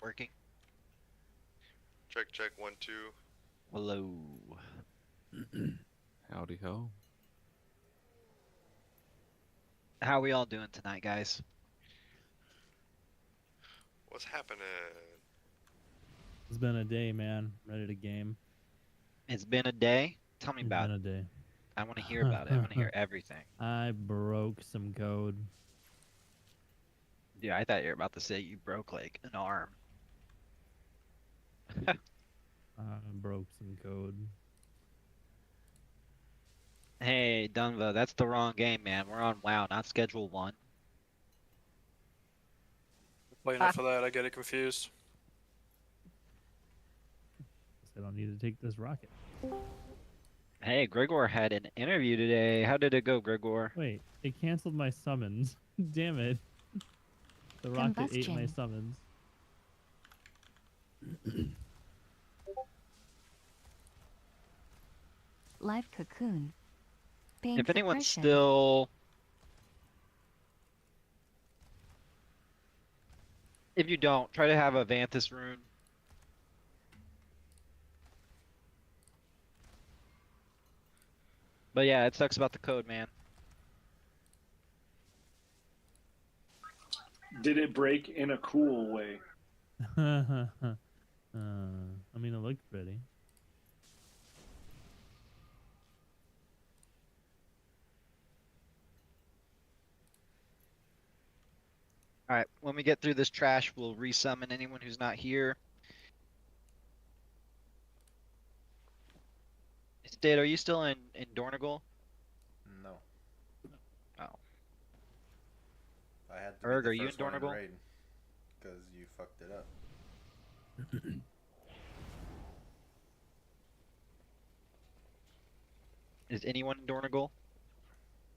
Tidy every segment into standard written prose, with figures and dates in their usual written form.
Working. Check, check, 1, 2. Hello. Howdy ho. How we all doing tonight, guys? What's happening? It's been a day, man. Ready to game. It's been a day. Tell me It's about been it. a day. I want to hear about it. I want to hear everything. I broke some code. Yeah, I thought you were about to say you broke like an arm. I broke some code. Hey, Dunva, that's the wrong game, man. We're on WoW, not Schedule 1. Play enough of that, I get it confused. I don't need to take this rocket. Hey, Gregor had an interview today. How did it go, Gregor? Wait, it canceled my summons. Damn it. The rocket ate my Combustion. summons. Live cocoon. Paying If for anyone's Persian. still... If you don't, try to have a Vanthus rune. But yeah, it sucks about the code, man. Did it break in a cool way? I mean, it looked pretty. Alright, when we get through this trash, we'll resummon anyone who's not here. State, are you still in Dornegal? No. Oh. I had to Erg, be are the you in first one in Dornegal? raid because you fucked it up. Is anyone in Dornegal?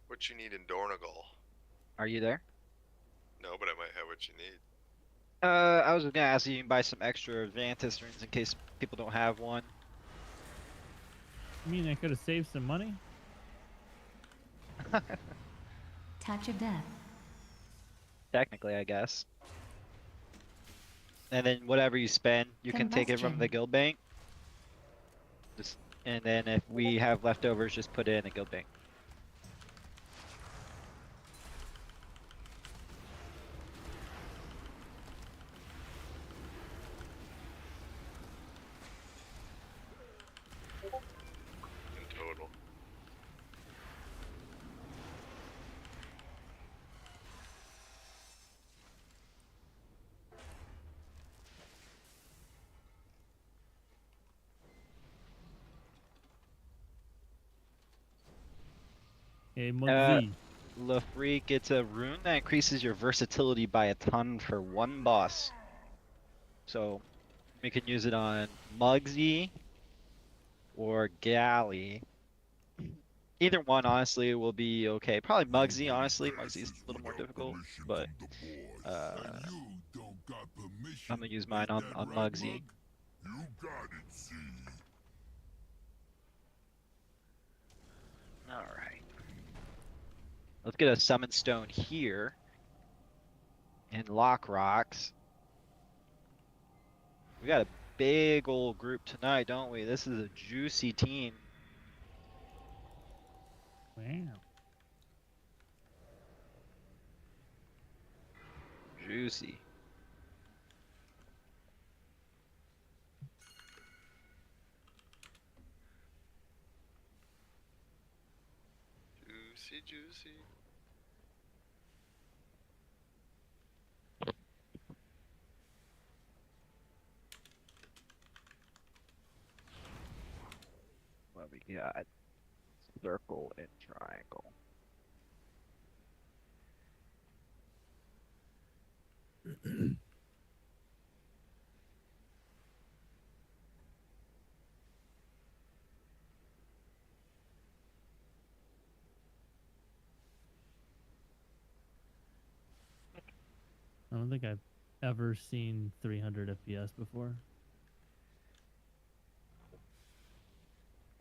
What you need in Dornegal? Are you there? No, but I might have what you need. I was gonna ask you to buy some extra Vantis runes in case people don't have one. I mean, I could have saved some money. Touch of death. Technically, I guess. And then whatever you spend, you can take it from the Combustion. guild bank. And then if we have leftovers, just put it in the guild bank. In total. Hey, Muggsy. Lafreak gets a rune that increases your versatility by a ton for one boss. So we can use it on Muggsy or Galley. Either one, honestly, will be okay. Probably Muggsy, honestly. Muggsy's a little more difficult, but I'm gonna use mine on Muggsy. Alright. Let's get a summon stone here. And lock rocks. We got a big old group tonight, don't we? This is a juicy team. Wow. Juicy. Juicy, juicy. What we got? Circle and triangle. I don't think I've ever seen 300 FPS before.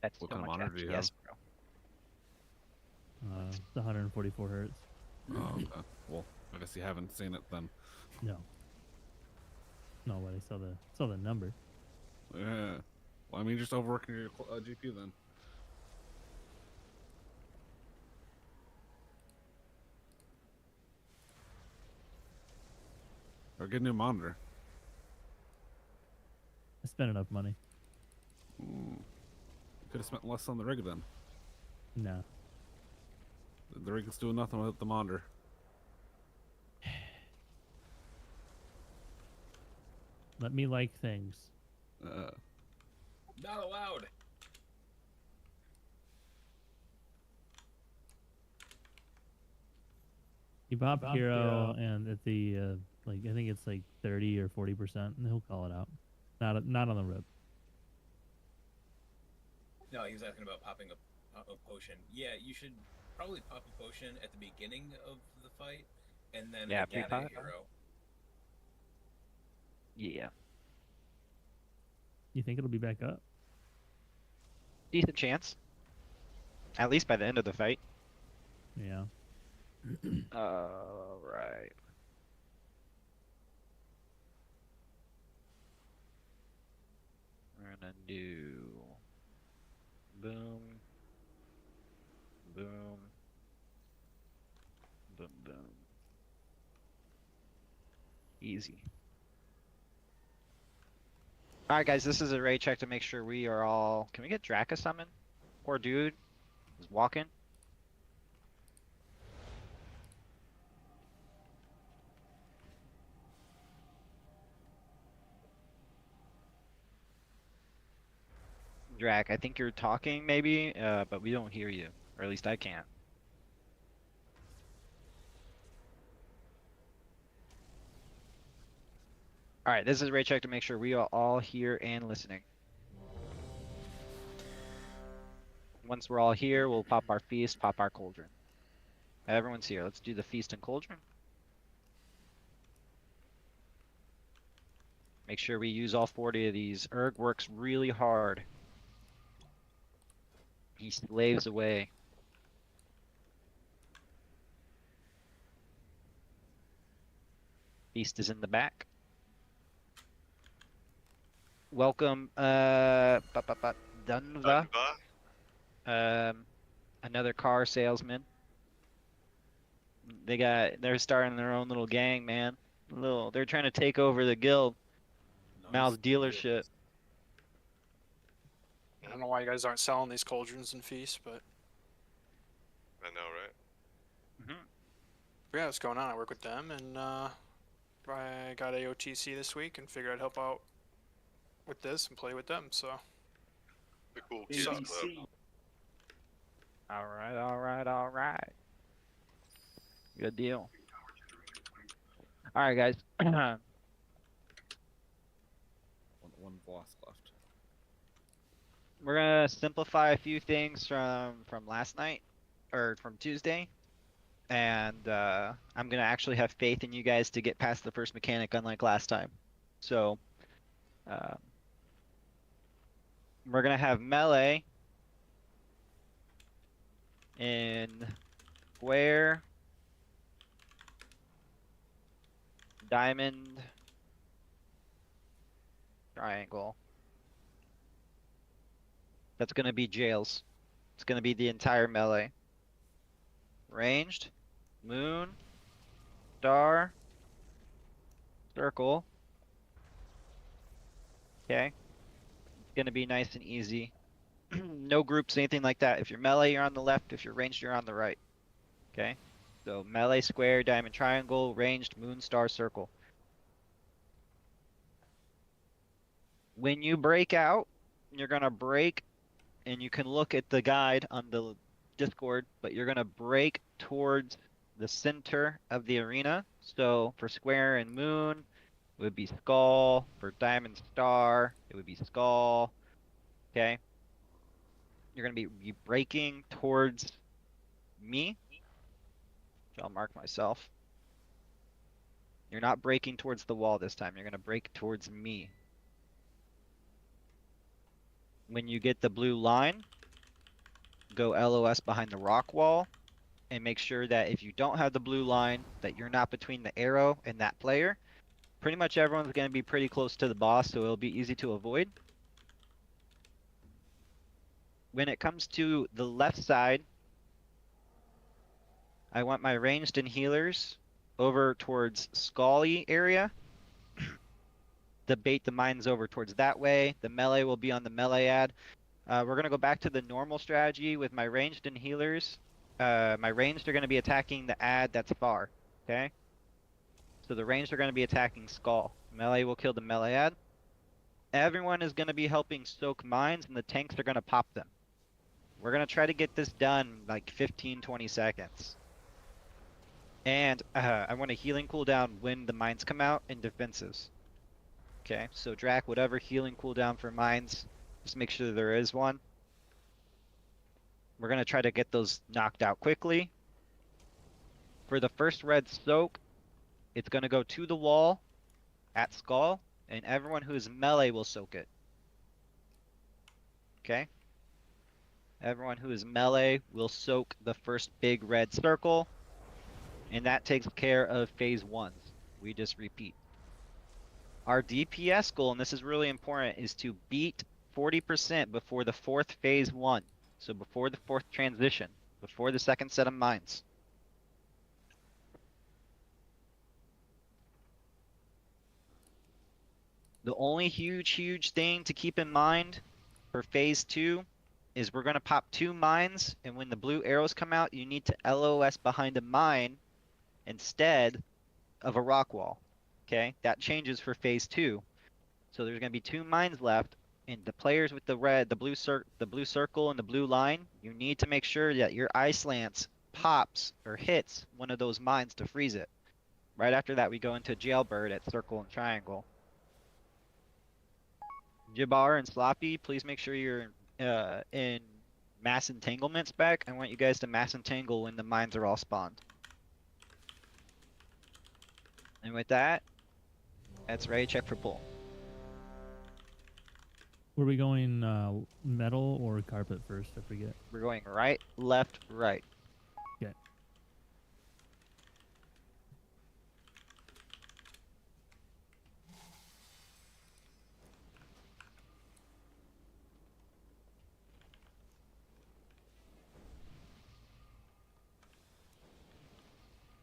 That's What so kind of much monitor do you FPS, bro. It's 144 hertz. Oh, okay. Well, I guess you haven't seen it then. No. No, but I saw the number. Yeah. Well, I mean, just overworking your GPU then. Or get a new monitor. I spent enough money. You could have spent less on the rig then. No. The rig is doing nothing without the monitor. Let me like things. Not allowed. You pop Hero and at the like I think it's like 30 or 40%, and he'll call it out. Not on the rip. No, he was asking about popping a potion. Yeah, you should probably pop a potion at the beginning of the fight, and then Yeah, again pre-pop. a hero. Yeah. You think it'll be back up? Decent chance. At least by the end of the fight. Yeah. Alright. We're gonna do boom, boom, boom, boom. Easy. Alright guys, this is a raid check to make sure we are all... Can we get Draka summoned? Poor dude is walking. Drac, I think you're talking maybe, but we don't hear you. Or at least I can't. Alright, this is a raid check to make sure we are all here and listening. Once we're all here, we'll pop our feast, pop our cauldron. Everyone's here. Let's do the feast and cauldron. Make sure we use all 40 of these. Erg works really hard. He slaves away. Feast is in the back. Welcome, Dunva. Another car salesman. They're starting their own little gang, man. They're trying to take over the guild. Mal's dealership. I don't know why you guys aren't selling these cauldrons and feasts, but I know, right? yeah, what's going on? I work with them, and I got AOTC this week and figured I'd help out with this and play with them. So The cool kids club. ABC. Alright. Good deal. Alright, guys. One boss left. We're gonna simplify a few things from last night, or from Tuesday. And I'm gonna actually have faith in you guys to get past the first mechanic unlike last time. So, we're gonna have melee in square, diamond, triangle. That's gonna be jails. It's gonna be the entire melee. Ranged, moon, star, circle. Okay. It's gonna be nice and easy. No groups, anything like that. If you're melee, you're on the left. If you're ranged, you're on the right. Okay? So melee, square, diamond, triangle, ranged, moon, star, circle. When you break out, you're gonna break, and you can look at the guide on the Discord, but you're gonna break towards the center of the arena. So for square and moon, it would be skull. For diamond star, it would be skull. Okay? You're gonna be breaking towards me. Which I'll mark myself. You're not breaking towards the wall this time. You're gonna break towards me. When you get the blue line, go LOS behind the rock wall. and make sure that if you don't have the blue line, that you're not between the arrow and that player. Pretty much everyone's going to be pretty close to the boss, so it'll be easy to avoid. When it comes to the left side, I want my ranged and healers over towards Scully area. Bait the mines over towards that way. The melee will be on the melee ad. We're going to go back to the normal strategy with my ranged and healers. My ranged are going to be attacking the ad that's far. Okay? So the ranged are going to be attacking Skull. Melee will kill the melee ad. Everyone is going to be helping soak mines, and the tanks are going to pop them. We're going to try to get this done like 15-20 seconds. And I want a healing cooldown when the mines come out in defensives. Okay, so Drac, whatever healing cooldown for mines, just make sure there is one. We're going to try to get those knocked out quickly. For the first red soak, it's going to go to the wall at Skull, and everyone who is melee will soak it. Okay? Everyone who is melee will soak the first big red circle, and that takes care of phase 1s. We just repeat. Our DPS goal, and this is really important, is to beat 40% before the 4th phase 1. So before the 4th transition, before the 2nd set of mines. The only huge thing to keep in mind for phase 2 is we're going to pop 2 mines, and when the blue arrows come out, you need to LOS behind a mine instead of a rock wall. Okay, that changes for phase 2. So there's going to be 2 mines left, and the players with the blue circle and the blue line, you need to make sure that your ice lance pops or hits one of those mines to freeze it. Right after that, we go into jailbird at circle and triangle. Jabbar and Sloppy, please make sure you're in mass entanglement spec. I want you guys to mass entangle when the mines are all spawned. And with that, that's ready. Check for pull. Were we going metal or carpet first? I forget. We're going right, left, right. Okay.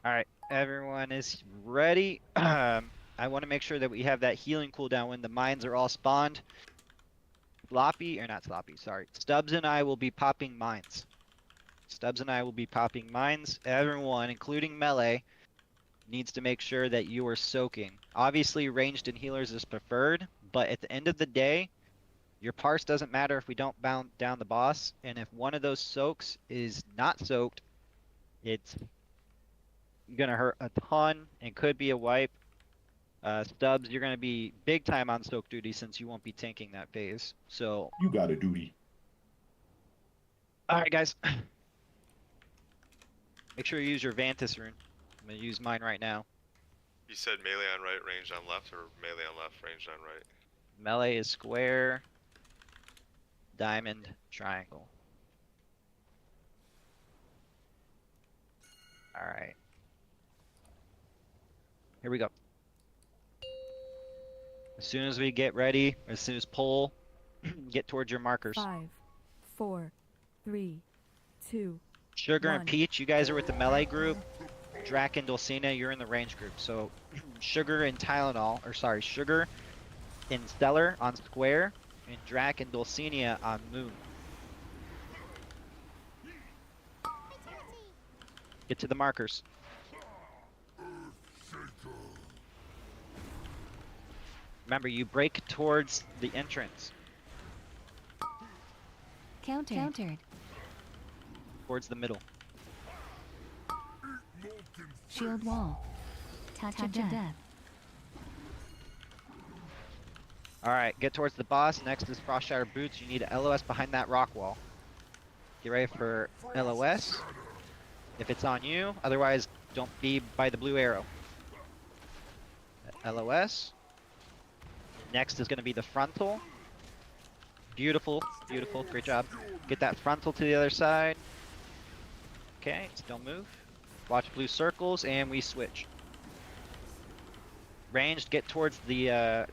Alright, everyone is ready. I want to make sure that we have that healing cooldown when the mines are all spawned. Sloppy, or not Sloppy, sorry. Stubbs and I will be popping mines. Stubbs and I will be popping mines. Everyone, including melee, needs to make sure that you are soaking. Obviously, ranged and healers is preferred, but at the end of the day, your parse doesn't matter if we don't bound down the boss, and if one of those soaks is not soaked, it's gonna hurt a ton and could be a wipe. Stubbs, you're gonna be big time on soak duty since you won't be tanking that phase. So you got a duty. Alright guys. Make sure you use your Vantis rune. I'm gonna use mine right now. You said melee on right, ranged on left, or melee on left, ranged on right? Melee is square, diamond, triangle. Alright. Here we go. As soon as we get ready, as soon as pull, get towards your markers. 5, 4, 3, 2. Sugar 1. and Peach, you guys are with the melee group. Drac and Dulcina, you're in the range group. So Sugar and Tylenol, or sorry, Sugar and Stellar on square, and Drac and Dulcinea on moon. Get to the markers. Remember, you break towards the entrance. Countered. Towards the middle. Shield wall. Touch of death. Alright, get towards the boss. Next is Frostshatter Boots. You need a LOS behind that rock wall. Get ready for LOS. If it's on you, otherwise don't be by the blue arrow. LOS. Next is going to be the frontal. Beautiful, beautiful, great job. Get that frontal to the other side. Okay, still move. Watch blue circles, and we switch. Ranged, get towards the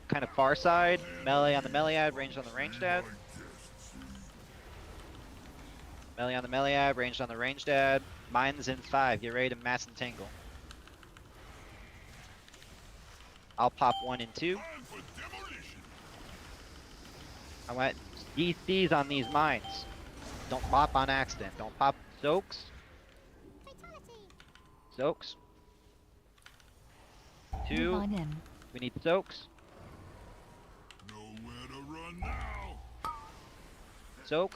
kind of far side. Melee on the melee ad, ranged on the ranged ad. Melee on the melee ad, ranged on the ranged ad. Mine's in 5. Get ready to mass entangle. I'll pop 1 and 2. I want DCs on these mines. Don't pop on accident. Don't pop soaks. Soaks. 2. Divonim. We need soaks. Nowhere to run now. Soak.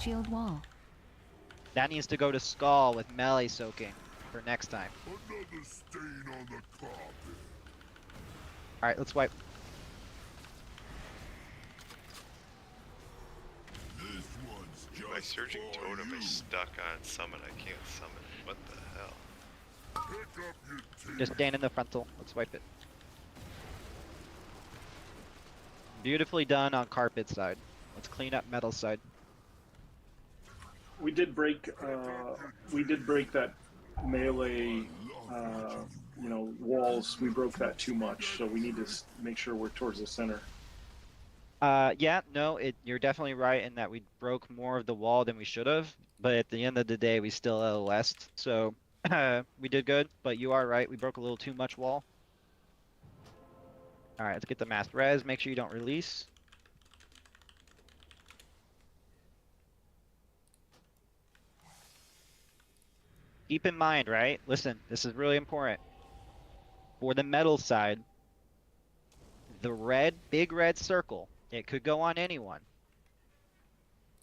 Shield wall. That needs to go to Skull with melee soaking for next time. Another stain on the carpet. Alright, let's wipe. This one's just My surging for totem you. is stuck on summon. I can't summon. What the hell? Pick up your team. Just stand in the frontal. Let's wipe it. Beautifully done on carpet side. Let's clean up metal side. We did break that melee, walls. We broke that too much, so we need to make sure we're towards the center. Yeah, no, you're definitely right in that we broke more of the wall than we should have, but at the end of the day, we still LOS'd, so we did good, but you are right, we broke a little too much wall. Alright, let's get the mass res, make sure you don't release. Keep in mind, right? Listen, this is really important. For the metal side, the big red circle, it could go on anyone.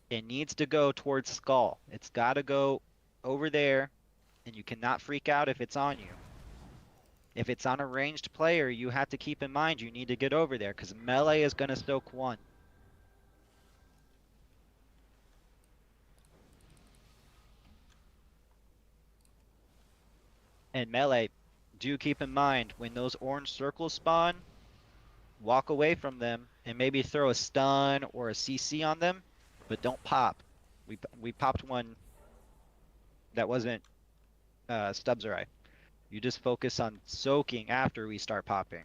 It needs to go towards Skull. It's got to go over there, and you cannot freak out if it's on you. If it's on a ranged player, you have to keep in mind you need to get over there, because melee is going to soak 1. And melee, do keep in mind, when those orange circles spawn, walk away from them and maybe throw a stun or a CC on them, but don't pop. We popped one that wasn't Stubbs or I. You just focus on soaking after we start popping.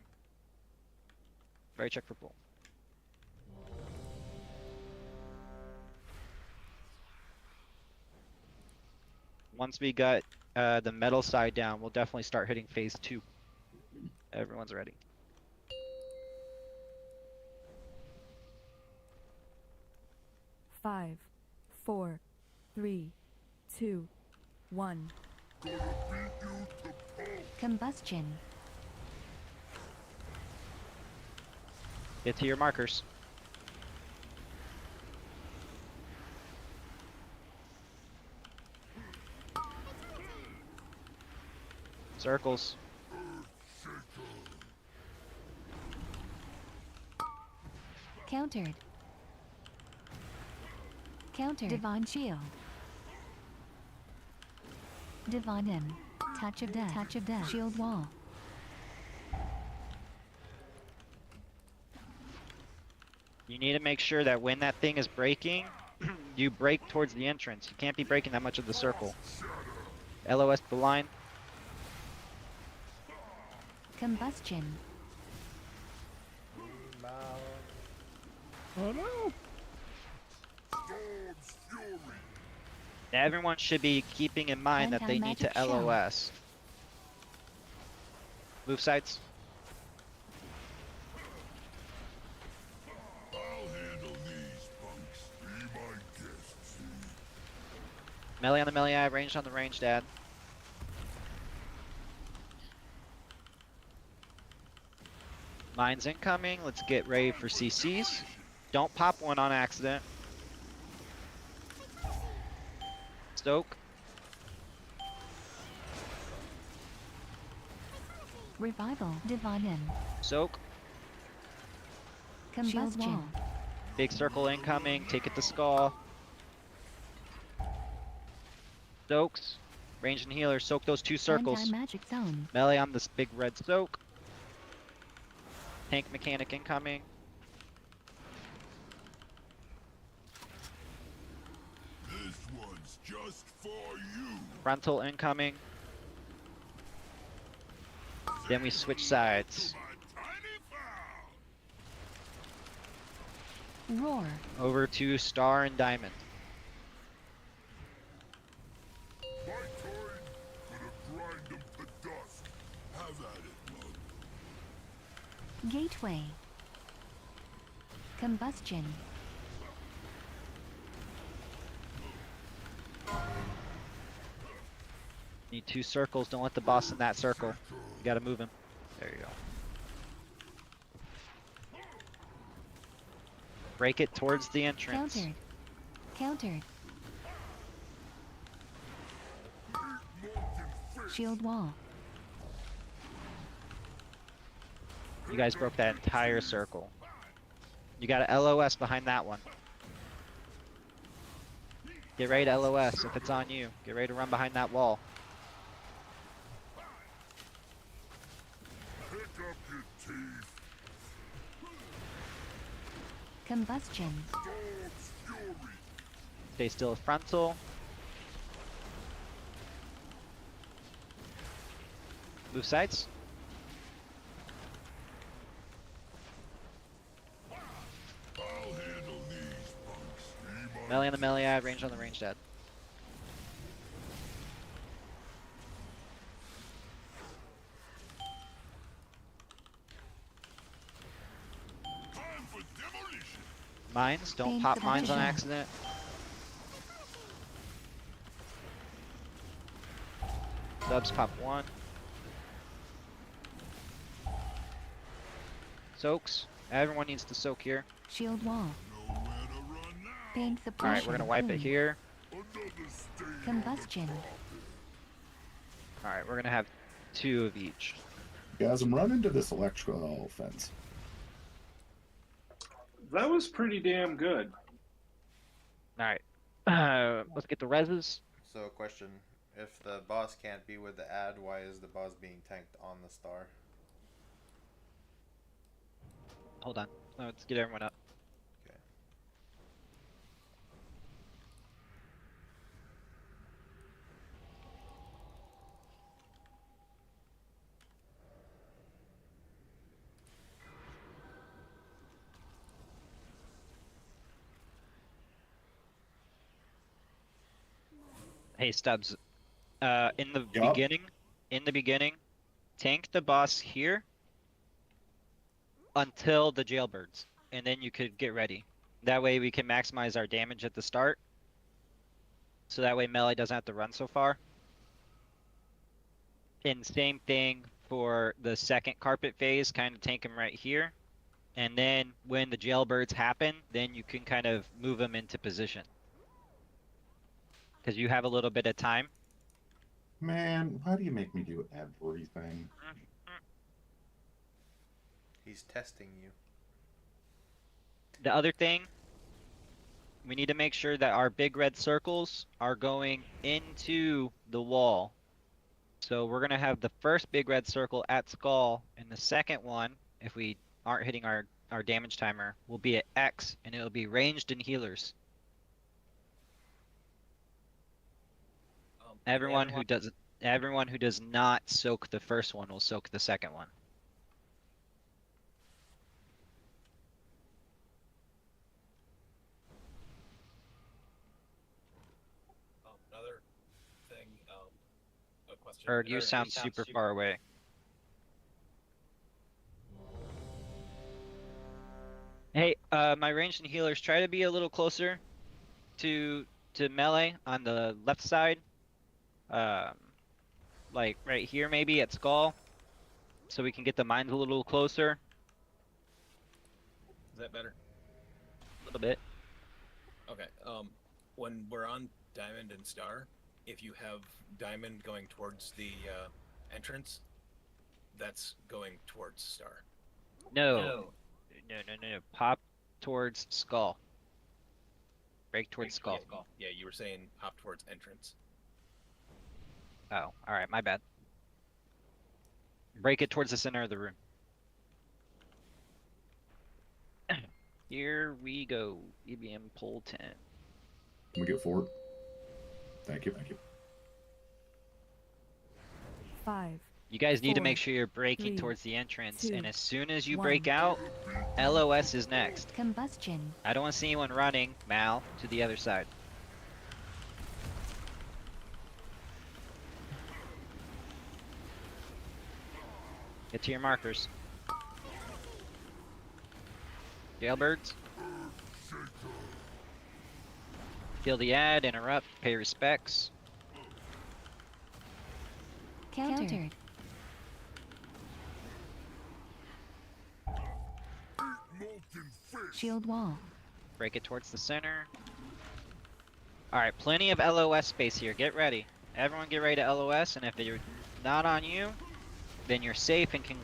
Very check for pull. Once we got the metal side down, we'll definitely start hitting phase 2. Everyone's ready. Five, 4, 3, 2, 1. Combustion. Get to your markers. Circles. Countered. Counter. Divine shield. Divonim. Touch of death. Touch of death. Shield wall. You need to make sure that when that thing is breaking, you break towards the entrance. You can't be breaking that much of the circle. LOS the line. Combustion. Oh no! Everyone should be keeping in mind that they need to Anti-magic shell. LOS. Move sides. I'll handle these punks. Be my guest. Melee on the melee eye, ranged on the ranged ad. Mines incoming. Let's get ready for CCs. Don't pop one on accident. Stoke. Revival. Divonim. Soak. Combustion. Big circle incoming. Take it to Skull. Soaks. Range and healer. Soak those 2 circles. Anti-magic zone. Melee on this big red soak. Tank mechanic incoming. This one's just for Frontal incoming. Then we switch sides. Roar. Over to Star and Diamond. My kind gonna grind them to dust. Have at it, mug. Gateway. Combustion. Need 2 circles. Don't let the boss in that circle. You gotta move him. There you go. Break it towards the entrance. Countered. Countered. Shield wall. You guys broke that entire circle. You got a LOS behind that one. Get ready to LOS if it's on you. Get ready to run behind that wall. Pick up your teeth. Combustion. Dog's fury. Stay still frontal. Move sides. I'll handle these punks. Be my Melee on the melee ad, range on the ranged ad. time for demolition. Mines, don't Paint pop the mines on visual. accident. Subs pop 1. Soaks. Everyone needs to soak here. Shield wall. Nowhere to run now. Paint the Alright, we're gonna wipe it here. Another stain on the Combustion. carpet. Alright, we're gonna have 2 of each. Guys, I'm running into this electrical fence. That was pretty damn good. Alright. Let's get the reses. So, question. If the boss can't be with the ad, why is the boss being tanked on the star? Hold on. Let's get everyone up. Okay. Hey Stubbs. In the Yup. beginning, tank the boss here until the jailbirds, and then you could get ready. That way we can maximize our damage at the start. So that way melee doesn't have to run so far. And same thing for the second carpet phase, kind of tank him right here. And then when the jailbirds happen, then you can kind of move them into position. Because you have a little bit of time. Man, why do you make me do everything? He's testing you. The other thing, we need to make sure that our big red circles are going into the wall. So we're going to have the first big red circle at Skull, and the second one, if we aren't hitting our damage timer, will be at X, and it'll be ranged and healers. Everyone who does not soak the first one will soak the second one. Another thing, a question. Erg, you sound super far away. Hey, my ranged and healers, try to be a little closer to melee on the left side. Like right here maybe at Skull. So we can get the mines a little closer. Is that better? A little bit. Okay. When we're on Diamond and Star, if you have Diamond going towards the entrance, that's going towards Star. No. No. Pop towards Skull. Break towards Skull. Yeah, you were saying hop towards entrance. Oh, alright, my bad. Break it towards the center of the room. Here we go. EBM pull 10. Can we get forward? Thank you, thank you. 5. You guys need to 4, make sure you're breaking 3, towards the entrance, 2, and as soon as you 1. break out, LOS is next. Combustion. I don't want to see anyone running, Mal, to the other side. Get to your markers. Jailbirds. Kill the ad, interrupt, pay respects. Countered. Shield wall. Break it towards the center. Alright, plenty of LOS space here. Get ready. Everyone get ready to LOS, and if they're not on you, then you're safe and can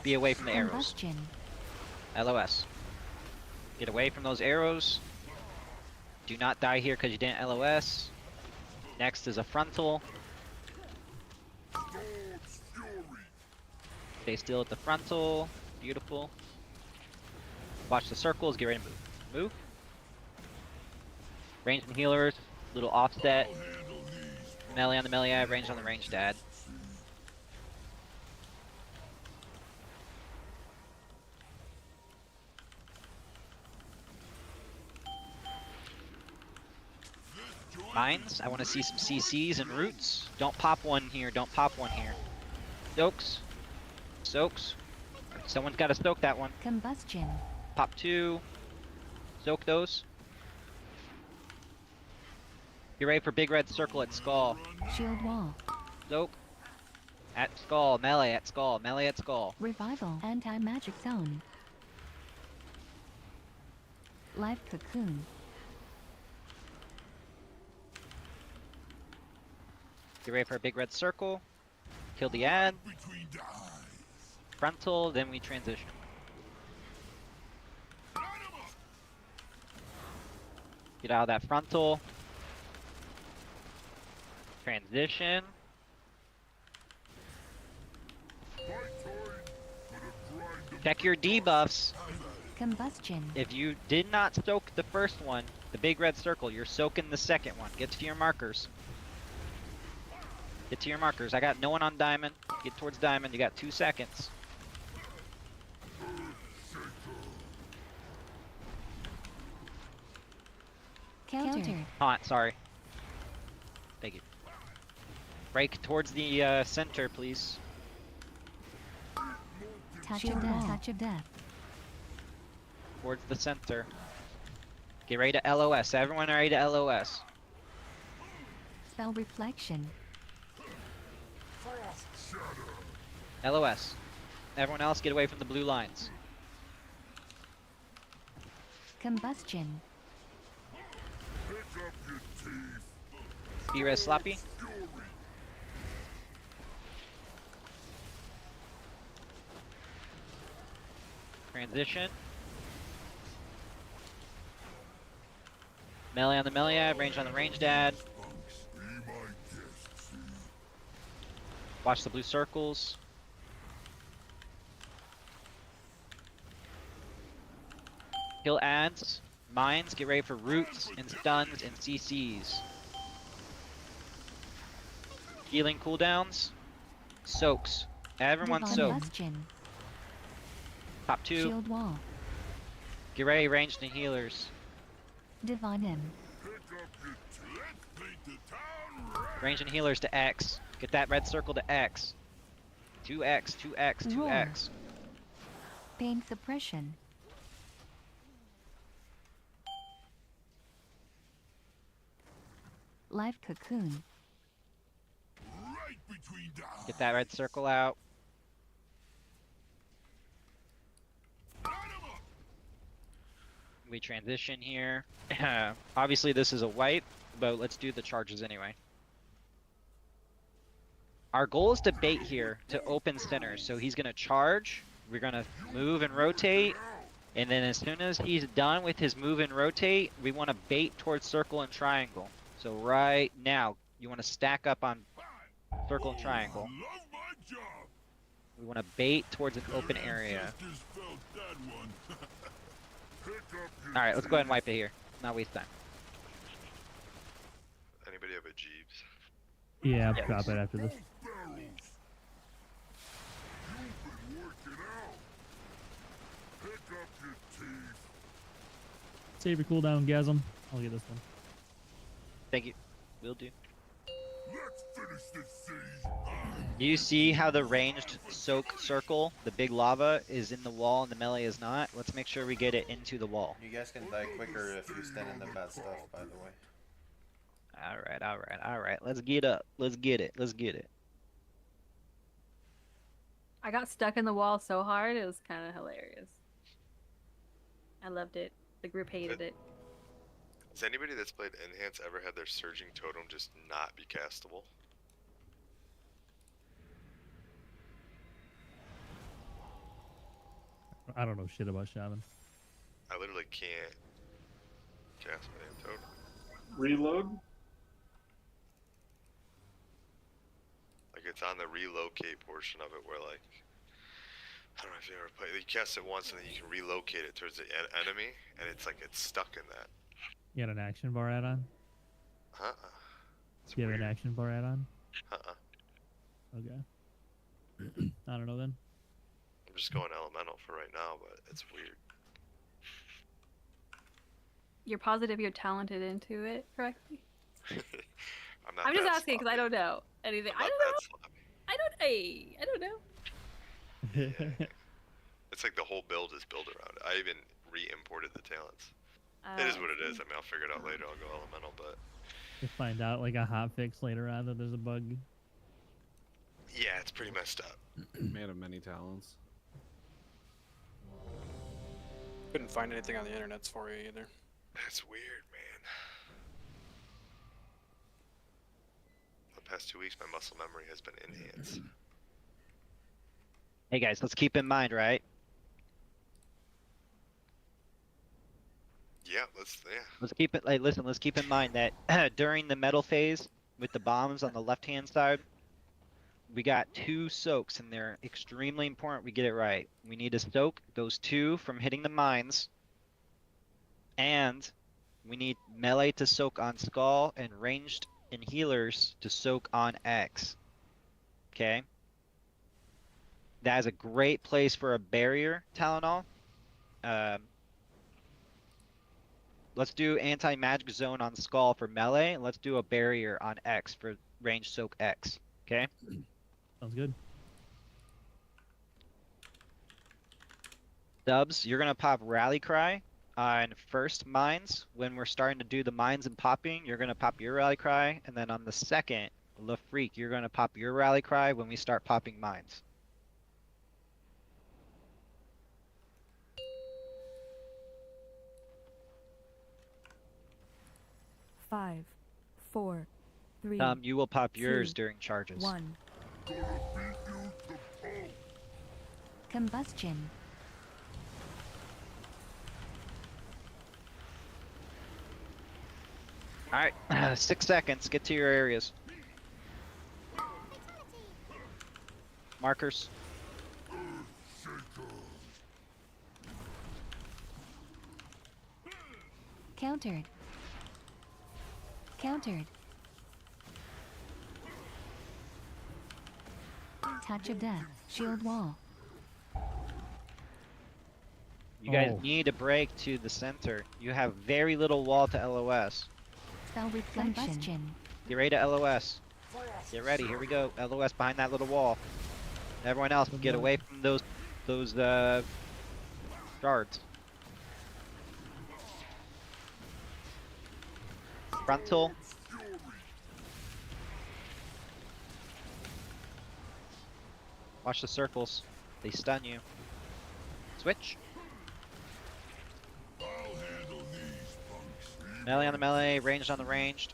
be away from the arrows. Combustion. LOS. Get away from those arrows. Do not die here because you didn't LOS. Next is a frontal. Stay still at the frontal. Beautiful. Watch the circles. Get ready to move. Move. Ranged and healers. Little offset. Melee on the melee ad. Range on the ranged ad. Mines. I want to see some CCs and roots. Don't pop one here. Don't pop one here. Soaks. Soaks. Someone's got to soak that one. Combustion. Pop 2. Soak those. Get ready for big red circle at skull. Shield wall. Soak. At skull. Melee at skull. Melee at skull. Revival. Anti-magic zone. Live cocoon. Get ready for a big red circle. Kill the ad. Frontal, then we transition. Get out of that frontal. Transition. Check your debuffs. Combustion. If you did not soak the first one, the big red circle, you're soaking the second one. Get to your markers. Get to your markers. I got no one on diamond. Get towards diamond. You got 2 seconds. Countered. Haunt, sorry. Thank you. Break towards the center, please. Touch of death. Touch of death. Towards the center. Get ready to LOS. Everyone ready to LOS. Spell reflection. LOS. Everyone else get away from the blue lines. Combustion. Be res sloppy. Transition. Melee on the melee ad, range on the ranged ad. Watch the blue circles. Kill ads, mines, get ready for roots and stuns and CCs. Healing cooldowns. Soaks. Everyone Divine soak. Combustion. Top 2. Shield wall. Get ready, ranged and healers. Divine M. Ranged and healers to X. Get that red circle to X. 2X, 2X, 2X. Pain suppression. Live cocoon. Get that red circle out. We transition here. Obviously this is a wipe, but let's do the charges anyway. Our goal is to bait here to open center. So he's going to charge. We're going to move and rotate. And then as soon as he's done with his move and rotate, we want to bait towards circle and triangle. So right now, you want to stack up on circle and triangle. We want to bait towards an open area. Alright, let's go ahead and wipe it here. Not waste time. Anybody have a Jeeves? Yeah, I'll drop it after this. Save your cooldown, Gasm. I'll get this one. Thank you. Will do. Let's finish this siege. Do you see how the ranged soak circle, the big lava, is in the wall and the melee is not? Let's make sure we get it into the wall. You guys can die quicker if you stand in the bad stuff, by the way. Alright. Let's get up. Let's get it. I got stuck in the wall so hard, it was kind of hilarious. I loved it. The group hated it. Has anybody that's played Enhance ever had their Surging Totem just not be castable? I don't know shit about Shaman. I literally can't cast my damn totem. Reload. Like it's on the relocate portion of it where like, I don't know if you ever played, you cast it once and then you can relocate it towards the enemy and it's like it's stuck in that. You got an action bar add-on? It's You have weird. an action bar add-on? Uh-uh. Okay. I don't know then. I'm just going elemental for right now, but it's weird. You're positive you're talented into it correctly? I'm not I'm just that asking because I sloppy. don't know anything. I'm I not don't know. that sloppy. I don't know. Yeah. It's like the whole build is built around it. I even re-imported the talents. It is what it is. I mean, I'll figure it out later. I'll go elemental, but You find out like a hot fix later on that there's a bug. yeah, it's pretty messed up. Man of many talents. Couldn't find anything on the internets for you either. That's weird, man. The past 2 weeks, my muscle memory has been enhanced. Hey guys, let's keep in mind, right? Yeah, Let's keep it like listen, let's keep in mind that during the metal phase with the bombs on the left-hand side, we got 2 soaks and they're extremely important we get it right. We need to soak those 2 from hitting the mines. And we need melee to soak on skull and ranged and healers to soak on X. Okay? That is a great place for a barrier, Talonol. Let's do anti-magic zone on skull for melee, and let's do a barrier on X for range soak X. Okay? Sounds good. Dubs, you're gonna pop rally cry on first mines. When we're starting to do the mines and popping, you're gonna pop your rally cry, and then on the second, La Freak, you're gonna pop your rally cry when we start popping mines. Five, four, three. You will pop yours 2, during charges. 1. Combustion. Alright, 6 seconds, get to your areas. Markers. Countered. Countered. Touch of death. Shield wall. You guys Oh. need to break to the center. You have very little wall to LOS. Spell reflection. Combustion. Get ready to LOS. Get ready, here we go. LOS behind that little wall. Everyone else, get away from those shards. Frontal. Watch the circles. They stun you. Switch. Melee on the melee, ranged on the ranged.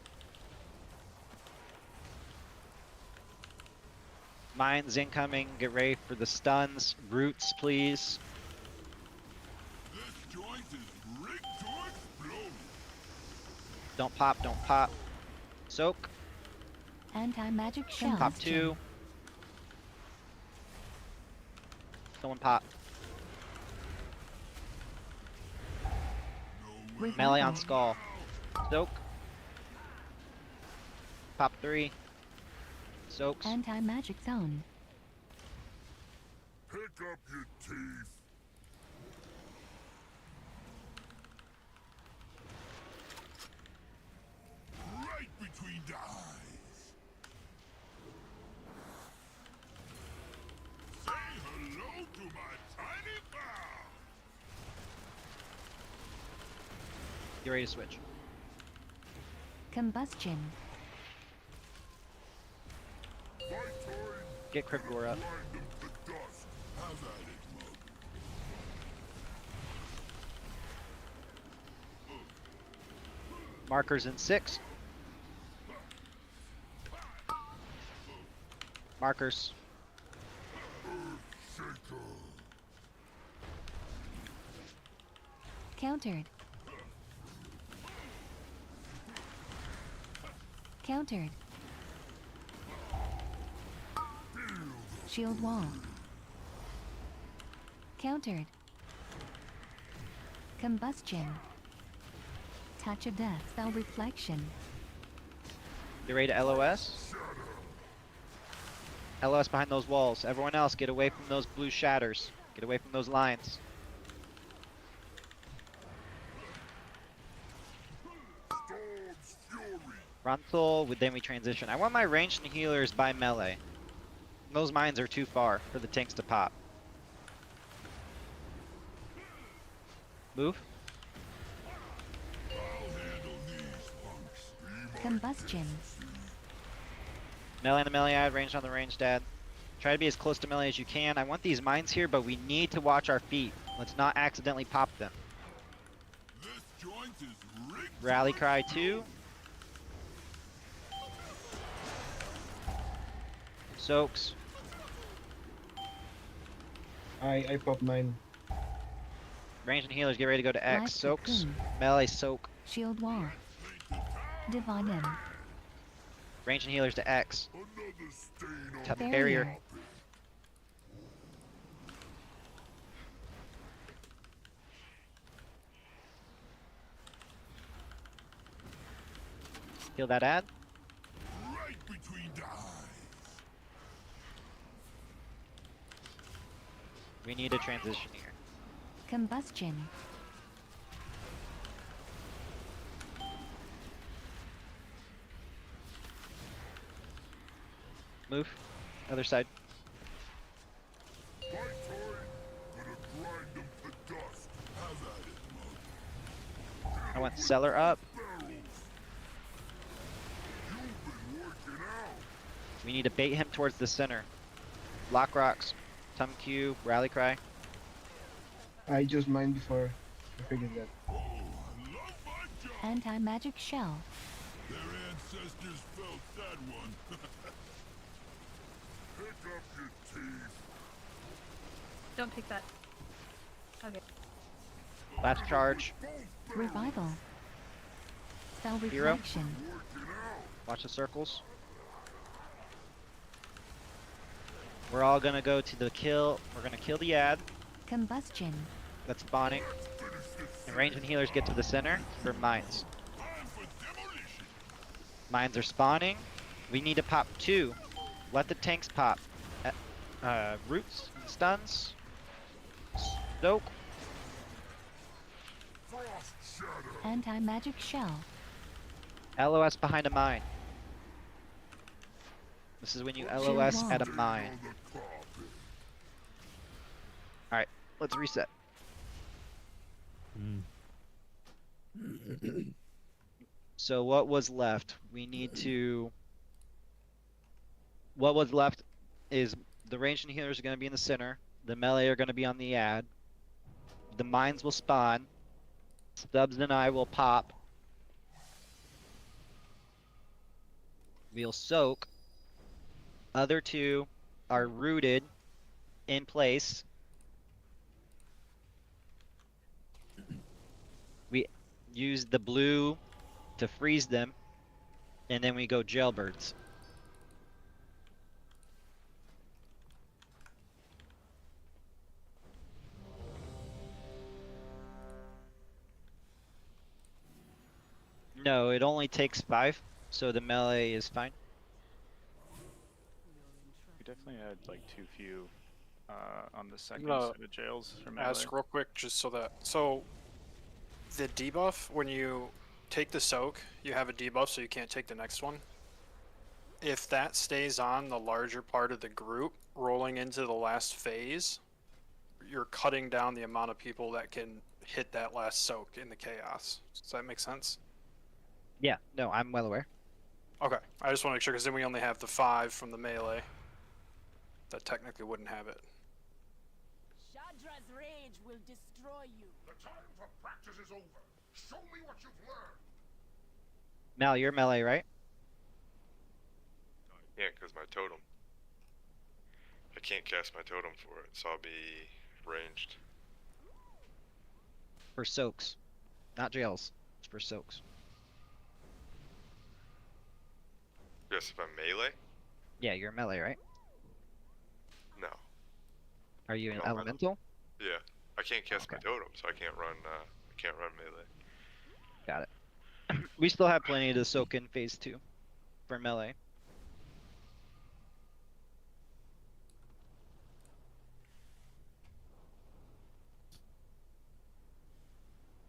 Mines incoming, get ready for the stuns. Roots, please. This joint is rigged to explode. Don't pop, don't pop. Soak, Anti-magic shell. pop 2. Someone pop. Melee on skull. Soak. Pop 3. Soaks. Anti-magic zone. Pick up your teeth. to my tiny farm. Get ready to switch. Combustion. Get Krivgor up. Grind them to dust. Have at it, mug. Markers in 6. Markers. Shaker. Countered. Countered. Shield wall. Countered. Combustion. Touch of death. Spell reflection. Get ready to LOS. LOS behind those walls. Everyone else, get away from those blue shatters. Get away from those lines. Storm's fury. Frontal, then we transition. I want my ranged healers by melee. Those mines are too far for the tanks to pop. Move. I'll handle these punks. Be my Combustion. Melee on the melee ad, ranged on the ranged ad. Try to be as close to melee as you can. I want these mines here, but we need to watch our feet. Let's not accidentally pop them. This joint is rigged. Rally cry 2. Soaks. I pop 9. Ranged and healers, get ready to go to X. Life Soaks. cocoon. Melee soak. Shield wall. Divine M. Ranged and healers to X. Another stain on Tap Barrier. barrier. Heal that ad. right between the eyes. We need a transition here. Combustion. Move. Other side. My turn. Gonna grind them to dust. Have at it, mug. I want Cellar up. Barrels. You've been working out. We need to bait him towards the center. Lock rocks. Tum Q. Rally cry. I just mined before I figured that. Oh, I love my job. Anti-magic shell. Their ancestors felt that one. Pick up your teeth. Don't take that. Okay. Last charge. Revival. Spell Hero. reflection. Working out. Watch the circles. We're all gonna go to the kill. We're gonna kill the ad Combustion. that's spawning. Finish this. And ranged and healers get to the center for mines. Time for demolition. Mines are spawning. We need to pop 2. Let the tanks pop. Roots, stuns. Soak. Frost shatter. Anti-magic shell. LOS behind a mine. This is when you LOS at a Stay mine. on the carpet. Alright, let's reset. So what was left? We need to... What was left is the ranged and healers are going to be in the center. The melee are going to be on the ad. The mines will spawn. Stubbs and I will pop. We'll soak. Other 2 are rooted in place. We use the blue to freeze them, and then we go jailbirds. No, it only takes 5, so the melee is fine. We definitely had like too few on the second No, set of jails for melee. Ask real quick, just so the debuff, when you take the soak, you have a debuff, so you can't take the next one. If that stays on the larger part of the group, rolling into the last phase, you're cutting down the amount of people that can hit that last soak in the chaos. Does that make sense? Yeah, no, I'm well aware. Okay, I just want to make sure because then we only have the 5 from the melee. That technically wouldn't have it. Shadra's rage will destroy you. The time for practice is over. Show me what you've learned. Mal, you're melee, right? I can't because my totem. I can't cast my totem for it, so I'll be ranged. For soaks, not jails. It's for soaks. Yes, if I'm melee? Yeah, you're melee, right? No. Are you an No, I don't. elemental? Yeah. I can't cast my Okay. totem, so I can't run melee. Got it. We still have plenty to soak in phase 2 for melee.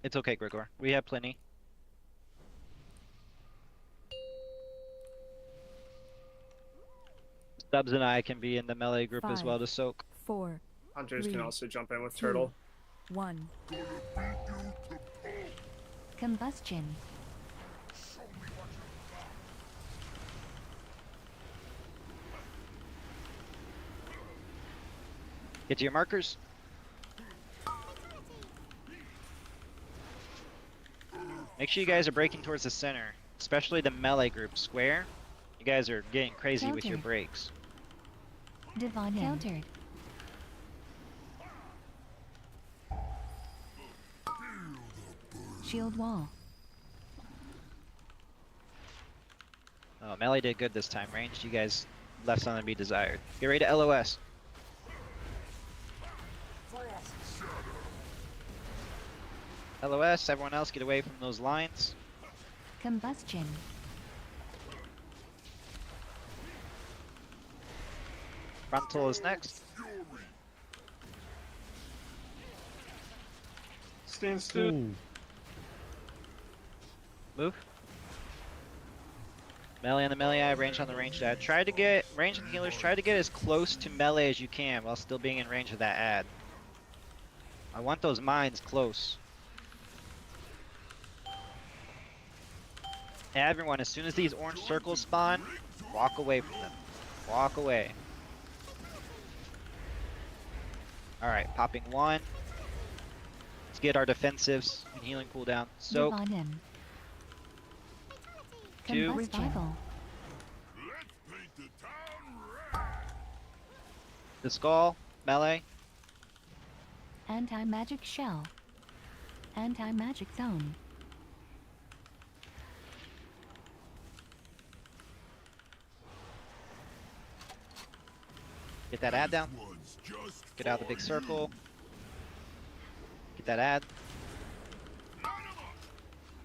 It's okay, Gregor. We have plenty. Stubbs and I can be in the melee group as 5, well to soak. 4, Hunters 3, can also jump in with 2, Turtle. 1. Combustion. Get to your markers. Make sure you guys are breaking towards the center, especially the melee group square. You guys are getting crazy with your Countered. breaks. Divine countered. Shield wall. Oh, melee did good this time. Ranged, you guys left something to be desired. Get ready to LOS. LOS, everyone else get away from those lines. Combustion. Frontal is next. Stand still. Ooh. Move. Melee on the melee eye, range on the ranged ad. Try to get, range and healers, try to get as close to melee as you can while still being in range of that ad. I want those mines close. Everyone, as soon as these orange circles spawn, walk away from them. Walk away. Alright, popping 1. Let's get our defensives and healing cooldown. Soak. Divine M. 2. Revival. The skull. Melee. Anti-magic shell. Anti-magic zone. Get that ad down. Get out of the big circle. Get that ad.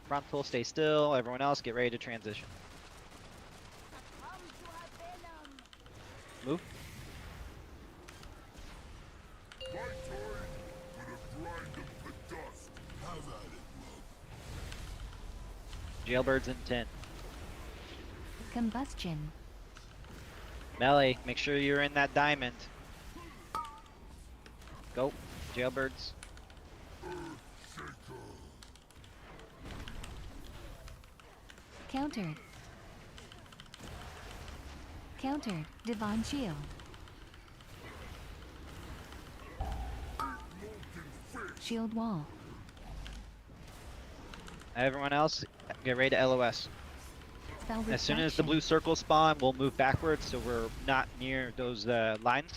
Frontal, stay still. Everyone else, get ready to transition. Move. Jailbirds in 10. Combustion. Melee, make sure you're in that diamond. Go. Jailbirds. Countered. Countered. Divine shield. Shield wall. Everyone else, get ready to LOS. Spell As soon as the reflection. blue circles spawn, we'll move backwards so we're not near those lines.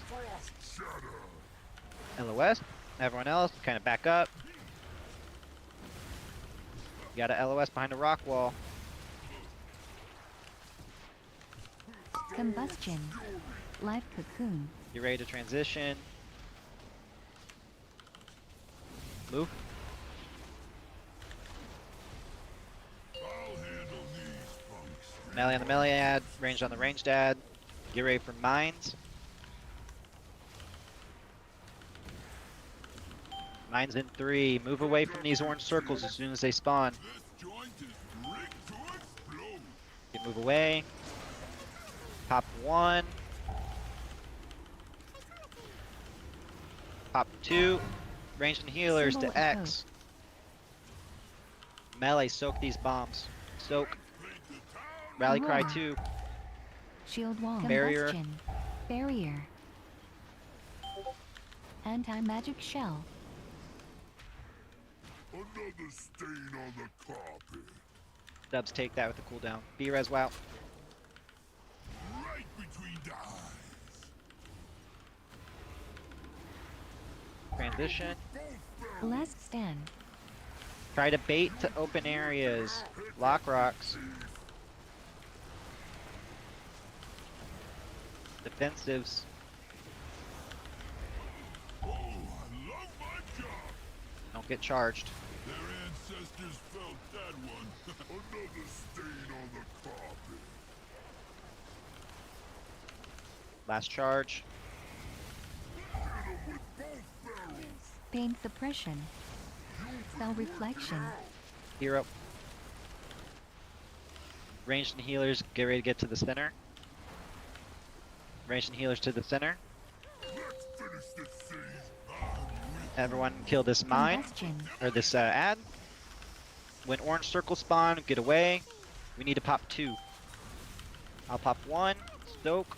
LOS. Everyone else, kind of back up. You got a LOS behind a rock wall. Combustion. Life cocoon. Get ready to transition. Move. Melee on the melee ad, ranged on the ranged ad. Get ready for mines. Mines in 3. Move away from these orange circles as soon as they spawn. You move away. Pop 1. Pop 2. Ranged and healers Symbol to X. Melee, soak these bombs. Soak. Rally cry Aurora. 2. Shield wall. Barrier. Combustion. Barrier. Anti-magic shell. Another stain on the carpet. Dubs take that with the cooldown. B-res wow. Right between the eyes. Transition. Last stand. Try to bait to open areas. Lock rocks. Defensives. Oh, I love my job. Don't get charged. Their ancestors felt that one. Another stain on the carpet. Last charge. Hit 'em with both barrels. Pain suppression. Spell reflection. Hero. Ranged and healers, get ready to get to the center. Ranged and healers to the center. Let's finish this scene. Everyone kill this mine, Combustion. or this ad. When orange circles spawn, get away. We need to pop 2. I'll pop 1. Stoke.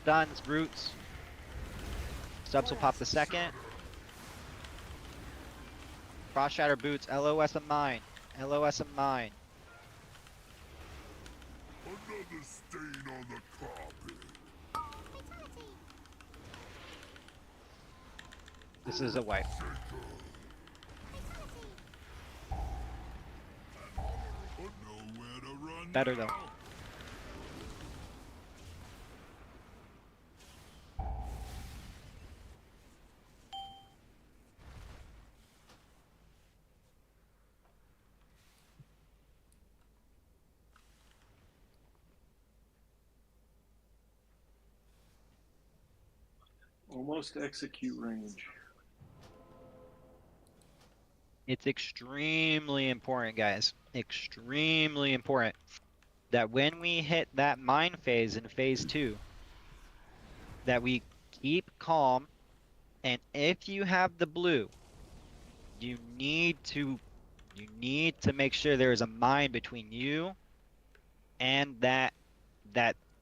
Stuns, roots. Subs will pop the second. Frost Shatter boots, LOS a mine. LOS a mine. Another stain on the carpet. This is a wipe. Nowhere to run. Better though. Almost execute range. It's extremely important, guys. Extremely important that when we hit that mine phase in phase 2, that we keep calm, and if you have the blue, you need to make sure there is a mine between you and that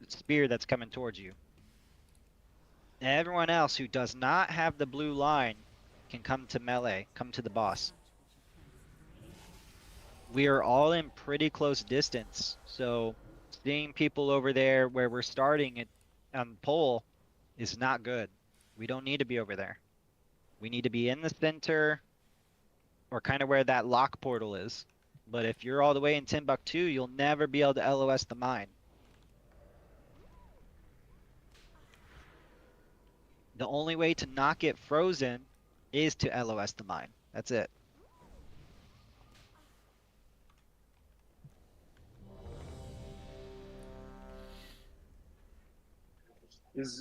spear that's coming towards you. Everyone else who does not have the blue line can come to melee, come to the boss. We are all in pretty close distance, so seeing people over there where we're starting it on pole is not good. We don't need to be over there. We need to be in the center or kind of where that lock portal is. But if you're all the way in Timbuktu, you'll never be able to LOS the mine. The only way to not get frozen is to LOS the mine. That's it. Is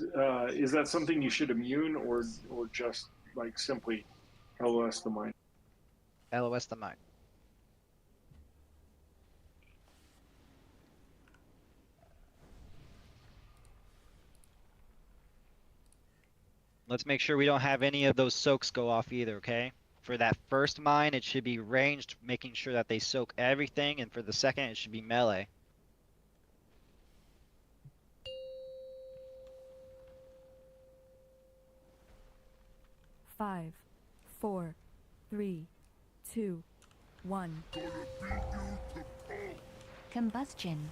that something you should immune or just like simply LOS the mine? LOS the mine. Let's make sure we don't have any of those soaks go off either, okay? For that first mine, it should be ranged, making sure that they soak everything, and for the second, it should be melee. Five, 4, 3, 2, 1. Combustion.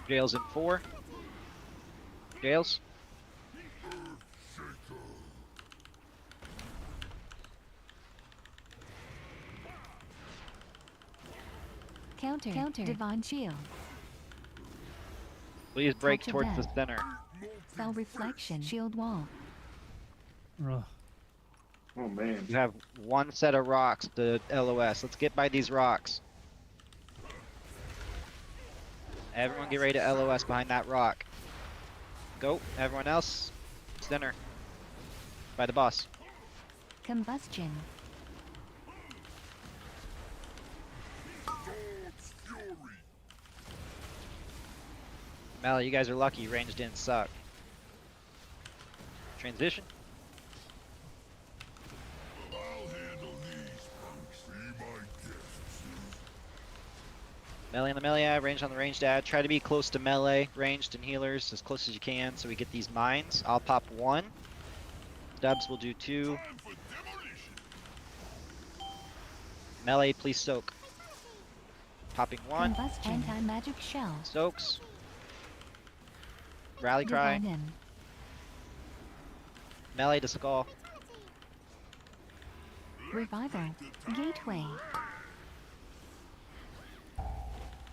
Jails in 4. Jails. Counter. Divine shield. Please break Touch of towards the death. center. Spell reflection. Shield wall. Ugh. Oh man. You have one set of rocks to LOS. Let's get by these rocks. Everyone get ready to LOS behind that rock. Go. Everyone else. Center. By the boss. Combustion. Mally, you guys are lucky. Range didn't suck. Transition. I'll handle these punks. Be my guests. Melee on the melee ad, range on the ranged ad. Try to be close to melee, ranged, and healers as close as you can so we get these mines. I'll pop 1. Dubs will do 2. Time for demolition. Melee, please soak. Popping 1. Combustion. Anti-magic shell. Soaks. Rally cry. Divine in. Melee to skull. Revival. Gateway.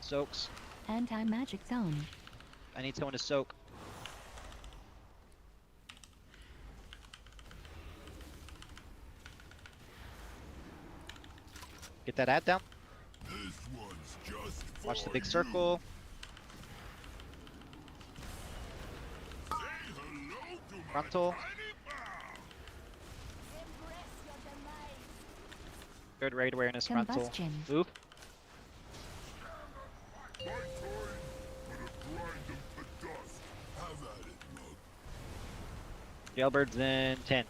Soaks. Anti-magic zone. I need someone to soak. Get that ad down. This one's just for Watch the big you. circle. Say hello to my Frontal. tiny pal. Embrace your demise. Good raid awareness frontal. Combustion. Move. My time. Gonna grind them to dust. Have at it, mug. Jailbird's in 10.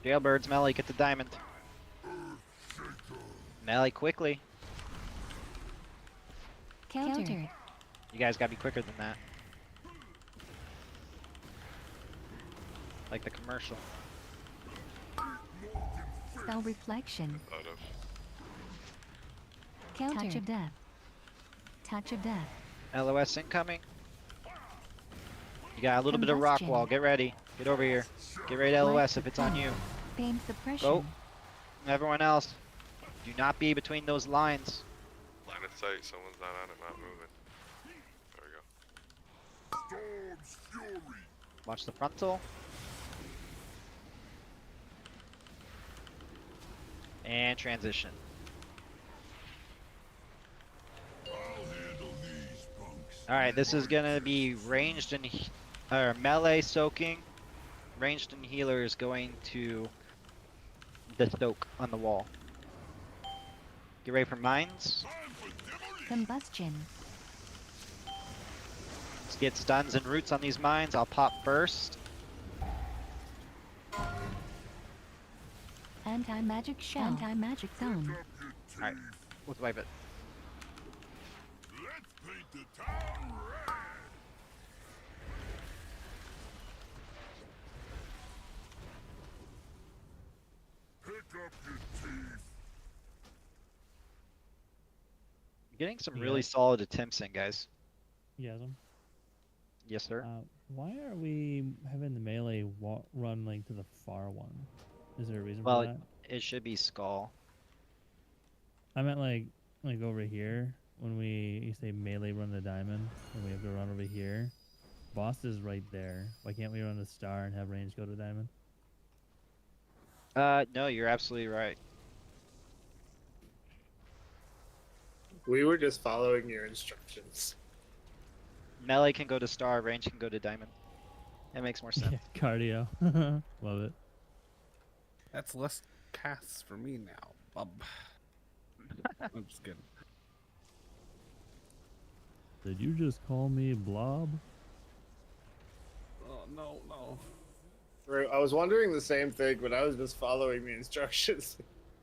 Jailbird's melee, get the diamond. Melee quickly. Countered. You guys gotta be quicker than that. Like the commercial. Spell reflection. Out of. Countered. Touch of death. Touch of death. LOS incoming. You got a little bit of rock Combustion. wall. Get ready. Get over here. Get ready to LOS if it's on you. Fame suppression. Go. Everyone else, do not be between those lines. Line of sight. Someone's not on it, not moving. There we go. Storm's fury. Watch the frontal. And transition. I'll handle these punks. Alright, this is gonna be ranged and melee soaking. Ranged and healers going to the soak on the wall. Get ready for mines. Time for demolition. Combustion. Let's get stuns and roots on these mines. I'll pop first. Anti-magic shell. Anti-magic zone. Alright, let's wipe it. Let's paint the town red. Pick up your teeth. Getting some Yeah. really solid attempts in, guys. Yasm. Yes, sir. Why are we having the melee run like to the far one? Is there a reason Well, for that? it should be skull. I meant like over here when you say melee run the diamond and we have to run over here. Boss is right there. Why can't we run the star and have range go to diamond? No, you're absolutely right. We were just following your instructions. Melee can go to star, range can go to diamond. That makes more sense. Cardio. Love it. That's less casts for me now, bub. I'm just kidding. Did you just call me Blob? Oh, no, no. I was wondering the same thing, but I was just following the instructions.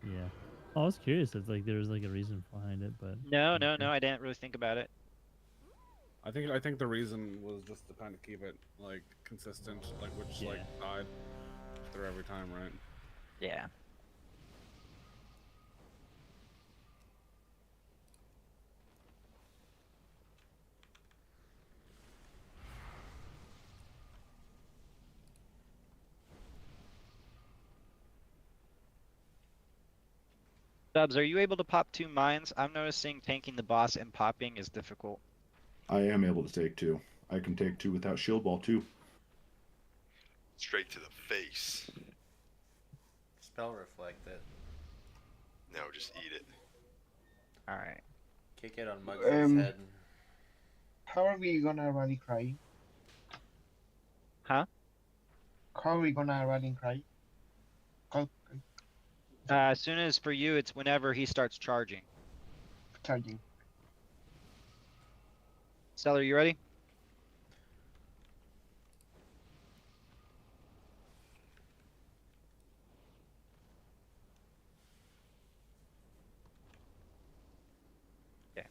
Yeah. I was curious if like there was like a reason behind it, but No, I didn't really think about it. I think the reason was just to kind of keep it like consistent, like which like side through every time, right? Yeah. Dubs, are you able to pop 2 mines? I'm noticing tanking the boss and popping is difficult. I am able to take 2. I can take 2 without shield wall too. Straight to the face. Spell reflect it. No, just eat it. Alright. Kick it on Mugsy's head. How are we gonna rally cry? Huh? How are we gonna rally cry? As soon as for you, it's whenever he starts charging. Charging. Stellar, you ready? Okay.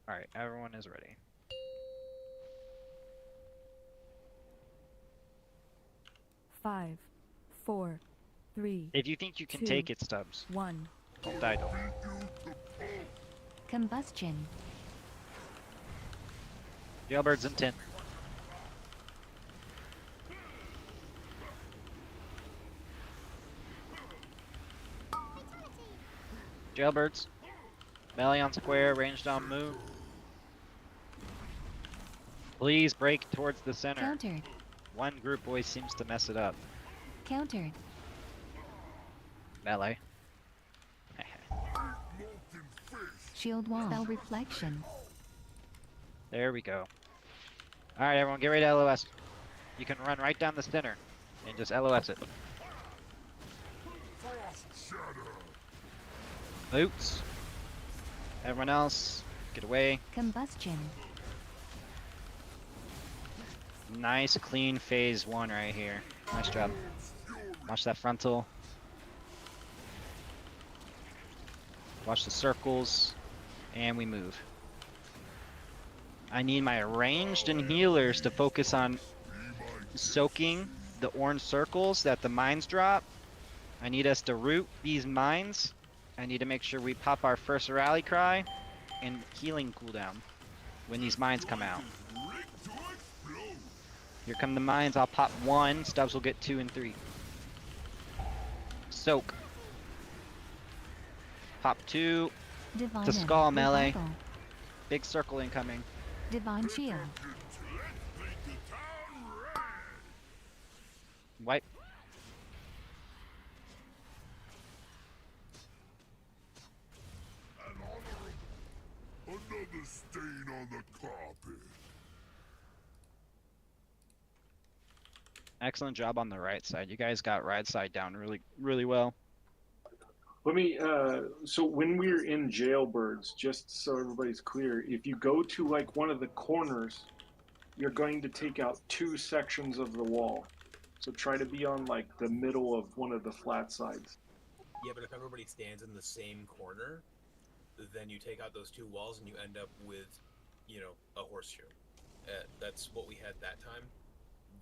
All right, everyone is ready. Five, four, three. If you think you can 2, take it, Stubbs. 1. Don't die, don't. Combustion. Jailbird's in 10. Jailbirds. Melee on square, ranged on move. Please break towards the center. Countered. One group always seems to mess it up. Countered. Melee. Shield wall. Spell reflection. There we go. Alright, everyone, get ready to LOS. You can run right down the center and just LOS it. Boots. Everyone else, get away. Combustion. Nice, clean phase 1 right here. Nice job. Watch that frontal. Watch the circles. And we move. I need my ranged and healers to focus on soaking the orange circles that the mines drop. I need us to root these mines. I need to make sure we pop our first rally cry and healing cooldown when these mines come out. Here come the mines. I'll pop 1. Stubbs will get 2 and 3. Soak. Pop 2. Divine. To skull melee. Revival. Big circle incoming. Divine shield. Wipe. Another stain on the carpet. Excellent job on the right side. You guys got right side down really well. Let me, so when we're in Jailbirds, just so everybody's clear, if you go to like one of the corners, you're going to take out 2 sections of the wall. So try to be on like the middle of one of the flat sides. Yeah, but if everybody stands in the same corner, then you take out those 2 walls and you end up with, you know, a horseshoe. That's what we had that time,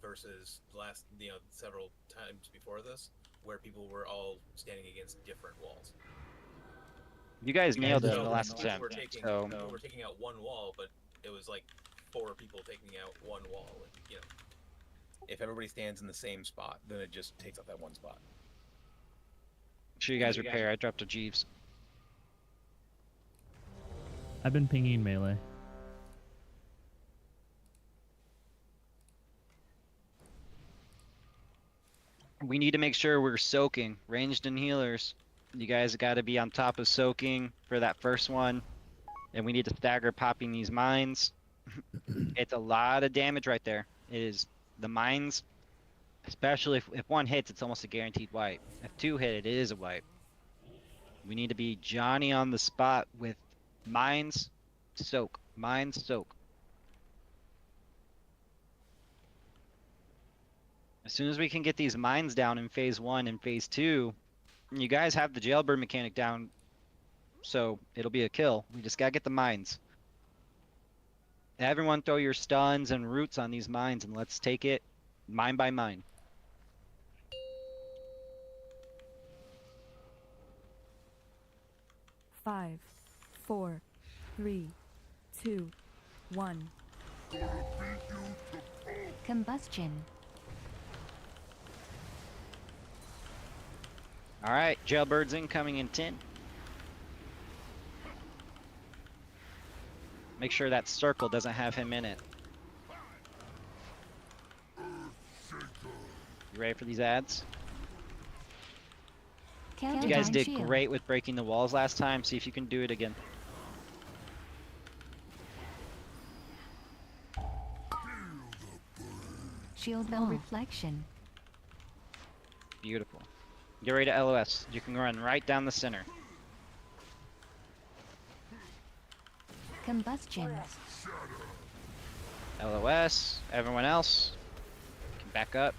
versus the last, you know, several times before this, where people were all standing against different walls. You guys nailed it So in the last people attempt. were taking, So people were taking out 1 wall, but it was like 4 people taking out 1 wall. And, you know, if everybody stands in the same spot, then it just takes up that 1 spot. make sure you guys repair. I dropped a Jeeves. I've been pinging melee. We need to make sure we're soaking. Ranged and healers. You guys got to be on top of soaking for that first one. And we need to stagger popping these mines. It's a lot of damage right there. It is the mines, especially if 1 hits, it's almost a guaranteed wipe. If 2 hit, it is a wipe. We need to be Johnny on the spot with mines, soak. Mines, soak. As soon as we can get these mines down in phase 1 and phase 2, you guys have the jailbird mechanic down, so it'll be a kill. We just gotta get the mines. Everyone throw your stuns and roots on these mines and let's take it mine by mine. Five, 4, 3, 2, 1. Combustion. Alright, jailbird's incoming in 10. Make sure that circle doesn't have him in it. Get ready for these ads. Counter You guys time did shield. great with breaking the walls last time. See if you can do it again. Shield bell reflection. Beautiful. Get ready to LOS. You can run right down the center. Combustion. LOS. Everyone else can back up.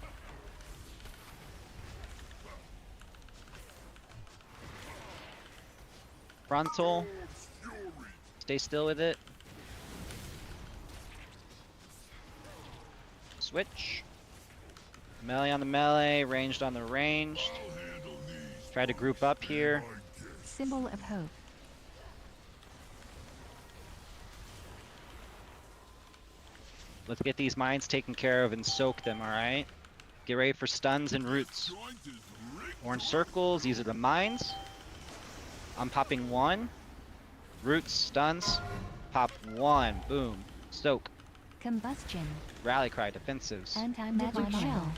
Frontal. Stay still with it. Switch. Melee on the melee, ranged on the ranged. Try to group up here. Symbol of hope. Let's get these mines taken care of and soak them, alright? Get ready for stuns and roots. Orange circles, these are the mines. I'm popping one. Roots, stuns. Pop one. Boom. Soak. Combustion. Rally cry, defensives. Anti-magic shell.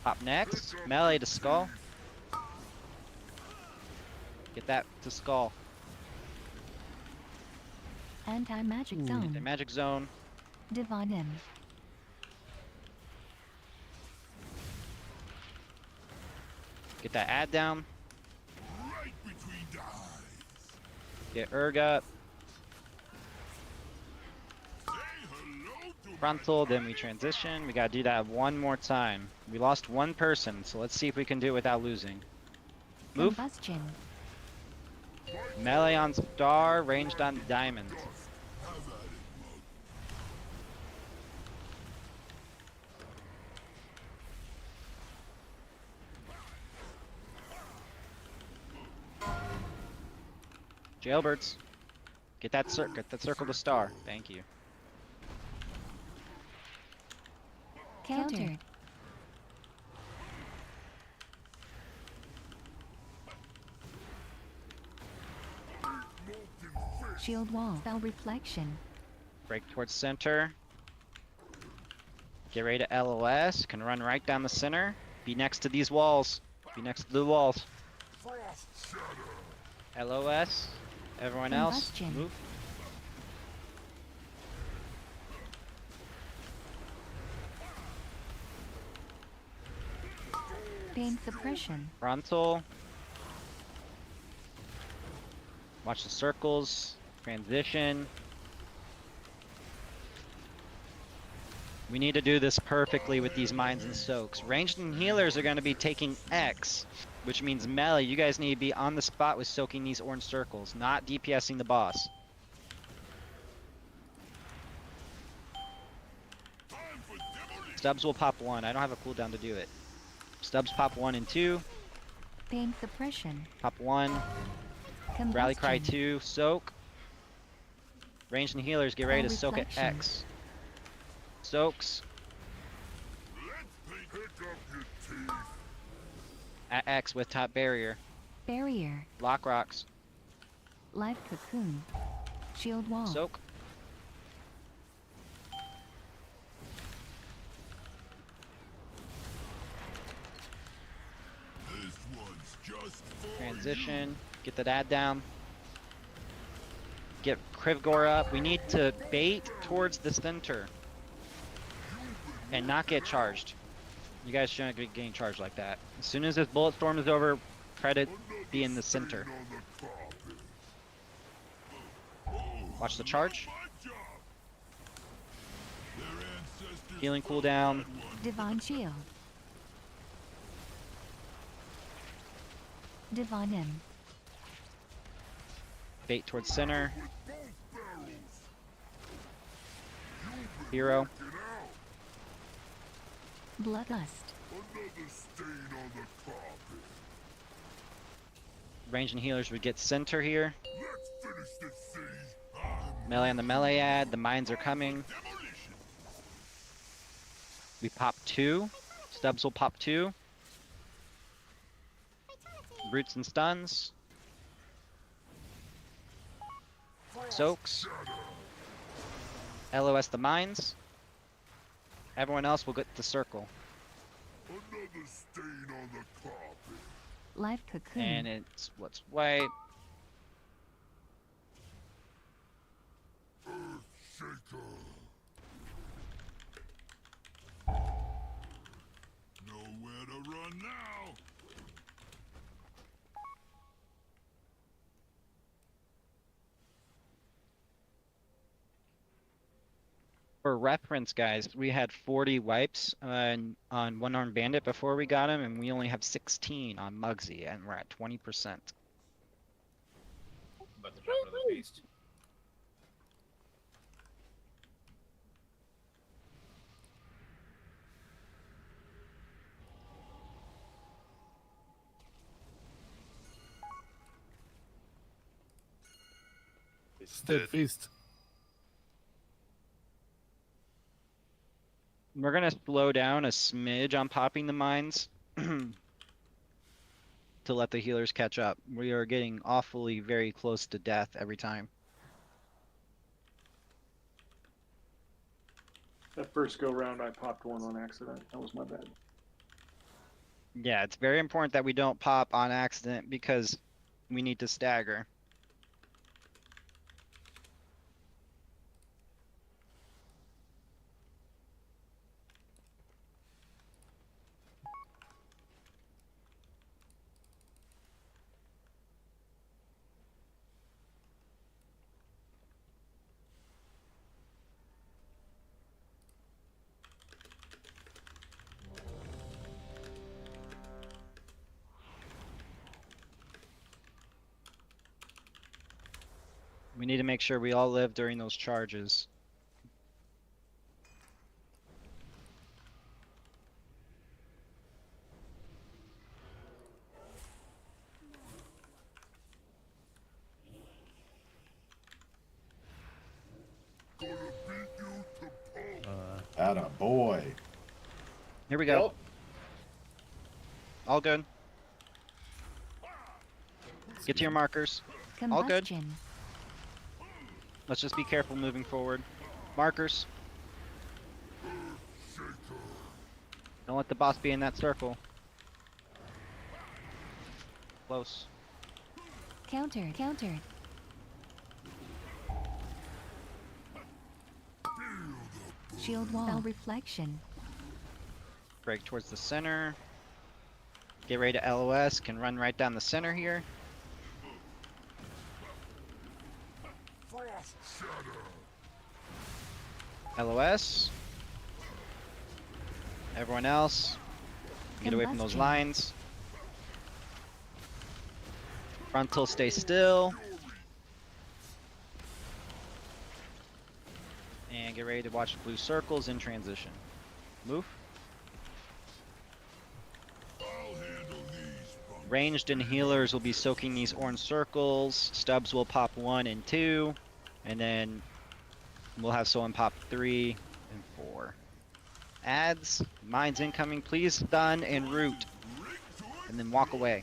Pop next. Melee to skull. Get that to skull. Anti-magic zone. The magic zone. Divine M. Get that ad down. Get Erg up. Frontal, then we transition. We gotta do that one more time. We lost one person, so let's see if we can do it without losing. Move. Combustion. Melee on star, ranged on diamond. Jailbirds. Get that circle to star. Thank you. Countered. Shield wall. Spell reflection. Break towards center. Get ready to LOS. Can run right down the center. Be next to these walls. Be next to the walls. LOS. Everyone else, Combustion. move. Pain suppression. Frontal. Watch the circles. Transition. We need to do this perfectly with these mines and soaks. Ranged and healers are going to be taking X, which means melee. You guys need to be on the spot with soaking these orange circles, not DPSing the boss. Stubbs will pop one. I don't have a cooldown to do it. Stubbs pop 1 and 2. Pain suppression. Pop 1. Rally cry 2. Soak. Ranged and healers, get ready to soak at reflection. X. Soaks. At X with top barrier. Barrier. Lock rocks. Live cocoon. Shield wall. Soak. Transition. Get that ad down. Get Krivgor up. We need to bait towards the center. And not get charged. You guys shouldn't be getting charged like that. As soon as this bullet storm is over, try to be in the center. Watch the charge. Healing cooldown. Divine shield. Divine M. Bait towards center. Hero. Bloodlust. Range and healers would get center here. Melee on the melee ad. The mines are coming. We pop 2. Stubbs will pop 2. Roots and stuns. Soaks. LOS the mines. Everyone else will get the circle. Another stain on the carpet. Live cocoon. And it's what's white. Shaker. Nowhere to run now. For reference, guys, we had 40 wipes on One Armed Bandit before we got him, and we only have 16 on Muggsy, and we're at 20%. About to drop another beast. Stead feast. We're gonna slow down a smidge on popping the mines to let the healers catch up. We are getting awfully very close to death every time. That first go round, I popped one on accident. That was my bad. Yeah, it's very important that we don't pop on accident because we need to stagger. We need to make sure we all live during those charges. Atta boy. Here we go. All good. Get to your markers. All good. Combustion. Let's just be careful moving forward. Markers. Don't let the boss be in that circle. Close. Countered. Countered. Shield wall. Spell reflection. Break towards the center. Get ready to LOS. Can run right down the center here. Frost shatter. LOS. Everyone else, get away from those lines. Frontal, stay still. And get ready to watch blue circles in transition. Move. Ranged and healers will be soaking these orange circles. Stubbs will pop 1 and 2. And then we'll have someone pop 3 and 4. Ads, mines incoming, please stun and root. And then walk away.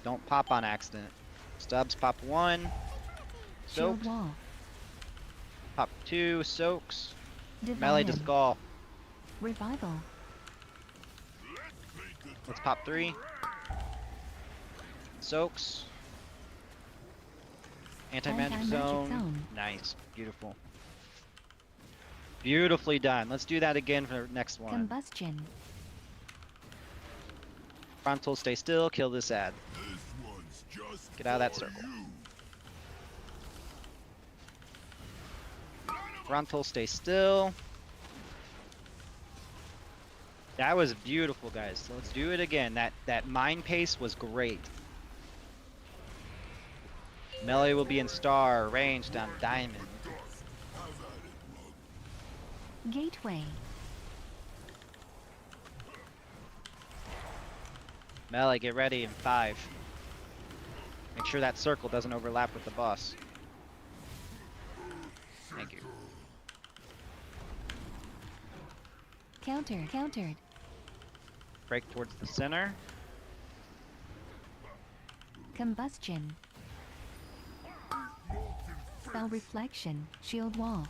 Don't pop on accident. Stubbs, pop 1. Shield Soaks. wall. Pop 2, soaks. Divine. Melee to skull. Revival. Let's pop 3. Soaks. Anti-magic Anti-magic zone. zone. Nice. Beautiful. Beautifully done. Let's do that again for the next one. Combustion. Frontal, stay still. Kill this ad. Get out of that circle. Frontal, stay still. That was beautiful, guys. So let's do it again. That mine pace was great. Melee will be in star, range down diamond. Gateway. Melee, get ready in 5. Make sure that circle doesn't overlap with the boss. Thank you. Countered. Countered. Break towards the center. Combustion. Spell reflection. Shield wall.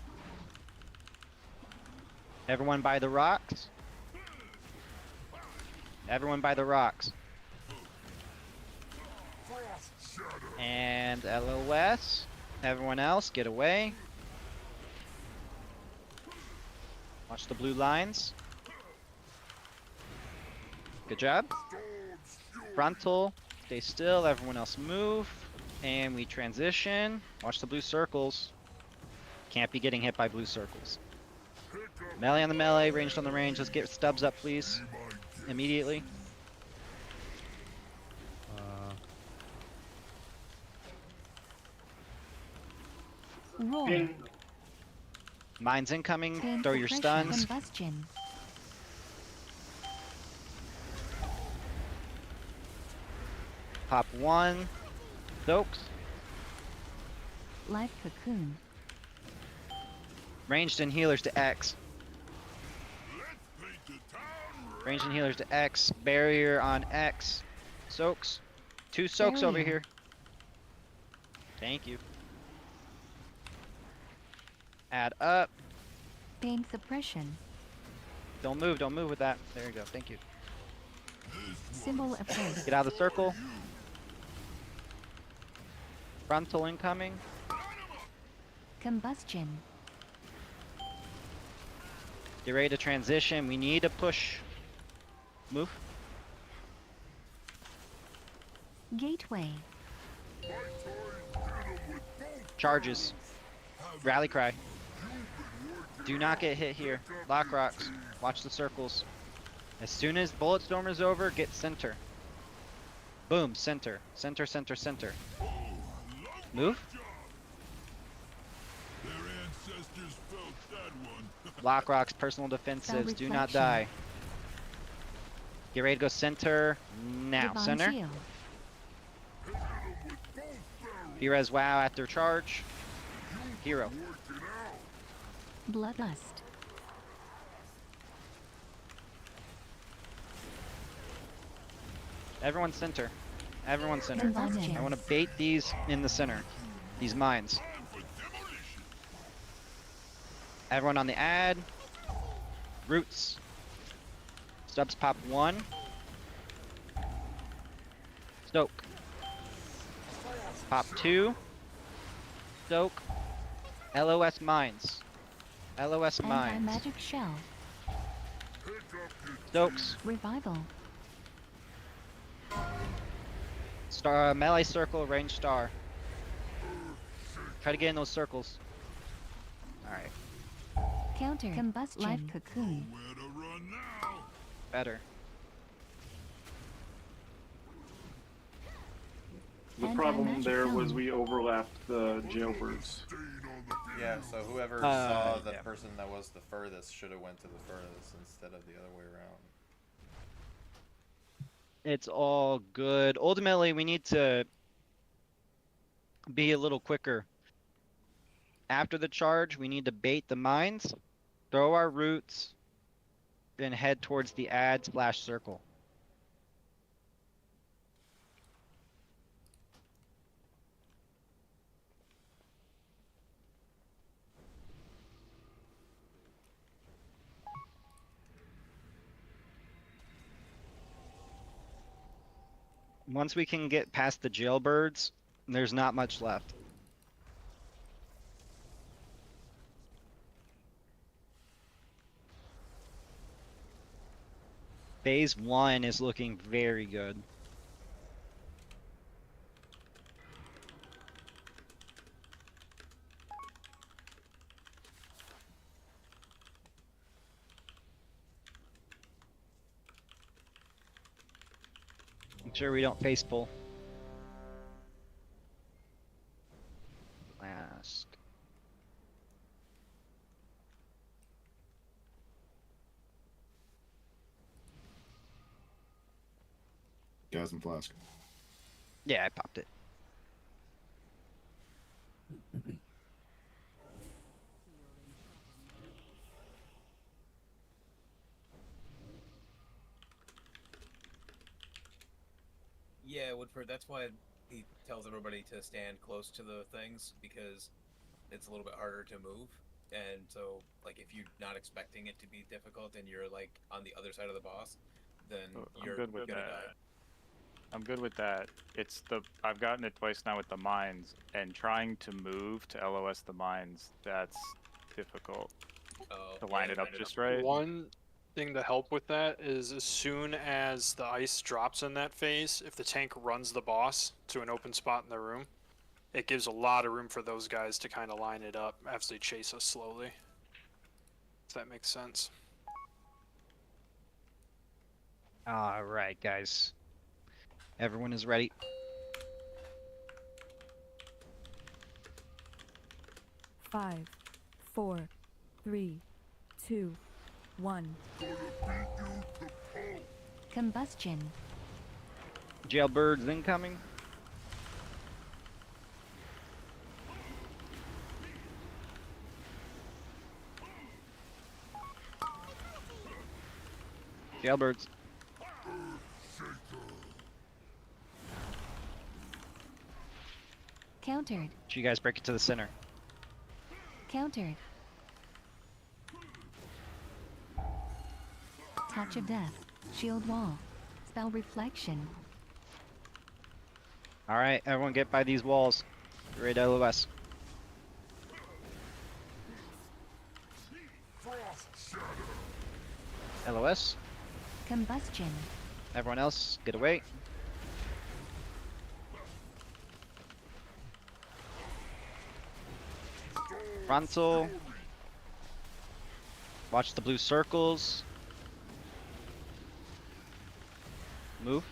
Everyone by the rocks. Everyone by the rocks. And LOS. Everyone else, get away. Watch the blue lines. Good job. Frontal. Stay still. Everyone else move. And we transition. Watch the blue circles. Can't be getting hit by blue circles. Melee on the melee, ranged on the range. Let's get stubs up, please. Immediately. Roar. Ping. Mines incoming. Pin Throw your suppression. stuns. Combustion. Pop 1. Soaks. Life cocoon. Ranged and healers to X. Ranged and healers to X. Barrier on X. Soaks. 2 soaks over Barrier. here. Thank you. Add up. Pain suppression. Don't move with that. There you go. Thank you. Symbol of faith. Get out of the circle. Frontal incoming. Combustion. Get ready to transition. We need to push. Move. Gateway. Charges. Rally cry. Do not get hit here. Lock rocks. Watch the circles. As soon as Bulletstormer's over, get center. Boom, center. Center, center, center. Move. Their ancestors felt that one. Lock rocks, personal defensives. Do not reflection. die. Get ready to go center now. Divine Center. shield. Res wow after charge. Hero. Bloodlust. Everyone center. Everyone center. Combustion. I want to bait these in the center. These mines. Everyone on the ad. Roots. Stubs pop 1. Stoke. Pop 2. Stoke. LOS mines. LOS mines. Anti-magic shell. Stokes. Revival. Star melee circle, range star. Try to get in those circles. Alright. Counter. Combustion. Life cocoon. Where to run now? Better. The And problem magic there was helm. we overlapped the jailbirds. Yeah, so whoever saw the yeah. person that was the furthest should have went to the furthest instead of the other way around. It's all good. Ultimately, we need to be a little quicker. After the charge, we need to bait the mines, throw our roots, then head towards the ad/circle. Once we can get past the jailbirds, there's not much left. Phase 1 is looking very good. Make sure we don't face pull. Flask. Gas and flask. Yeah, I popped it. Yeah, Woodford, that's why he tells everybody to stand close to the things, because it's a little bit harder to move. And so, like, if you're not expecting it to be difficult and you're like on the other side of the boss, then I'm you're good with gonna that. die. I'm good with that. It's the I've gotten it twice now with the mines, and trying to move to LOS the mines, that's difficult to line it up just right. One thing to help with that is as soon as the ice drops in that phase, if the tank runs the boss to an open spot in the room, it gives a lot of room for those guys to kind of line it up as they chase us slowly. If that makes sense. All right, guys. Everyone is ready. Five, 4, 3, 2, 1. Combustion. Jailbirds incoming. Jailbirds. Countered. Should you guys break it to the center? Countered. Touch of Death. Shield Wall. Spell Reflection. All right, everyone get by these walls. Get ready to LOS. LOS. Combustion. Everyone else, get away. Frontal. Watch the blue circles. Move.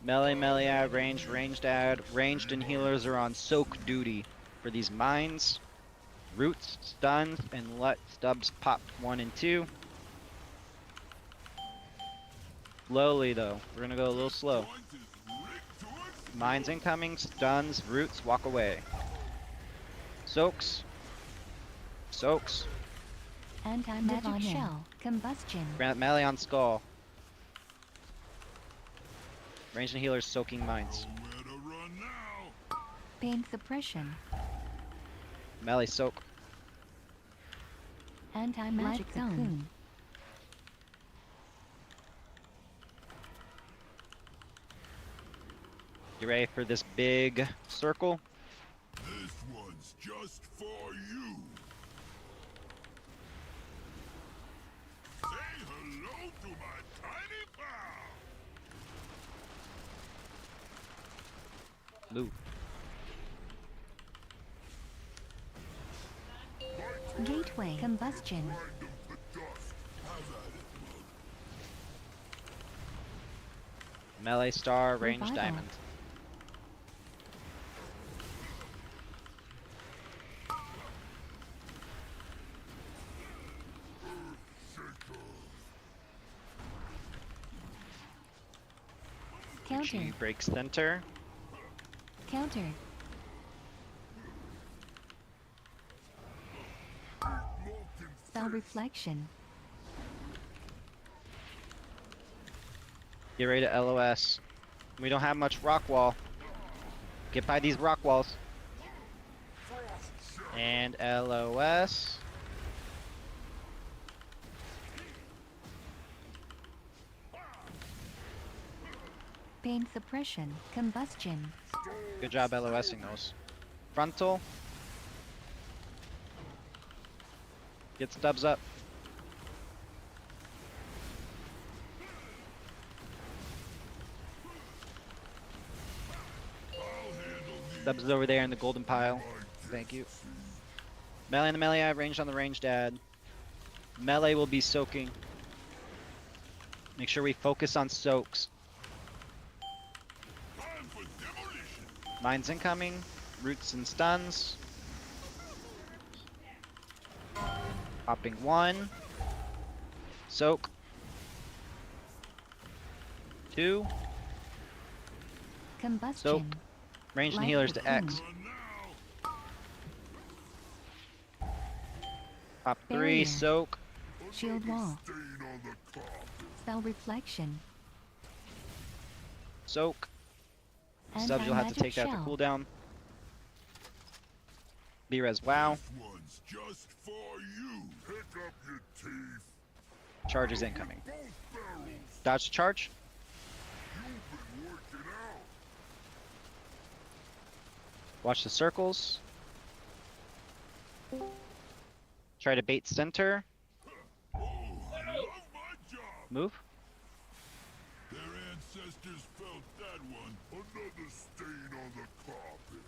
Melee add, ranged add. Ranged and healers are on soak duty for these mines. Roots, stuns, and let stubs pop 1 and 2. Slowly though, we're gonna go a little slow. Mines incoming, stuns, roots, walk away. Soaks. Soaks. Anti-magic shell. Combustion. Grant melee on skull. Ranged and healers soaking mines. Pain suppression. Melee soak. Anti-magic zone. You ready for this big circle? This one's just for you. Say hello to my tiny pal. Move. Gateway. Combustion. Melee star, ranged Revival. diamond. Counter. She breaks center. Counter. Spell Reflection. Get ready to LOS. We don't have much rock wall. Get by these rock walls. And LOS. Pain suppression. Combustion. Good job LOSing those. Frontal. Get stubs up. Stubs is over there in the golden pile. Thank you. Melee on the melee ad, ranged on the ranged ad. Melee will be soaking. Make sure we focus on soaks. Mines incoming. Roots and stuns. Popping 1. Soak. 2. Combustion. Soak. Ranged and Light healers to cocoon. X. Pop 3. Barrier. Soak. Shield Wall. Spell Reflection. Soak. Stubs, you'll have to Anti-magic take that to shell. cooldown. B-res wow. This one's just for you. Pick up your teeth. Charge is incoming. Both barrels. Dodge the charge. You've been working out. Watch the circles. Try to bait center. Oh, I love my job. Move. Their ancestors felt that one. Another stain on the carpet.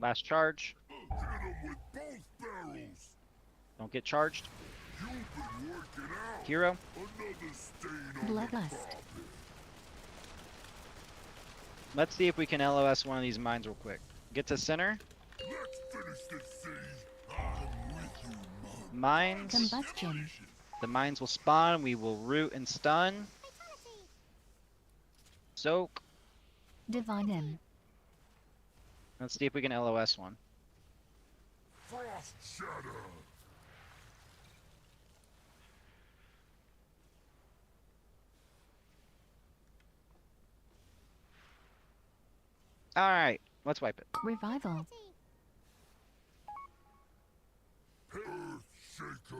Last charge. Hit 'em with both barrels. Don't get charged. You've been working out. Hero. Another stain on the Bloodlust. carpet. Let's see if we can LOS one of these mines real quick. Get to center. Let's finish this siege. I'm with you, Mom. Mines. Combustion. The mines will spawn. We will root and stun. Soak. Dividend. Let's see if we can LOS one. Frost shatter. Alright, let's wipe it. Revival. Earth shaker.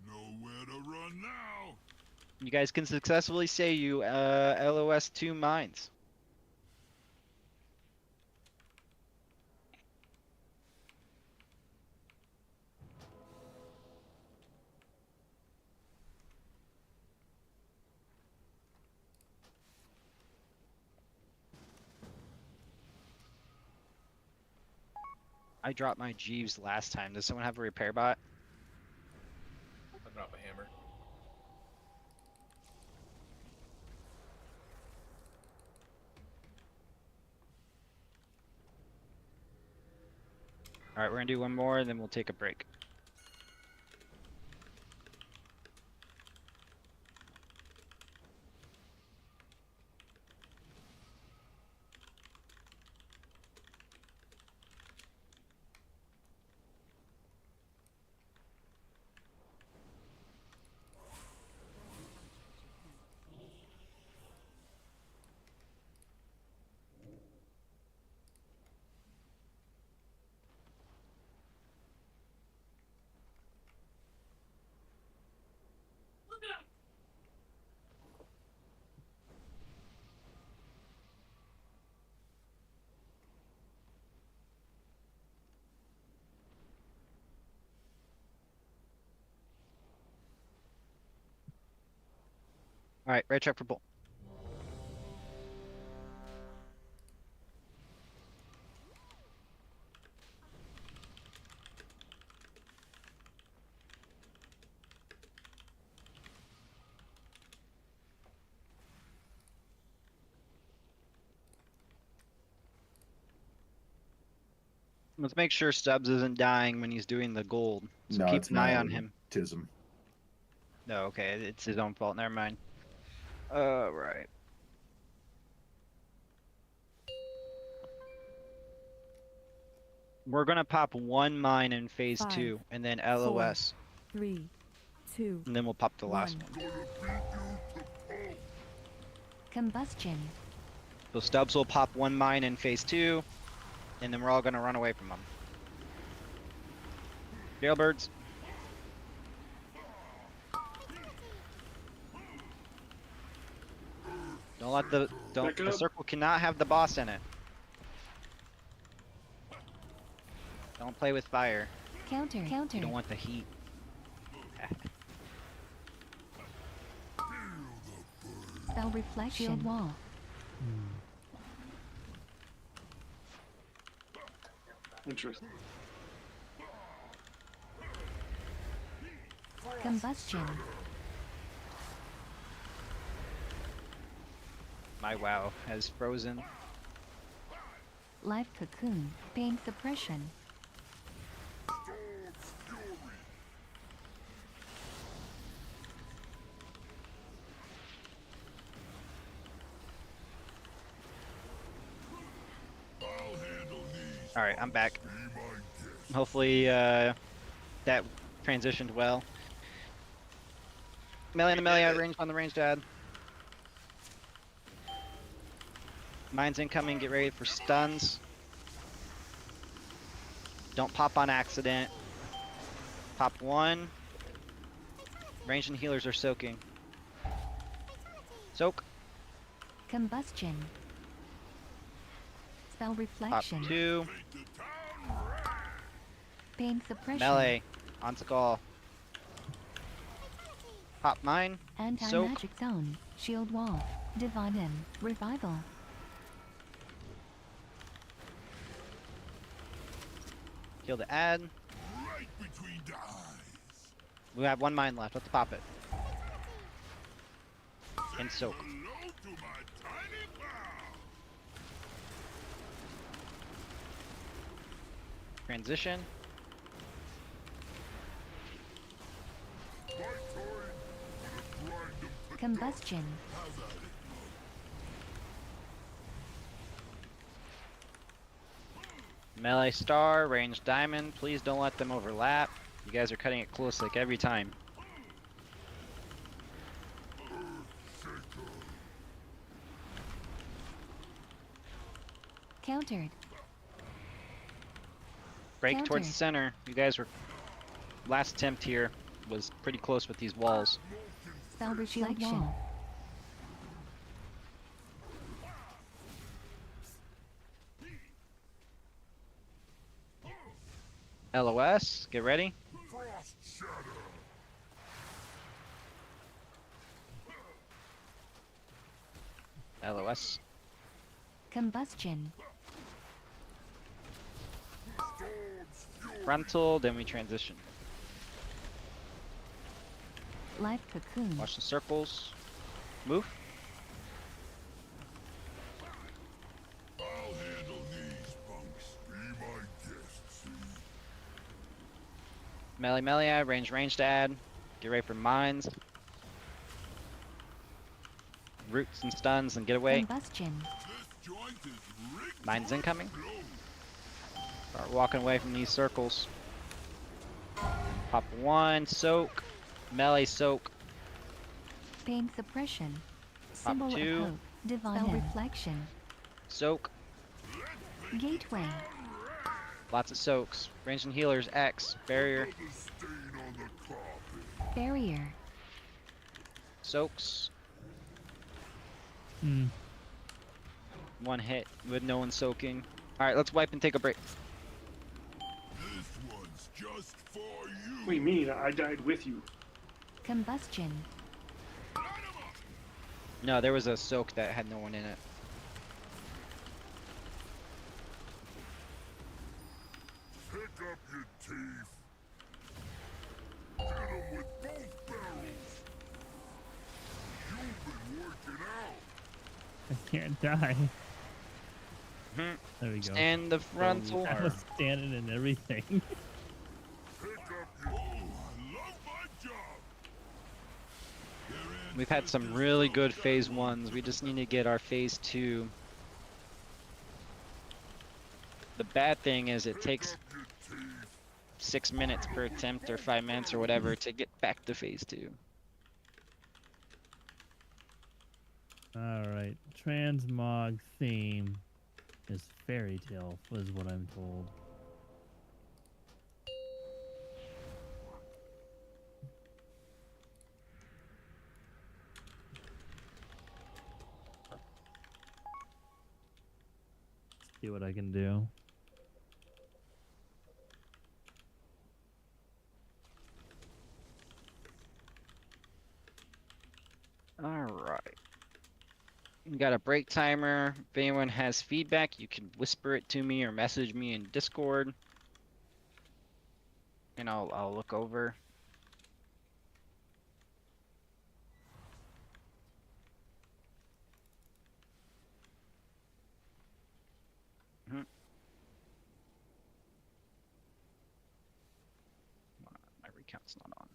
Nowhere to run now. You guys can successfully say you LOS 2 mines. I dropped my Jeeves last time. Does someone have a repair bot? I'll drop a hammer. Alright, we're gonna do one more and then we'll take a break. Alright, red check for bull. Let's make sure Stubbs isn't dying when he's doing the gold. So No, keep it's an eye not on him. Tism. No, okay, it's his own fault. Never mind. Right. We're gonna pop one mine in phase 2 5, and then 4, LOS. 3, 2, And then we'll pop the last one. one. Combustion. So Stubbs will pop one mine in phase 2, and then we're all gonna run away from him. Jailbirds. Don't let the Back the up. circle cannot have the boss in it. Don't play with fire. Counter. Counter. You don't want the heat. Spell reflection. Shield wall. Interesting. Combustion. My WoW has frozen. Life cocoon. Pain suppression. Alright, I'm back. Hopefully that transitioned well. Melee on the melee, range on the range, Dad. Mines incoming, get ready for stuns. Don't pop on accident. Pop one. Ranged and healers are soaking. Soak. Combustion. Spell Pop reflection. two. Pain suppression. Melee. On Skull. Pop mine. Soak. Anti-magic zone. Shield wall. Divine M. Revival. Kill the ad. Right between the eyes. We have one mine left. Let's pop it. And soak. Hello to my tiny pal. Transition. Combustion. Melee star, range diamond. Please don't let them overlap. You guys are cutting it close like every time. Countered. Break towards Counter. the center. You guys were... Last attempt here was pretty close with these walls. Spell reflection. LOS, get ready. Frost shatter. LOS. Combustion. Frontal, then we transition. Life cocoon. Watch the circles. Move. I'll handle these bunks. Be my guest, see? Melee, ranged add. Get ready for mines. Roots and stuns and get away. Combustion. This joint is rigged. Mines incoming. Start walking away from these circles. Pop one, soak. Melee soak. Pain suppression. Pop Symbol two. of hope. Divine Spell reflection. Soak. Gateway. Lots of soaks. Ranged and healers, X. Barrier. Another stain on the carpet. Barrier. Soaks. Hmm. One hit with no one soaking. Alright, let's wipe and take a break. This one's just for you. What do you mean? I died with you. Combustion. No, there was a soak that had no one in it. Pick up your teeth. Hit 'em with both barrels. You've been working out. I can't die. Mhm. There we go. Stand the frontal. I was standing and everything. Pick up your... Oh, I love my job. We've had some really good phase 1s. We just need to get our phase 2. The bad thing is it takes 6 minutes per attempt or 5 minutes or whatever to get back to phase 2. Alright. Transmog theme is fairy tale, is what I'm told. See what I can do. Alright. We got a break timer. If anyone has feedback, you can whisper it to me or message me in Discord. And I'll look over. My recount's not on.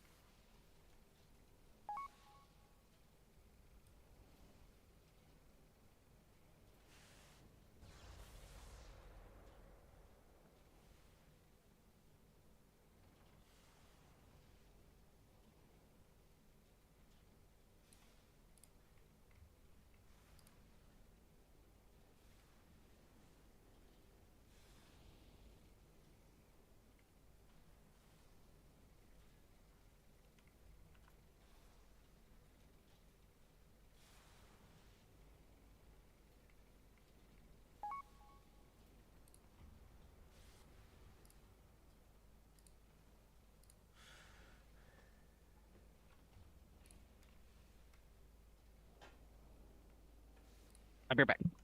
I'll be right back.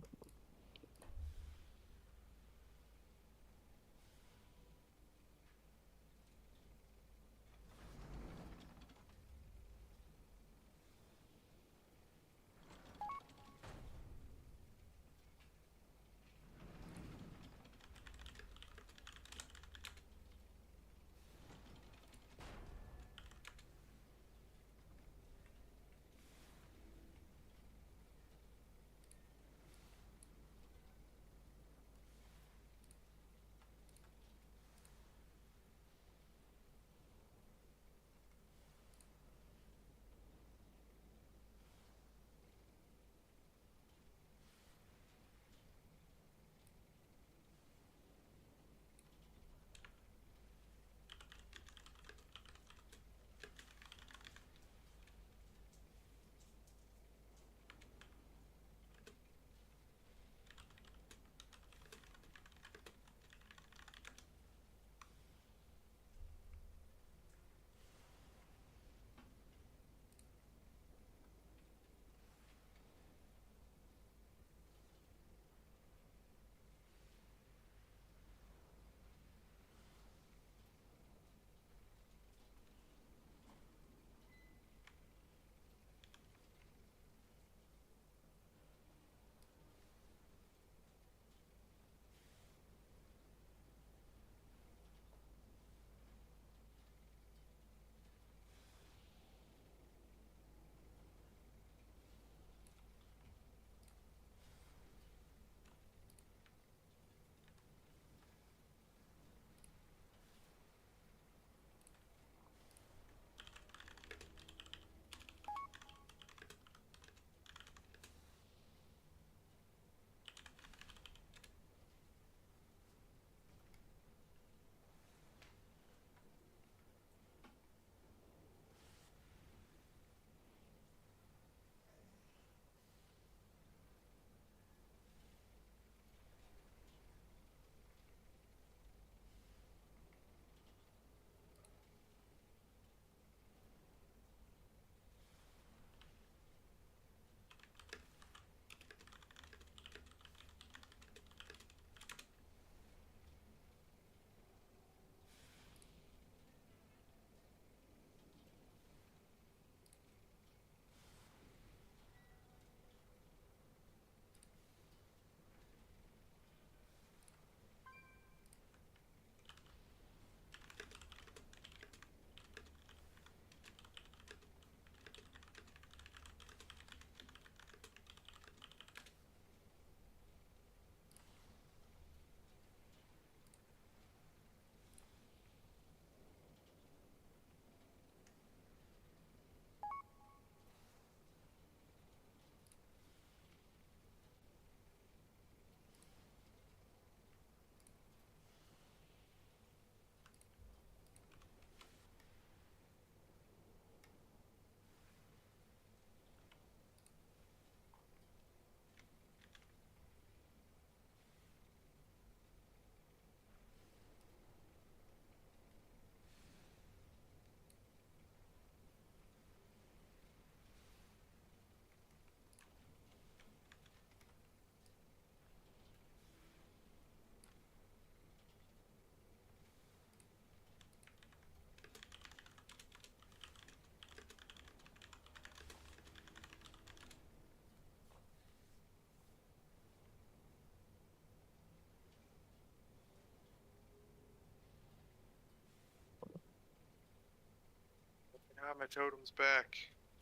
Ah, my totem's back.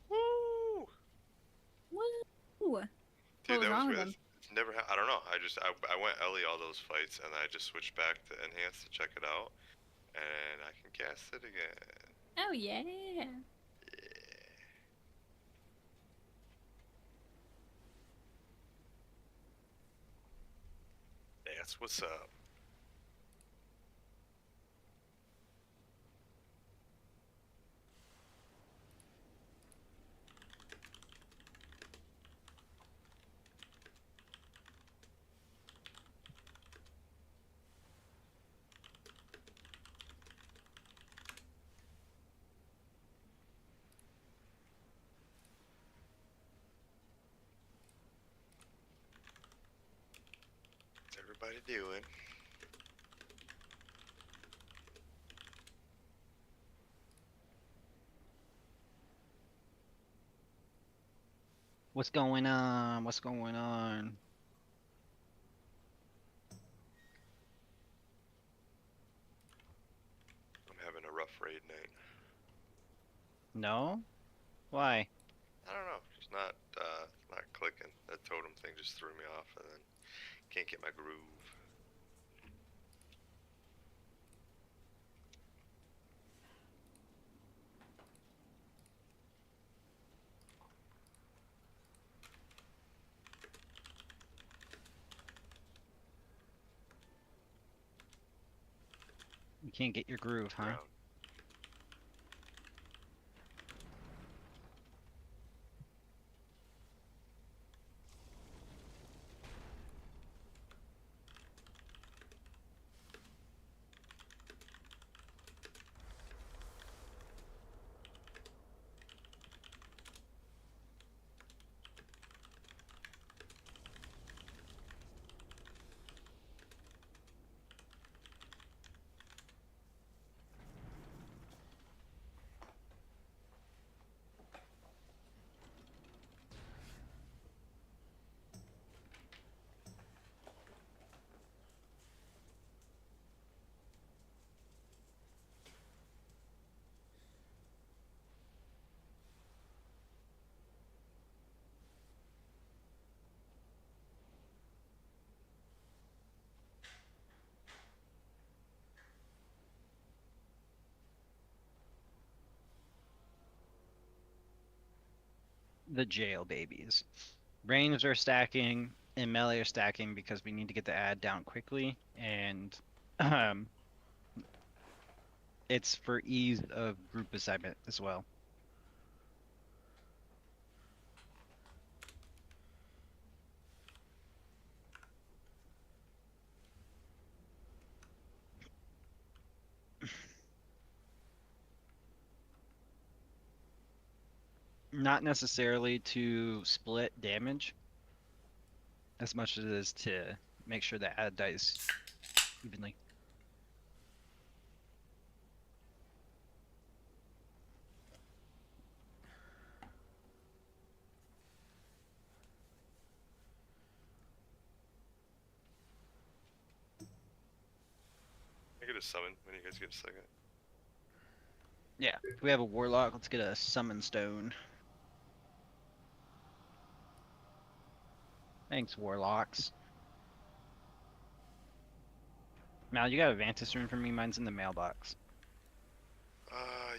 Woo! Woo! Dude, What was that wrong was with weird. them? It's never. I don't know. I went Ellie all those fights, and I just switched back to enhance to check it out, and I can cast it again. Oh yeah. That's what's up. everybody doing? What's going on? What's going on? I'm having a rough raid night. No? Why? I don't know, just not clicking. That totem thing just threw me off, and then can't get my groove. You can't get your groove, huh? Ground. The jail babies. Ranged are stacking and melee are stacking because we need to get the ad down quickly, and it's for ease of group assignment as well. Not necessarily to split damage as much as it is to make sure that ad dies evenly. I get a summon when you guys get a second. Yeah, if we have a warlock, let's get a summon stone. Thanks, warlocks. Mal, you got a Vantis rune for me? Mine's in the mailbox.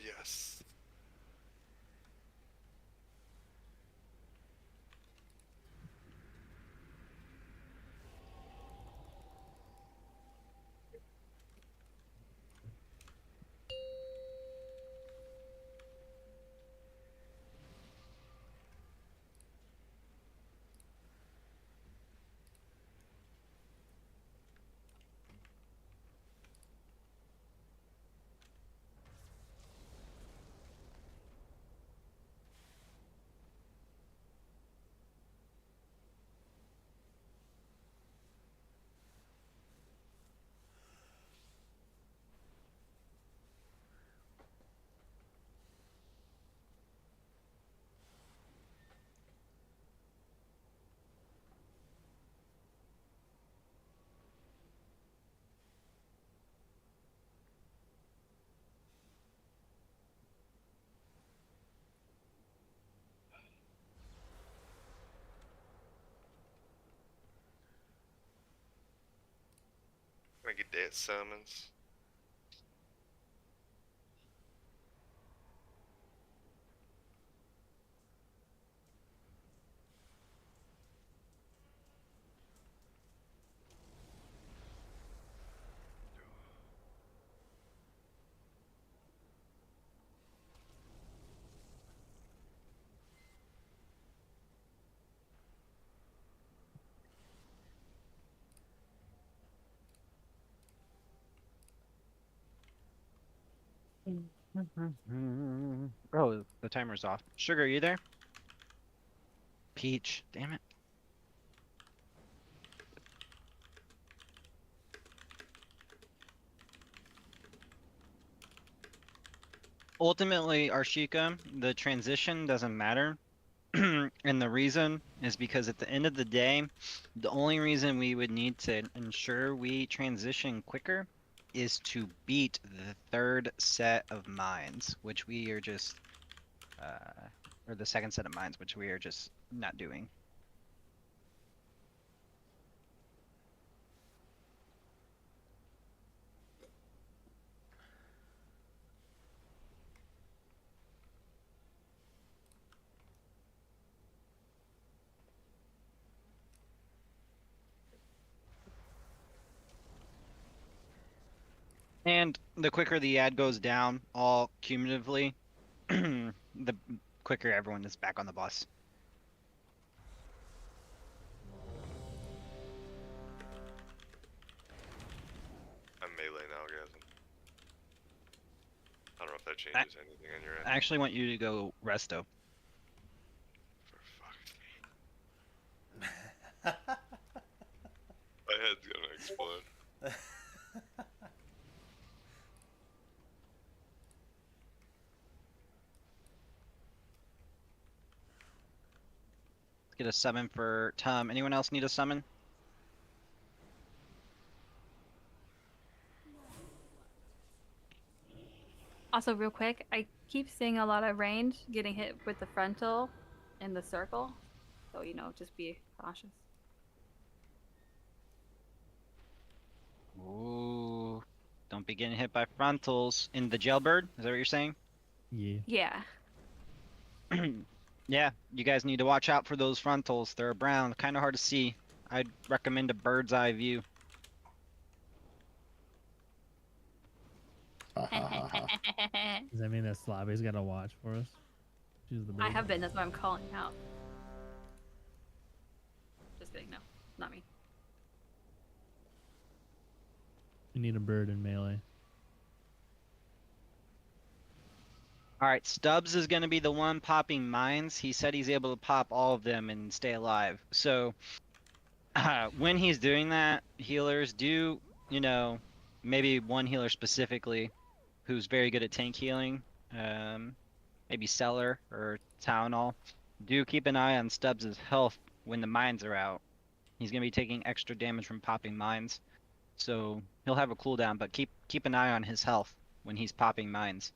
Yes. Can I get that summons? Oh, the timer's off. Sugar, are you there? Peach, damn it. Ultimately, Arshika, the transition doesn't matter. And the reason is because at the end of the day, the only reason we would need to ensure we transition quicker is to beat the third set of mines, which we are just, or the second set of mines, which we are just not doing. And the quicker the ad goes down, all cumulatively, the quicker everyone is back on the bus. I'm melee now, guys. I don't know if that changes anything on your end. I actually want you to go resto. My head's gonna explode. Let's get a summon for Tom. Anyone else need a summon? Also, real quick, I keep seeing a lot of range getting hit with the frontal in the circle. So, you know, just be cautious. Ooh. Don't be getting hit by frontals. In the jailbird? Is that what you're saying? Yeah. Yeah. Yeah, you guys need to watch out for those frontals. They're brown, kind of hard to see. I'd recommend a bird's eye view. Does that mean that Slavi's got to watch for us? She's the I bird. have been, that's why I'm calling out. Just kidding, no, not me. We need a bird in melee. Alright, Stubbs is going to be the one popping mines. He said he's able to pop all of them and stay alive. So, when he's doing that, healers do, you know, maybe one healer specifically who's very good at tank healing, maybe Cellar or Town Hall, do keep an eye on Stubbs' health when the mines are out. He's going to be taking extra damage from popping mines. So, he'll have a cooldown, but keep an eye on his health when he's popping mines.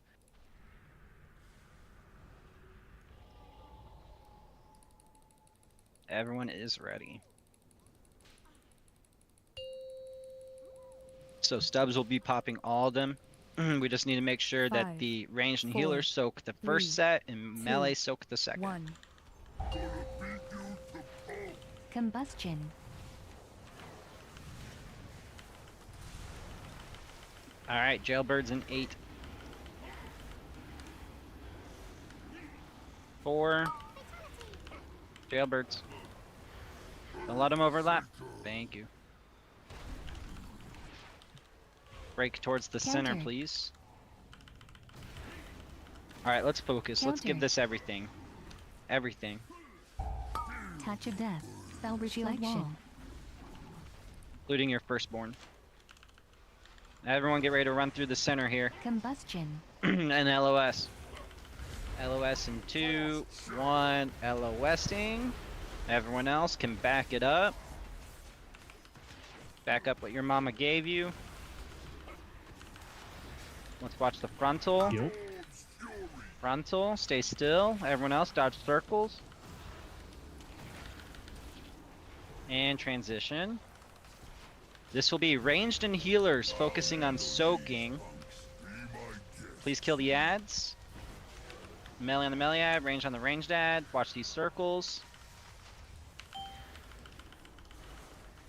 Everyone is ready. So Stubbs will be popping all of them. We just need to make sure that 5, the ranged and 4, healers soak the 3, first set and 2, melee soak the second. 1. Combustion. Alright, jailbirds in 8. 4. Jailbirds. Don't let them overlap. Thank you. Break towards the center, Counter. please. Alright, let's focus. Let's give Counter. this everything. Everything. Touch of death. Spell Shield reflection. wall. Including your firstborn. Everyone get ready to run through the center here. Combustion. And LOS. LOS in 2, 1, LOSing. Everyone else can back it up. Back up what your mama gave you. Let's watch the frontal. Yep. Frontal, stay still. Everyone else dodge circles. And transition. This will be ranged and healers focusing on soaking. Please kill the ads. Melee on the melee ad, range on the ranged ad. Watch these circles.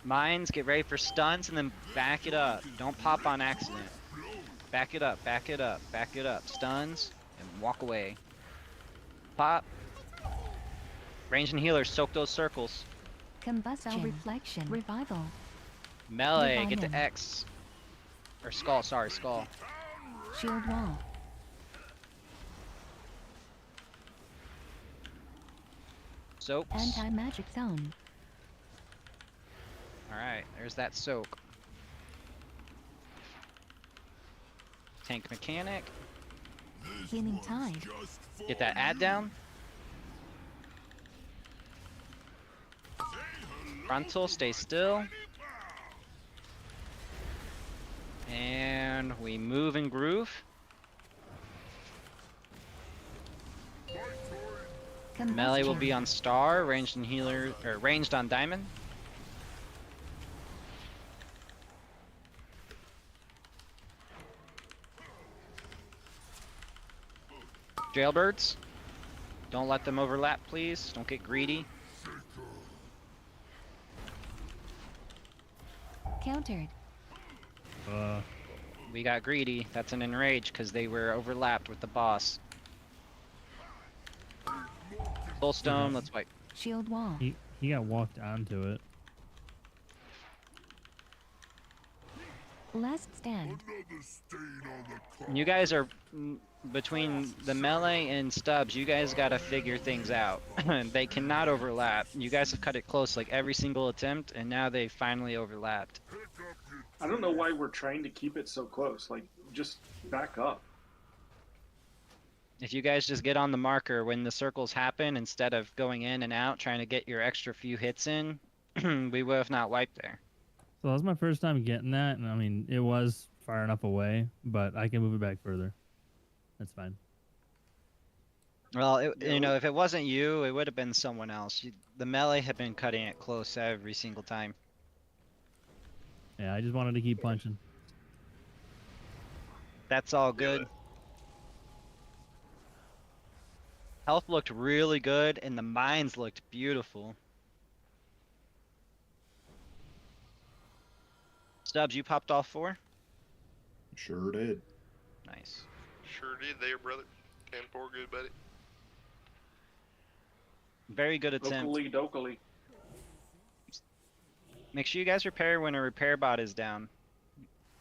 Mines, get ready for stuns and then back it up. Don't pop on accident. Back it up, back it up, back it up. Stuns and walk away. Pop. Range and healers, soak those circles. Combustion. Spell reflection. Revival. Melee, get Divine. to X. Or skull, sorry, skull. Shield wall. Soaks. Anti-magic zone. Alright, there's that soak. Tank mechanic. Healing tide. Get that ad down. Frontal, stay still. And we move and groove. Melee will be on star, ranged and healer, or ranged on diamond. Jailbirds, don't let them overlap, please. Don't get greedy. Countered. We got greedy. That's an enrage because they were overlapped with the boss. Soulstone, let's wipe. Shield wall. He got walked onto it. Last stand. You guys are between the melee and Stubbs. You guys gotta figure things out. They cannot overlap. You guys have cut it close like every single attempt, and now they finally overlapped. I don't know why we're trying to keep it so close. Like, just back up. If you guys just get on the marker when the circles happen instead of going in and out trying to get your extra few hits in, we would have not wiped there. So that was my first time getting that, and I mean, it was far enough away, but I can move it back further. That's fine. Well, you know, if it wasn't you, it would have been someone else. The melee had been cutting it close every single time. Yeah, I just wanted to keep punching. That's all good. Health looked really good, and the mines looked beautiful. Stubbs, you popped all 4? Sure did. Nice. Sure did there, brother. 10-4, good buddy. Very good attempt. Dokily. Make sure you guys repair when a repair bot is down.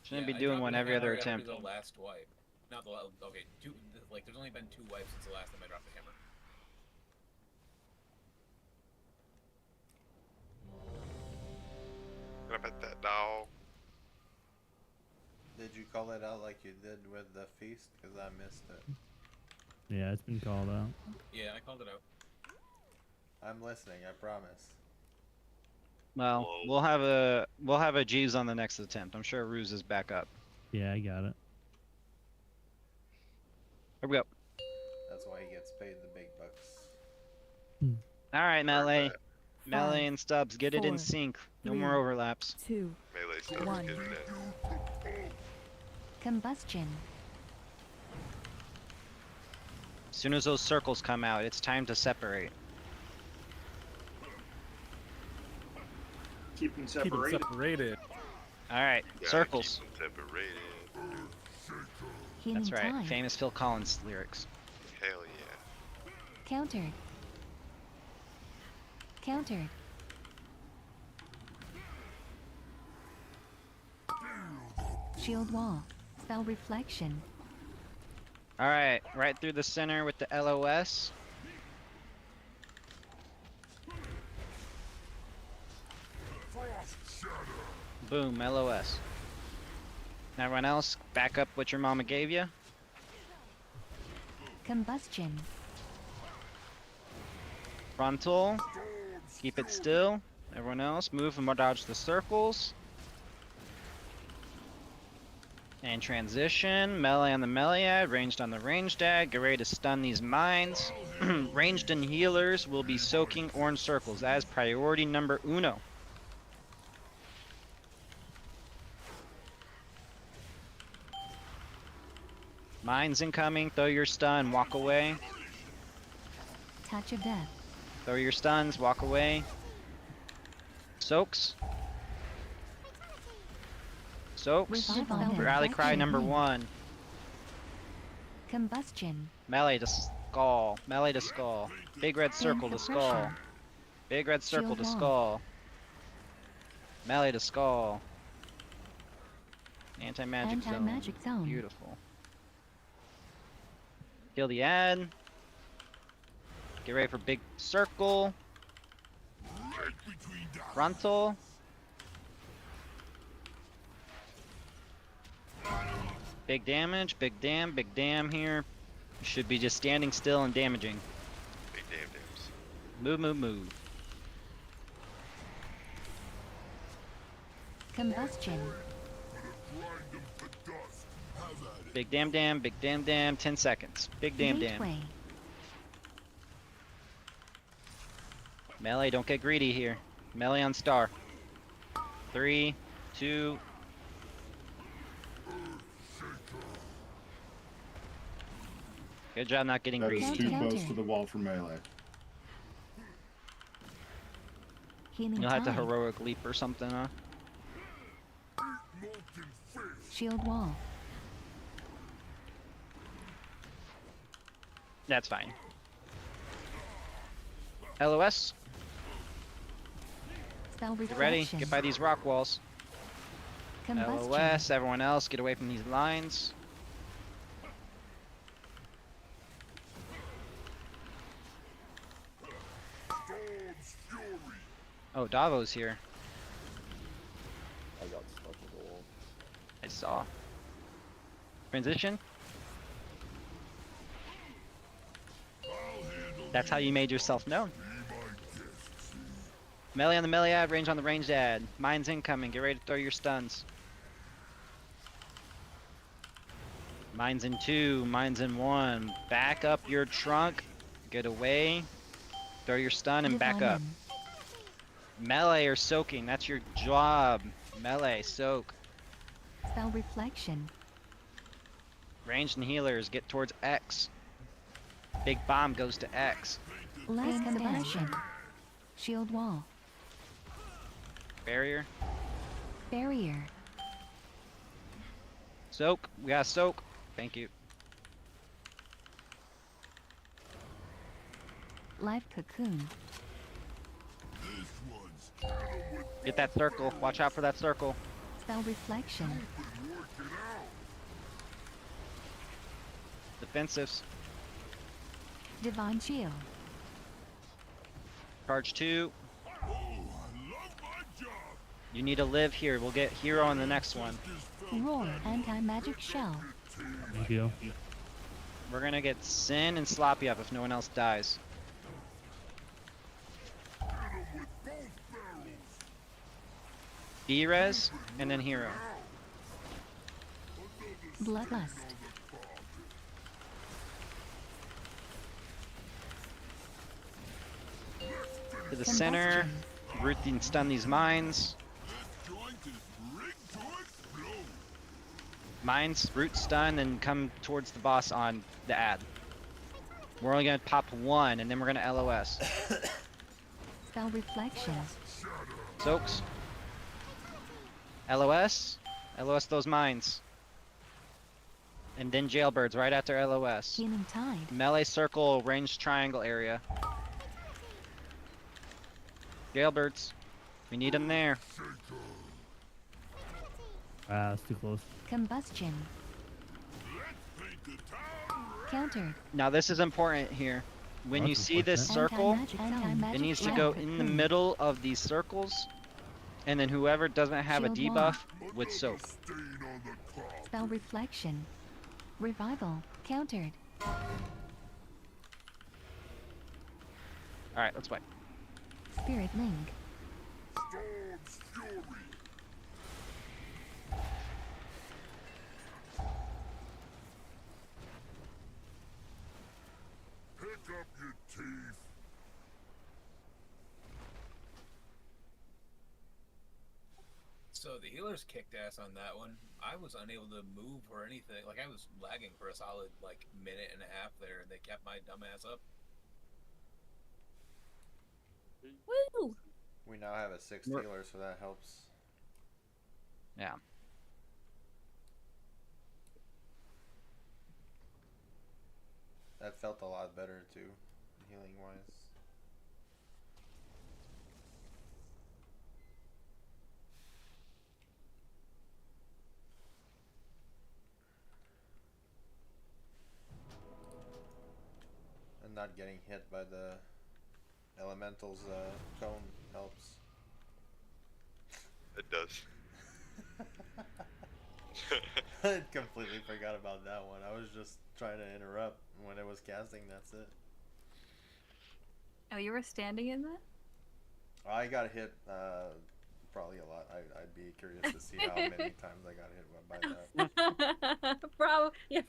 Shouldn't be doing one every other attempt. The last wipe. Not the okay. Like there's only been 2 wipes since the last time I dropped the hammer. Gonna bet that dog. Did you call it out like you did with the feast? Because I missed it. Yeah, it's been called out. Yeah, I called it out. I'm listening. I promise. Well, we'll have a Jeeves on the next attempt. I'm sure Ruse is back up. Yeah, I got it. Here we go. That's why he gets paid the big bucks. All right, melee. Melee 5, and Stubbs, get it in 4, sync. No 3, more overlaps. 2, Melee stuff, 1. get it in. Combustion. As soon as those circles come out, it's time to separate. Keep them Keep it separated. separated. All right, Yeah, circles. keep them separated. Healing That's right. tide. Famous Phil Collins lyrics. Hell yeah. Countered. Countered. Shield wall. Spell reflection. All right, right through the center with the LOS. Boom, LOS. Now everyone else, back up what your mama gave you. Combustion. Frontal. Keep it still. Everyone else, move and dodge the circles. And transition. Melee on the melee ad, ranged on the ranged ad. Get ready to stun these mines. Ranged and healers will be soaking orange circles. That is priority number 1. Mines incoming. Throw your stun. Walk away. Touch of death. Throw your stuns. Walk away. Soaks. Soaks. Revive on Rally cry infection. number 1. Combustion. Melee to skull. Melee to skull. Big red circle to skull. Big red circle to Shield skull. Melee to skull. Anti-magic zone. Anti-magic zone. Beautiful. Kill the ad. Get ready for big circle. Frontal. Big damage, big damn here. You should be just standing still and damaging. Big damn dams. Move, move, move. Combustion. Big damn dam, big damn dam, 10 seconds. Big damn dam. Gateway. Melee, don't get greedy here. Melee on star. 3, 2. Good job not getting That greedy. is too close to the wall for melee. Healing You'll have to tide. heroic leap or something, huh? Shield wall. That's fine. LOS, Spell get ready. reflection. Get by these rock walls. Combustion. LOS, everyone else, get away from these lines. Oh, Davo's here. I got stuck with the wall. I saw. Transition. That's how you made yourself known. Melee on the melee ad, range on the ranged ad. Mines incoming, get ready to throw your stuns. Mines in 2, mines in 1. Back up your trunk, get away, throw your stun and back up. Melee or soaking, that's your job. Melee, soak. Spell reflection. Ranged and healers, get towards X. Big bomb goes to X. Last combustion. Shield wall. Barrier. Barrier. Soak, we got soak. Thank you. Live cocoon. Get that circle, watch out for that circle. Spell reflection. Defensives. Divine shield. Charge 2. You need to live here. We'll get hero on the next one. Roar. Anti-magic shell. Thank you. We're gonna get Sin and Sloppy up if no one else dies. B-res, and then hero. Bloodlust. To the center. Root and stun these mines. Mines, root, stun, and come towards the boss on the ad. We're only gonna pop 1, and then we're gonna LOS. Spell reflection. Soaks. LOS. LOS those mines. And then jailbirds right after LOS. Healing tide. Melee circle, ranged triangle area. Jailbirds. We need them there. Ah, that's too close. Combustion. Countered. Now this is important here. When you That's see this circle, Anti-magic it needs to shell. go in the middle of these circles, and then whoever doesn't have a Shield wall. debuff would soak. Spell reflection. Revival. Countered. Alright, let's wait. Spirit link. Pick up your teeth. So the healers kicked ass on that one. I was unable to move or anything. Like I was lagging for a solid like minute and a half there, and they kept my dumbass up. Woo! We now have a 6 We're- healer, so that helps. Yeah. That felt a lot better too, healing wise. And not getting hit by the elementals cone helps. It does. I completely forgot about that one. I was just trying to interrupt. when it was casting. That's it. Oh, you were standing in that? I got hit probably a lot. I'd be curious to see how many times I got hit by that.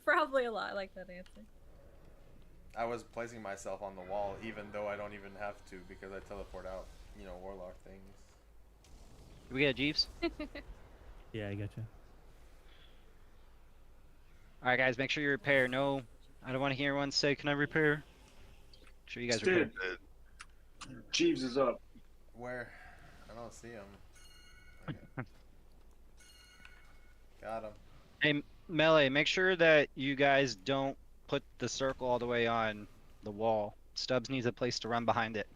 Probably a lot. I like that answer. I was placing myself on the wall even though I don't even have to because I teleport out, you know, warlock things. Do we get a Jeeves? Yeah, I gotcha. Alright guys, make sure you repair. No, I don't want to hear anyone say, can I repair? Make sure you guys repair. Jeeves is up. Where? I don't see him. Okay. Got him. Hey, Melee, make sure that you guys don't put the circle all the way on the wall. Stubbs needs a place to run behind it.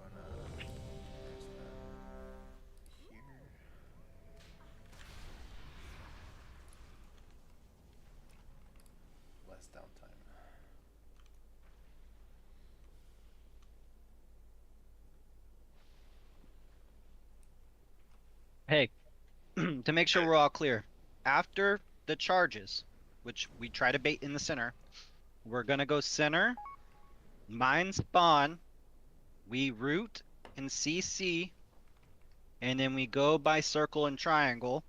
I'm gonna here. Less downtime. Hey, to make sure we're all clear, after the charges, which we try to bait in the center, we're gonna go center, mine spawn, we root and CC, and then we go by circle and triangle.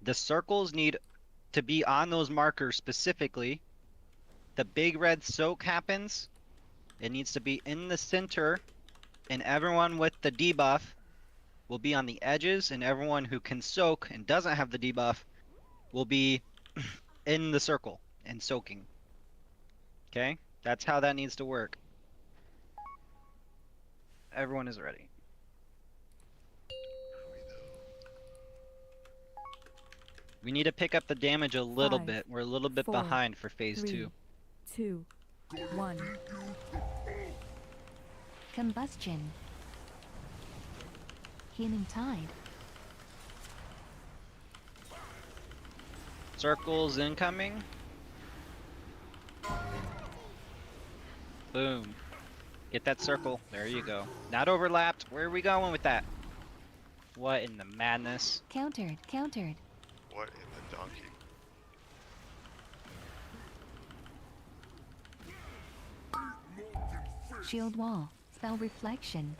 The circles need to be on those markers specifically. The big red soak happens. It needs to be in the center, and everyone with the debuff will be on the edges, and everyone who can soak and doesn't have the debuff will be in the circle and soaking. Okay? That's how that needs to work. Everyone is ready. We need to pick up the damage a little 5, bit. We're a little bit 4, behind for phase 3, 2. 2, 1. Combustion. Healing tide. Circles incoming. Boom. Get that circle. There you go. Not overlapped. Where are we going with that? What in the madness? Countered. Countered. What in the donkey? Shield wall. Spell reflection.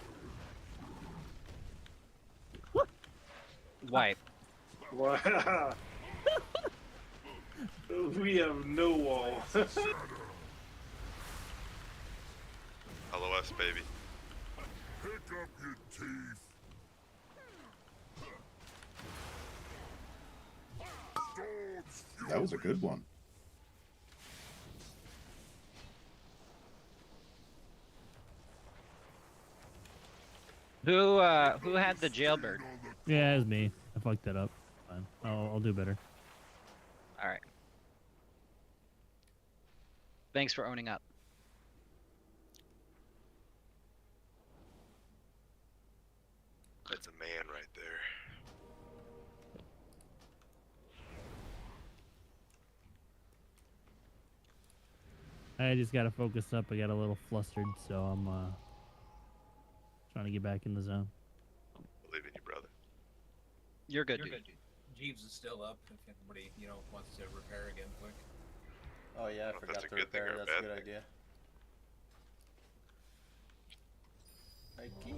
Wipe. Wow. We have no wall. LOS, baby. Pick up your teeth. That was a good one. Who had the jailbird? Yeah, it was me. I fucked that up. Fine. I'll do better. Alright. Thanks for owning up. That's a man right there. I just gotta focus up. I got a little flustered, so I'm trying to get back in the zone. Believe in you, brother. You're good, dude. Jeeves is still up. If anybody, wants to repair again quick. Oh yeah, I Well, forgot that's a to good thing repair. or a That's a bad good thing. idea. Mikey.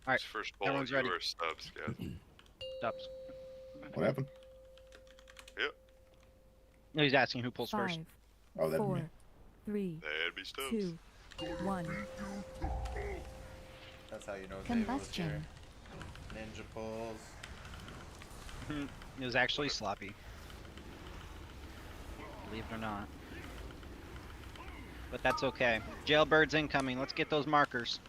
Alright, First ball, everyone's you ready. or Stubbs, guys. Stubbs. What happened? Yep. No, he's asking who pulls 5, first. Oh, that'd be 4, me. 3, That'd be Stubbs. 2, 1. That's how you know Dave was Combustion. here. Ninja pulls. It was actually sloppy. Believe it or not. But that's okay. Jailbird's incoming. Let's get those markers.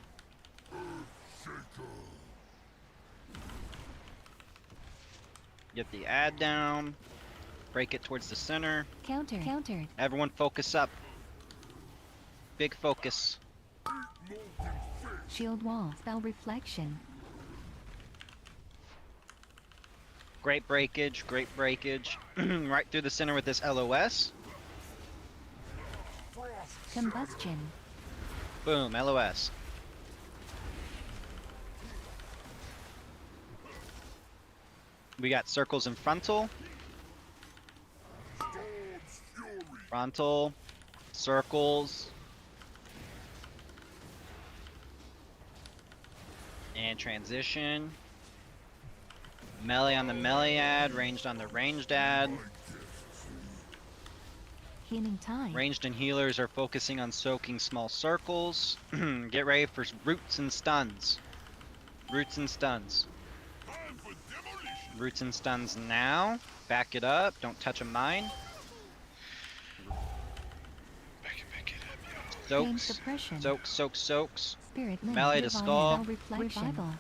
Get the ad down. Break it towards the center. Countered. Countered. Everyone focus up. Big focus. Shield wall. Spell reflection. Great breakage, great breakage. Right through the center with this LOS. Combustion. Boom, LOS. We got circles in frontal. Frontal. Circles. And transition. Melee on the melee ad, ranged on the ranged ad. Healing time. Ranged and healers are focusing on soaking small circles. Get ready for roots and stuns. Roots and stuns. Roots and stuns now. Back it up. Don't touch a mine. Flame Soaks. suppression. Soaks. Spirit link. Melee to skull. Reflection. Revival.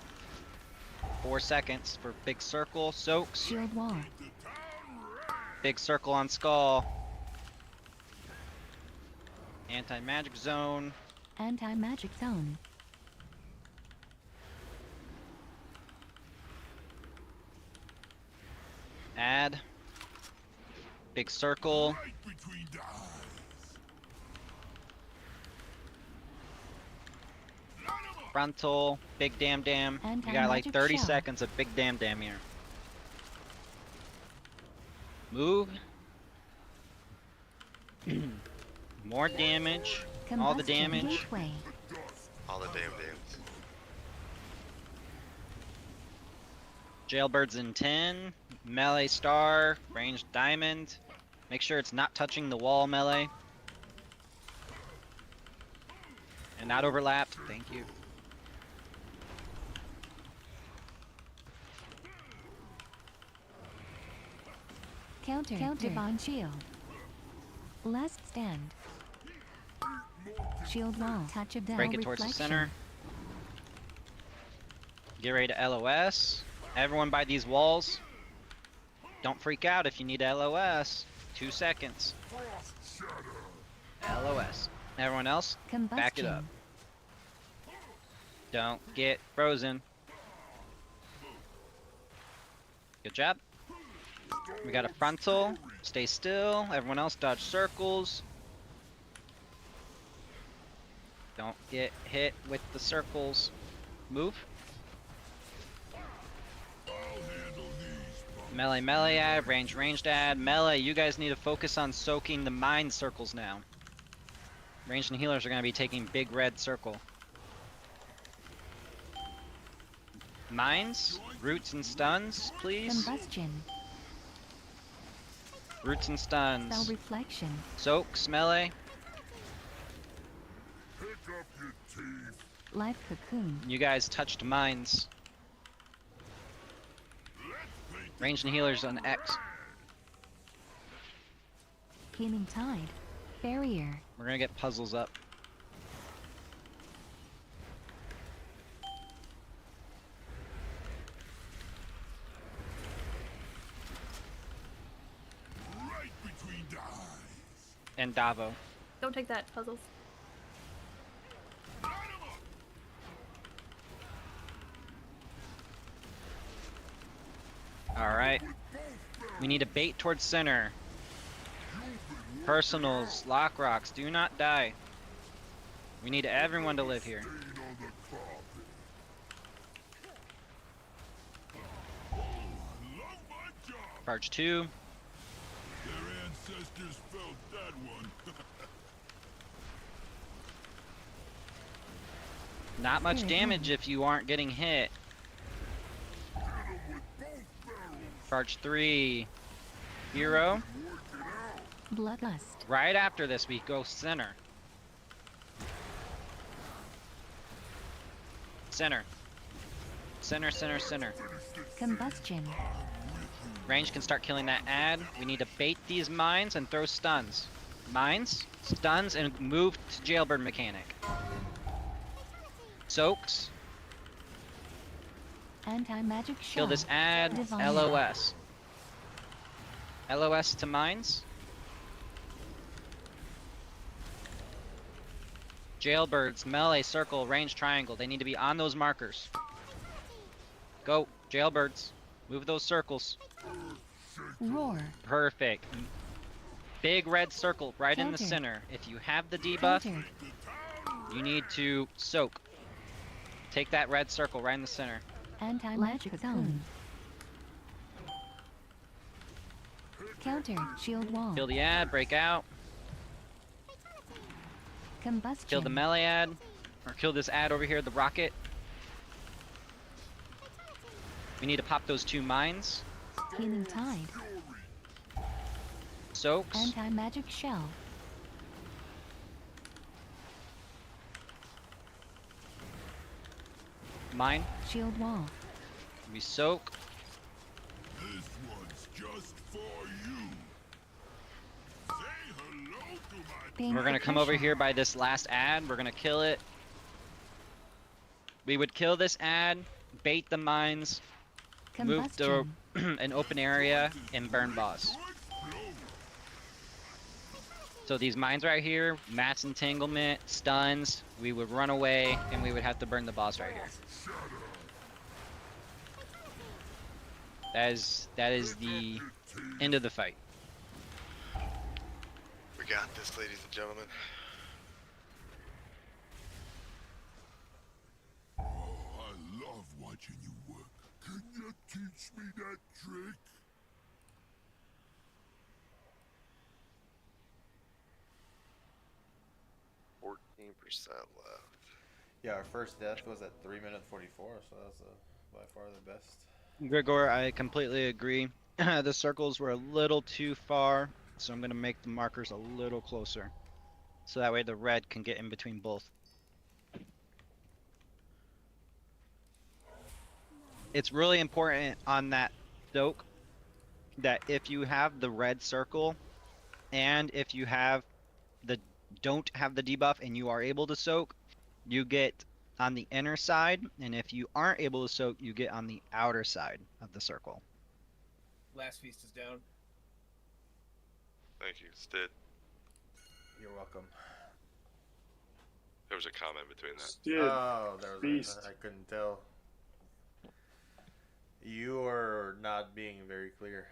4 seconds for big circle. Soaks. Shield wall. Big circle on skull. Anti-magic zone. Anti-magic zone. Add. Big circle. Frontal. Big damn. We got like Anti-magic 30 shell. seconds of big damn here. Move. More damage. All the Combustion damage. gateway. All the damn dams. Jailbirds in 10. Melee star. Ranged diamond. Make sure it's not touching the wall melee. And not overlapped. Thank you. Counter. Divine shield. Last stand. Shield wall. Touch of death. Break it towards the reflection. center. Get ready to LOS. Everyone by these walls. Don't freak out if you need LOS. 2 seconds. LOS. Everyone else, back it up. Don't get frozen. Good job. We got a frontal. Stay still. Everyone else dodge circles. Don't get hit with the circles. Move. Melee ad, ranged ad. Melee, you guys need to focus on soaking the mine circles now. Ranged and healers are going to be taking big red circle. Mines, roots and stuns, please. Combustion. Roots and Spell stuns. reflection. Soaks, melee. Life cocoon. You guys touched mines. Ranged and healers on X. Healing tide. Barrier. We're gonna get puzzles up. And Davo. Don't take that, puzzles. Alright. We need a bait towards center. Personals, lock rocks, do not die. We need everyone to live here. Charge 2. Their ancestors felt that one. Not much damage if you aren't getting hit. Charge 3. Hero. Bloodlust. Right after this, we go center. Center. Center. Combustion. Range can start killing that ad. We need to bait these mines and throw stuns. Mines, stuns, and move to jailbird mechanic. Soaks. Anti-magic shell. Kill this ad. Divine. LOS. LOS to mines. Jailbirds, melee, circle, range, triangle. They need to be on those markers. Go, Jailbirds. Move those circles. Roar. Perfect. Big red circle right in the Counter. center. If you have the debuff, Countered. you need to soak. Take that red circle right in the center. Anti-magic zone. Counter. Shield wall. Kill the ad, break out. Combustion. Kill the melee ad. Or kill this ad over here, the rocket. We need to pop those 2 mines. Healing tide. Soaks. Anti-magic shell. Mine. Shield wall. We soak. This one's just for you. Say hello to my We're gonna come over here by this last ad. We're gonna kill it. We would kill this ad, bait the mines, move to an open area, and burn boss. So these mines right here, mass entanglement, stuns, we would run away, and we would have to burn the boss right here. That is the end of the fight. We got this, ladies and gentlemen. Oh, I love watching you work. Can you teach me that trick? Left. Yeah, our first death was at 3 minutes 44, so that's by far the best. Gregor, I completely agree. The circles were a little too far, so I'm going to make the markers a little closer. So that way the red can get in between both. It's really important on that soak that if you have the red circle and if you have don't have the debuff and you are able to soak, you get on the inner side, and if you aren't able to soak, you get on the outer side of the circle. Last feast is down. Thank you, Stid. You're welcome. There was a comment between that. Stid. Oh, there was Feast. I couldn't tell. You are not being very clear.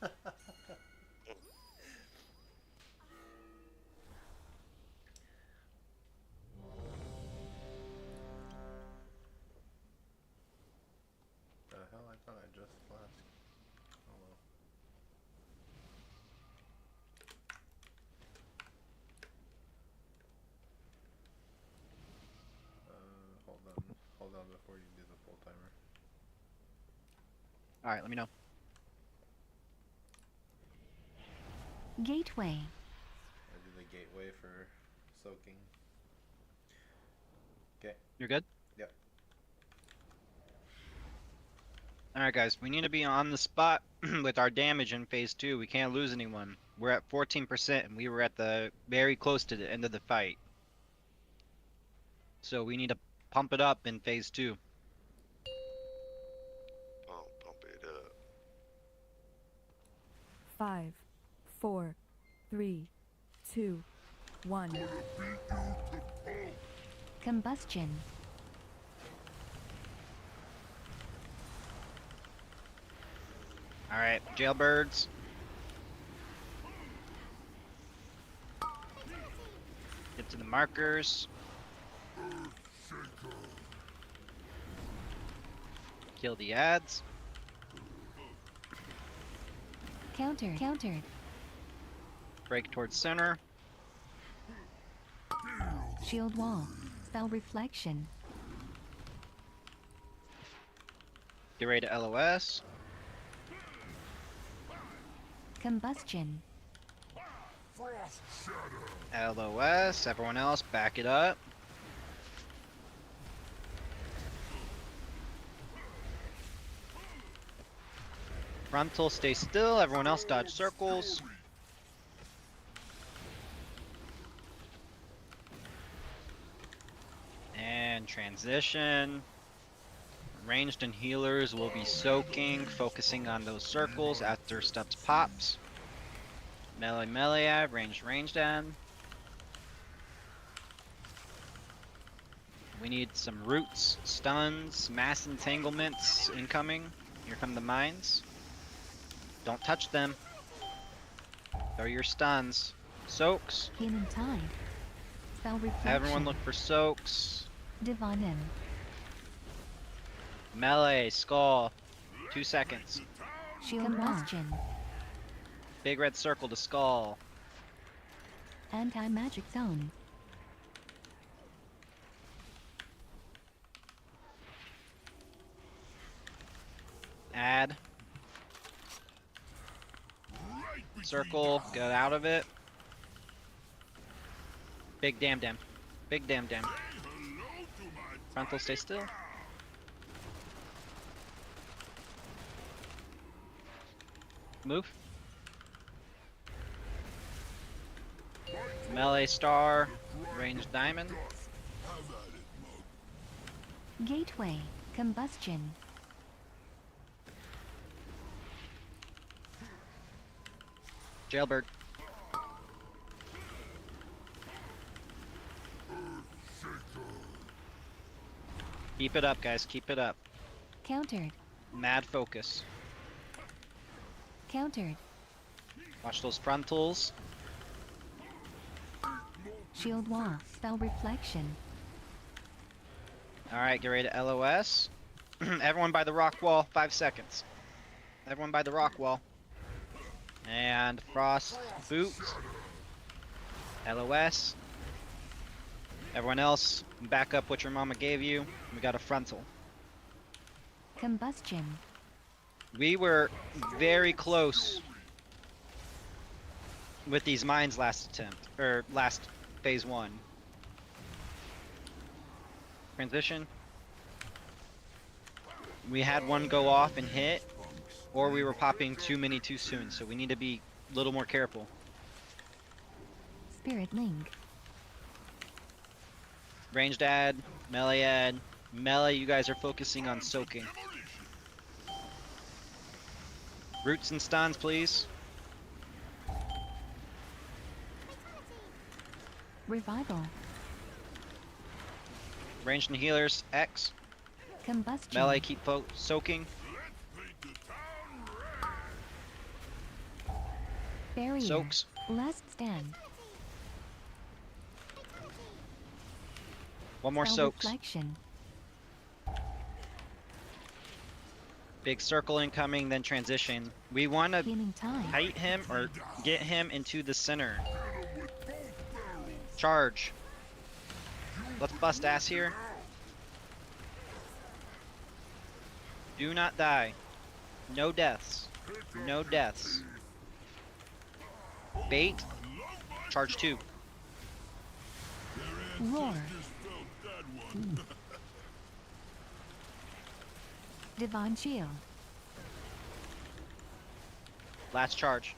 The hell, I thought I just flashed. Oh well. Hold on before you do the full timer. Alright, let me know. Gateway. I do the gateway for soaking. Okay. You're good? Yep. Alright guys, we need to be on the spot with our damage in phase 2. We can't lose anyone. We're at 14% and we were at the very close to the end of the fight. So we need to pump it up in phase 2. Pump it up. 5, 4, 3, 2, 1. Combustion. Alright, jailbirds. Get to the markers. Kill the ads. Countered. Break towards center. Shield wall. Spell reflection. Get ready to LOS. Combustion. LOS. Everyone else, back it up. Frontal, stay still. Everyone else, dodge circles. And transition. Ranged and healers will be soaking, focusing on those circles after steps pops. Melee ad, ranged ad. We need some roots, stuns, mass entanglements incoming. Here come the mines. Don't touch them. They're your stuns. Soaks. Healing Tide. Spell Reflection. Everyone look for soaks. Divine M. Melee, skull. 2 seconds. Shield Combustion. Big red circle to skull. Anti-magic zone. Add. Circle, get out of it. Big damn. Big damn. Frontal, stay still. Move. Melee star, ranged diamond. Gateway. Combustion. Jailbird. Keep it up, guys. Keep it up. Countered. Mad focus. Countered. Watch those frontals. Shield Wall. Spell Reflection. Alright, get ready to LOS. Everyone by the rock wall, 5 seconds. Everyone by the rock wall. And Frost Boots. LOS. Everyone else, back up what your mama gave you. We got a frontal. Combustion. We were very close with these mines last attempt, or last phase 1. Transition. We had one go off and hit, or we were popping too many too soon, so we need to be a little more careful. Spirit Link. Ranged ad, melee ad. Melee, you guys are focusing on soaking. Roots and stuns, please. Revival. Ranged and healers, X. Combustion. Melee, keep soaking. Barrier. Soaks. Last stand. One more Spell soaks. Reflection. Big circle incoming, then transition. We want to Healing Tide. kite him or get him into the center. Charge. Let's bust ass here. Do not die. No deaths. No deaths. Bait. Charge 2. Roar. Divine Shield. Last charge.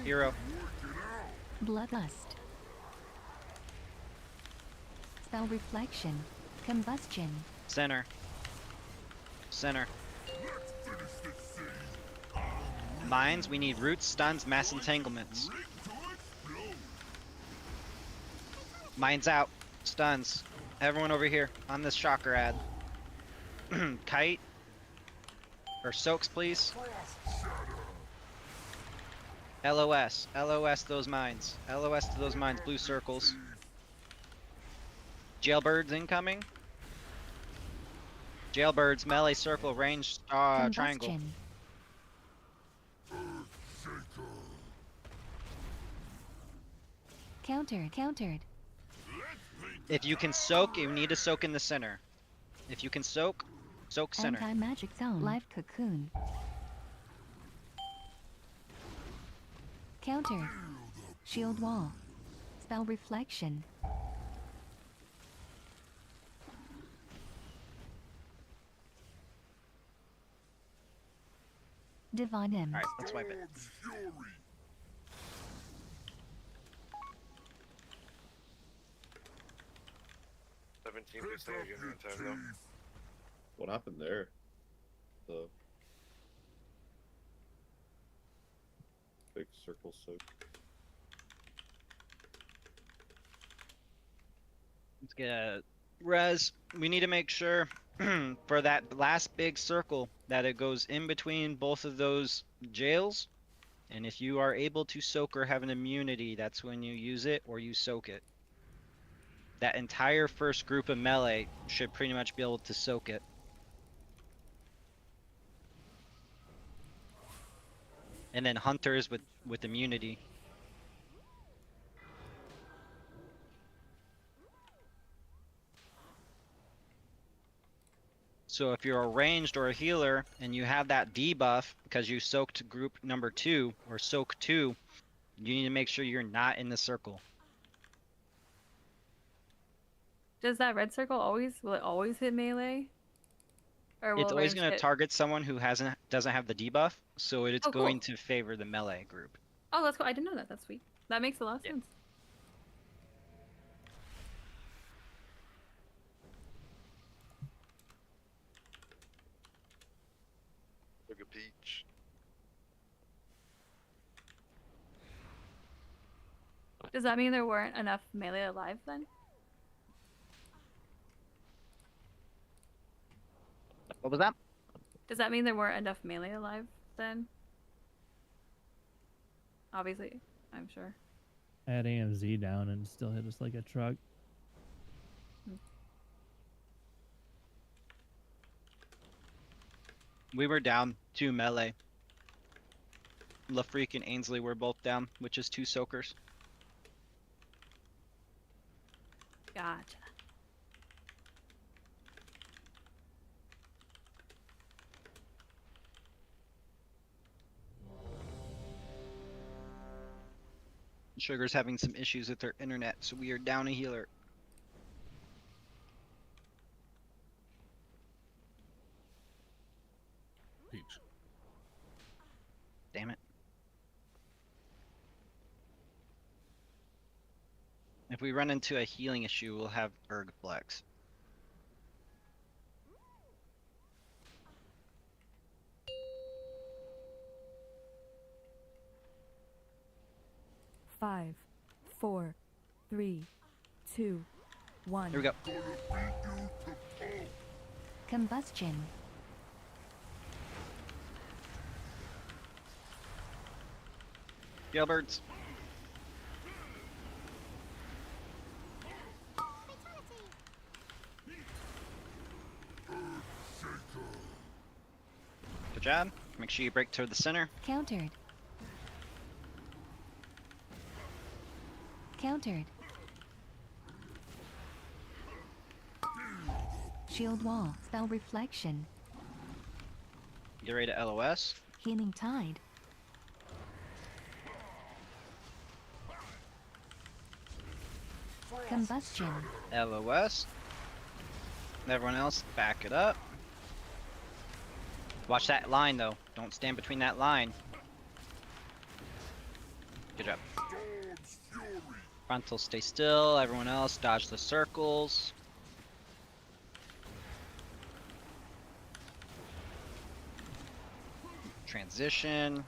Hero. Bloodlust. Spell Reflection. Combustion. Center. Center. Mines, we need roots, stuns, mass entanglements. Mines out. Stuns. Everyone over here on this shocker ad. Kite. Or soaks, please. LOS. LOS those mines. LOS to those mines. Blue circles. Jailbirds incoming. Jailbirds, melee, circle, range, triangle. Combustion. Countered. If you can soak, you need to soak in the center. If you can soak center. Anti-magic zone. Life Cocoon. Counter. Shield Wall. Spell Reflection. Divine M. Alright, let's wipe it. 17% again that time though. What happened there? The big circle soak. Let's get a res. We need to make sure for that last big circle that it goes in between both of those jails. And if you are able to soak or have an immunity, that's when you use it or you soak it. That entire first group of melee should pretty much be able to soak it. And then hunters with immunity. So if you're a ranged or a healer and you have that debuff because you soaked group number 2 or soak 2, you need to make sure you're not in the circle. Does that red circle will it always hit melee? Or will It's always ranged going to hit- target someone who doesn't have the debuff, so it's Oh, cool. going to favor the melee group. Oh, that's cool. I didn't know that. That's sweet. That makes a lot of sense. Look at Peach. Does that mean there weren't enough melee alive then? What was that? Does that mean there weren't enough melee alive then? Obviously, I'm sure. I had AMZ down and still hit us like a truck. We were down 2 melee. LaFreak and Ainsley were both down, which is 2 soakers. Gotcha. Sugar's having some issues with her internet, so we are down a healer. Peach. Damn it. If we run into a healing issue, we'll have Erg Flex. Five, 4, 3, 2, 1. Here we go. Combustion. Jailbirds. Good job. Make sure you break toward the center. Countered. Countered. Shield wall. Spell reflection. Get ready to LOS. Healing tide. Combustion. LOS. Everyone else, back it up. Watch that line though. Don't stand between that line. Good job. Frontal, stay still. Everyone else, dodge the circles. Transition.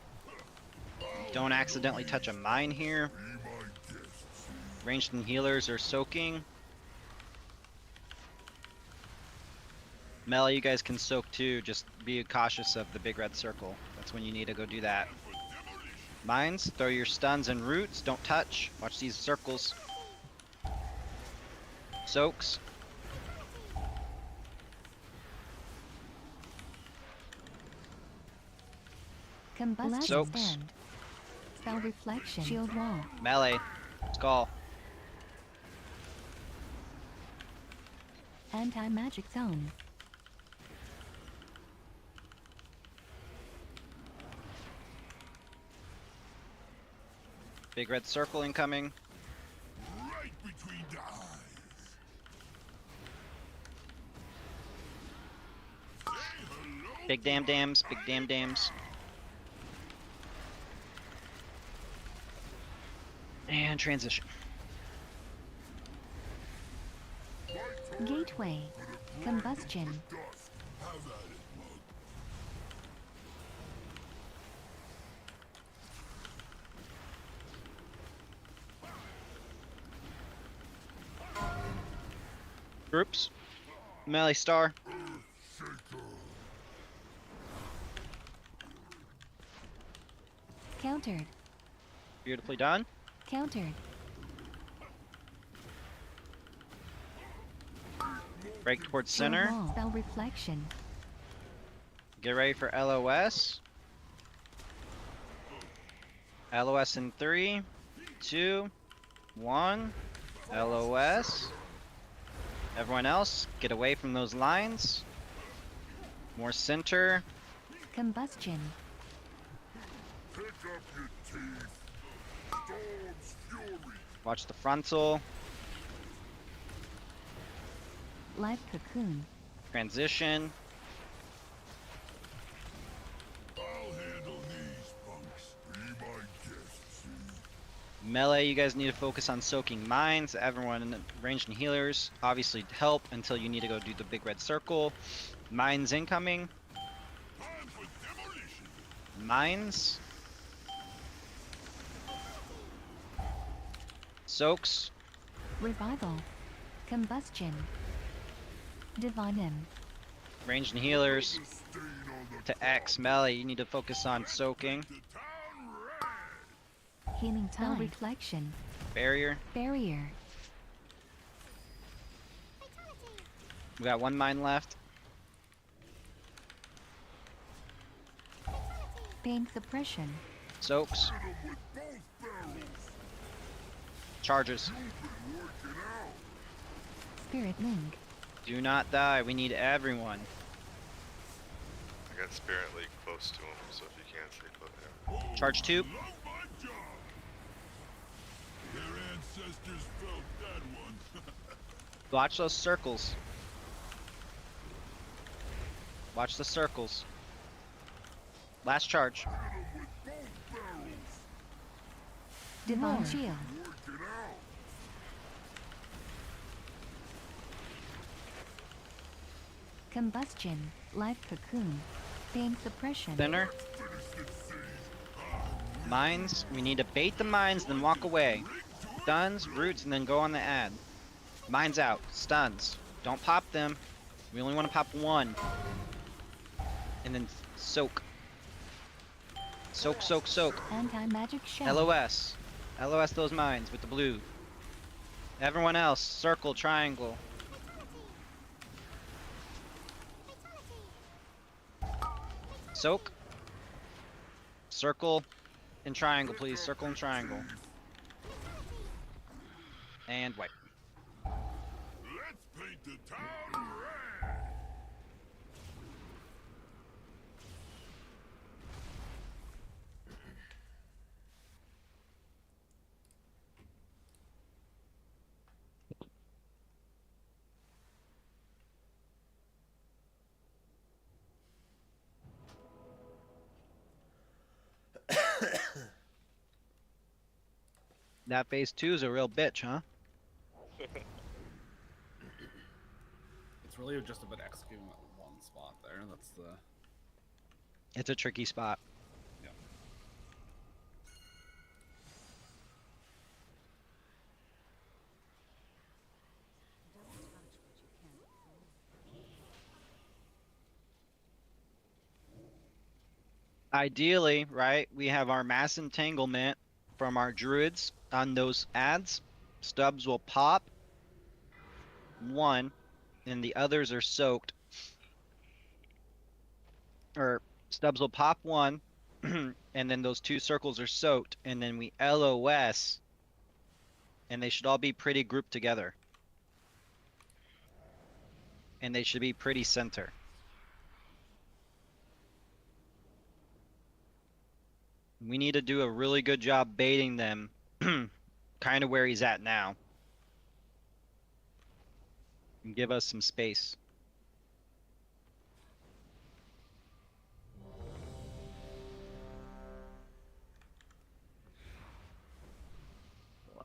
Don't accidentally touch a mine here. Ranged and healers are soaking. Melee, you guys can soak too. Just be cautious of the big red circle. That's when you need to go do that. Mines, throw your stuns and roots. Don't touch. Watch these circles. Soaks. Combustion. Soaks. Stand. Spell reflection. Shield wall. Melee. Skull. Anti-magic zone. Big red circle incoming. Right between the eyes. Big damn dams. Big damn dams. And transition. Gateway. Combustion. Dust. Have at it, Mug. Groups. Melee star. Countered. Beautifully done. Countered. Break towards Shield center. wall. Spell reflection. Get ready for LOS. LOS in 3, 2, 1. LOS. Everyone else, get away from those lines. More center. Combustion. Pick up your teeth. Storm's fury. Watch the frontal. Live cocoon. Transition. I'll handle these punks. Be my guest. Melee, you guys need to focus on soaking mines. Everyone in the ranged and healers, obviously help until you need to go do the big red circle. Mines incoming. Time for demolition. Mines. Soaks. Revival. Combustion. Divine M. Ranged and healers. To X. Melee, you need to focus on soaking. Healing time. Reflection. Barrier. Barrier. We got one mine left. Pain suppression. Soaks. Charges. Spirit link. Do not die. We need everyone. I got Spirit League close to him, so if you can't stay close there. Charge 2. Their ancestors felt that one. Watch those circles. Watch the circles. Last charge. Divine shield. Combustion. Live cocoon. Pain suppression. Center. Mines. We need to bait the mines, then walk away. Stuns, roots, and then go on the ad. Mines out. Stuns. Don't pop them. We only want to pop one. And then soak. Soak, soak, soak. Anti-magic shell. LOS. LOS those mines with the blue. Everyone else, circle, triangle. Soak. Circle and triangle, please. Circle and triangle. And wipe. Let's paint the town red. That phase 2 is a real bitch, huh? It's really just about executing that one spot there. That's the. It's a tricky spot. Yeah. Ideally, right, we have our mass entanglement from our druids on those ads. Stubs will pop one, and the others are soaked. Or stubs will pop one, and then those two circles are soaked, and then we LOS, and they should all be pretty grouped together. And they should be pretty center. We need to do a really good job baiting them, kind of where he's at now. And give us some space.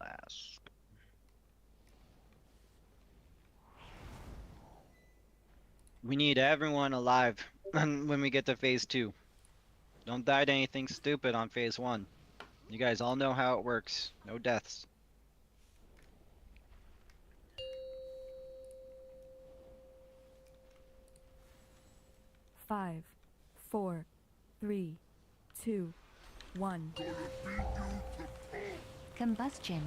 Last. We need everyone alive when we get to phase 2. Don't die to anything stupid on phase 1. You guys all know how it works. No deaths. 5, 4, 3, 2, 1. Combustion.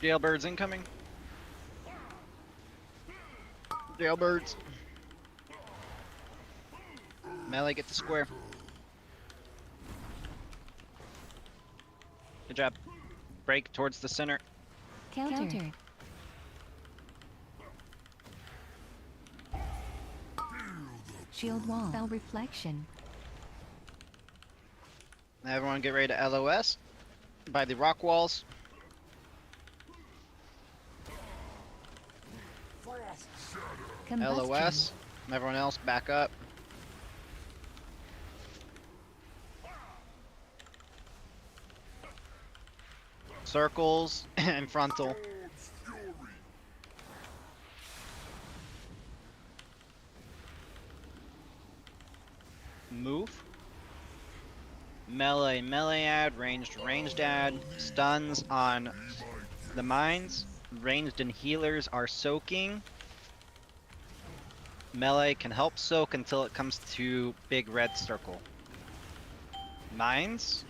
Jailbirds incoming. Jailbirds. Melee, get the square. Good job. Break towards the center. Countered. Shield wall. Spell reflection. Everyone get ready to LOS by the rock walls. Combustion. LOS. Everyone else back up. Circles and frontal. Move. Melee add, ranged add, stuns on the mines. Ranged and healers are soaking. Melee can help soak until it comes to big red circle. Mines.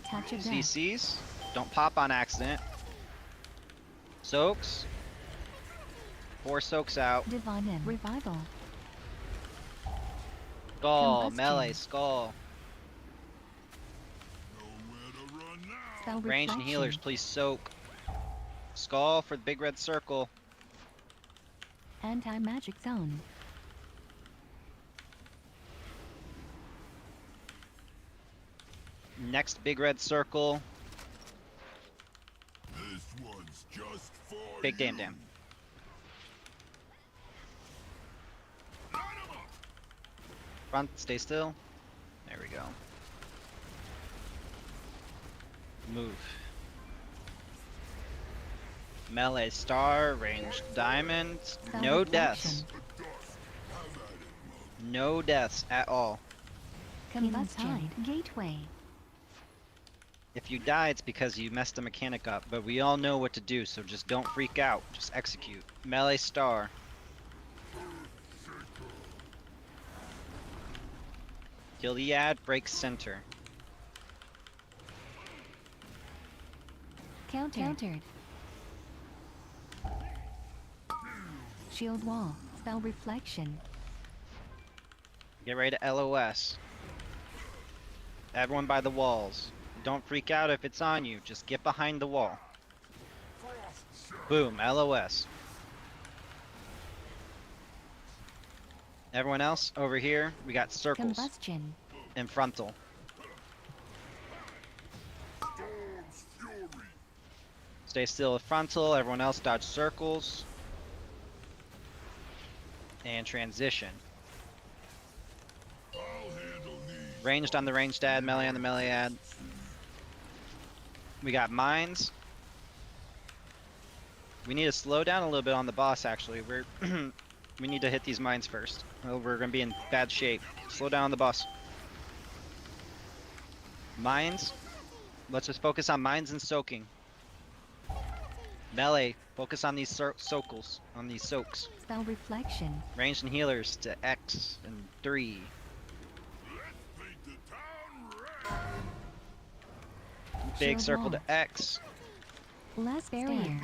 Touch of death. CCs. Don't pop on accident. Soaks. 4 soaks out. Divine M. Revival. Skull. Combustion. Melee. Skull. Spell Range and healers, reflection. please soak. Skull for the big red circle. Anti-magic zone. Next big red circle. This one's just for Big damn. Front, stay still. There we go. Move. Melee star, ranged diamond. Spell No reflection. deaths. No deaths at all. Combustion. Gateway. If you die, it's because you messed the mechanic up, but we all know what to do, so just don't freak out. Just execute. Melee star. Gilead, break center. Countered. Shield wall. Spell reflection. Get ready to LOS. Everyone by the walls. Don't freak out if it's on you, just get behind the wall. Boom, LOS. Everyone else, over here, we got circles Combustion. and frontal. Stay still with frontal, everyone else dodge circles. And transition. Ranged on the ranged ad, melee on the melee ad. We got mines. We need to slow down a little bit on the boss actually. We need to hit these mines first. Or we're gonna be in bad shape. Slow down on the boss. Mines. Let's just focus on mines and soaking. Melee, focus on these soakles, on these soaks. Spell reflection. Ranged and healers to X and 3. Big Shield circle wall. to X. Last barrier.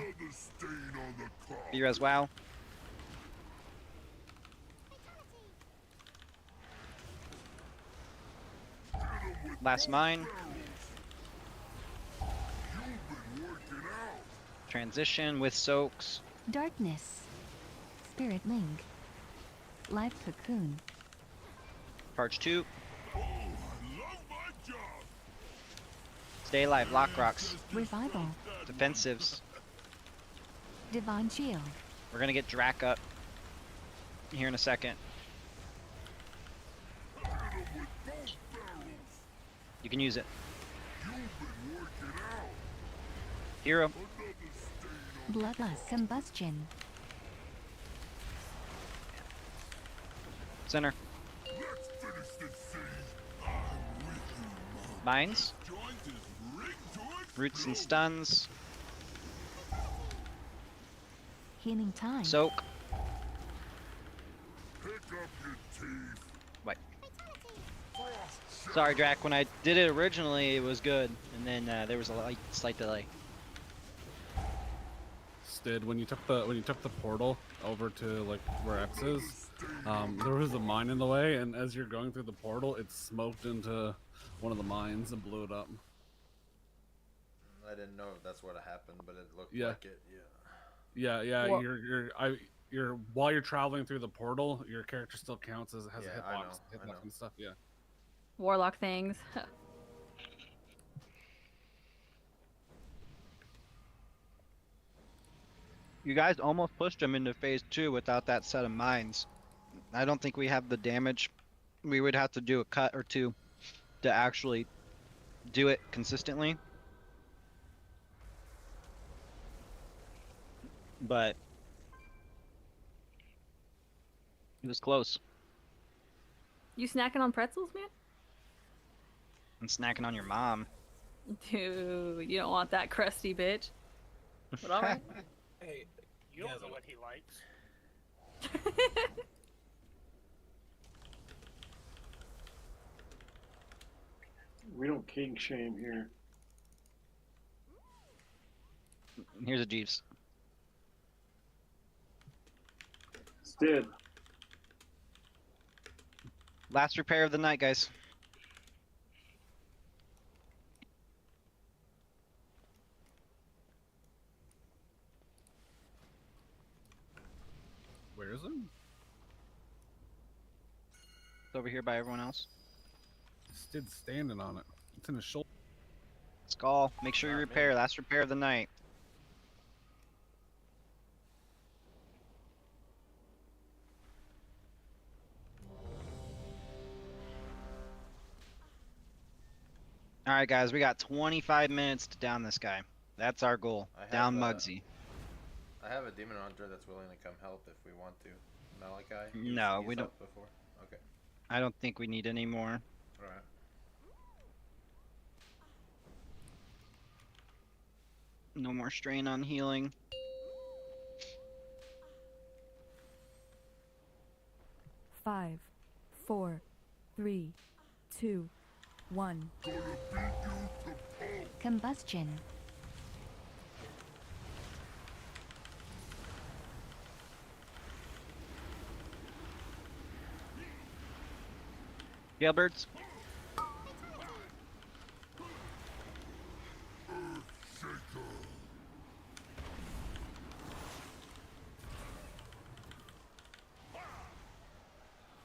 Fear as well. Last mine. Transition with soaks. Darkness. Spirit link. Life cocoon. Parch 2. Stay alive, lock rocks. Revival. Defensives. Divine shield. We're gonna get Drac up here in a second. You can use it. Hero. Bloodlust. Combustion. Center. Mines. Roots and stuns. Healing time. Soak. Pick up your teeth. Wait. Sorry, Drac. When I did it originally, it was good, and then there was a slight delay. Stid, when you took the portal over to like where X is, there was a mine in the way, and as you're going through the portal, it smoked into one of the mines and blew it up. I didn't know if that's what happened, but it looked Yeah. like it. Yeah. Yeah. Well- You're while you're traveling through the portal, your character still counts as has a Yeah, I hitbox know. and stuff. Yeah. Warlock things. You guys almost pushed him into phase 2 without that set of mines. I don't think we have the damage. We would have to do a cut or two to actually do it consistently. But it was close. You snacking on pretzels, man? And snacking on your mom. Dude, you don't want that crusty bitch. But alright. Hey, You don't know what he likes. We don't king shame here. Here's a Jeeves. Stid. Last repair of the night, guys. Where is it? It's over here by everyone else. Stid standing on it. It's in his shoulder. Skull, make sure you repair. Last repair of the night. Alright guys, we got 25 minutes to down this guy. That's our goal. I have, Down Muggsy. I have a demon hunter that's willing to come help if we want to. Malachi? No, He's we don't. helped before. Okay. I don't think we need any more. Alright. No more strain on healing. Five, 4, 3, 2, 1. Combustion. Gilberts.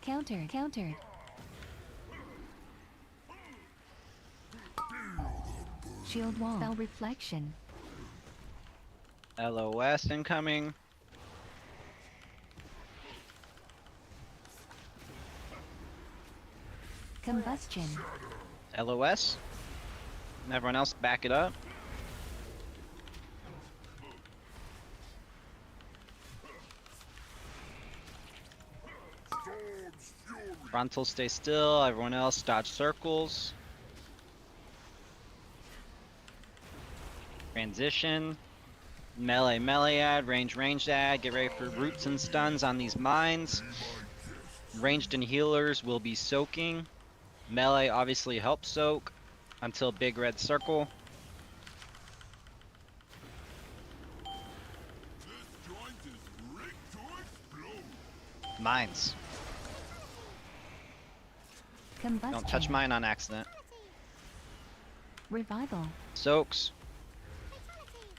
Countered. Shield wall. Spell reflection. LOS incoming. Combustion. LOS. Everyone else back it up. Frontal stay still. Everyone else dodge circles. Transition. Melee add. Ranged add. Get ready for roots and stuns on these mines. Ranged and healers will be soaking. Melee obviously helps soak until big red circle. Mines. Combustion. Don't touch mine on accident. Revival. Soaks.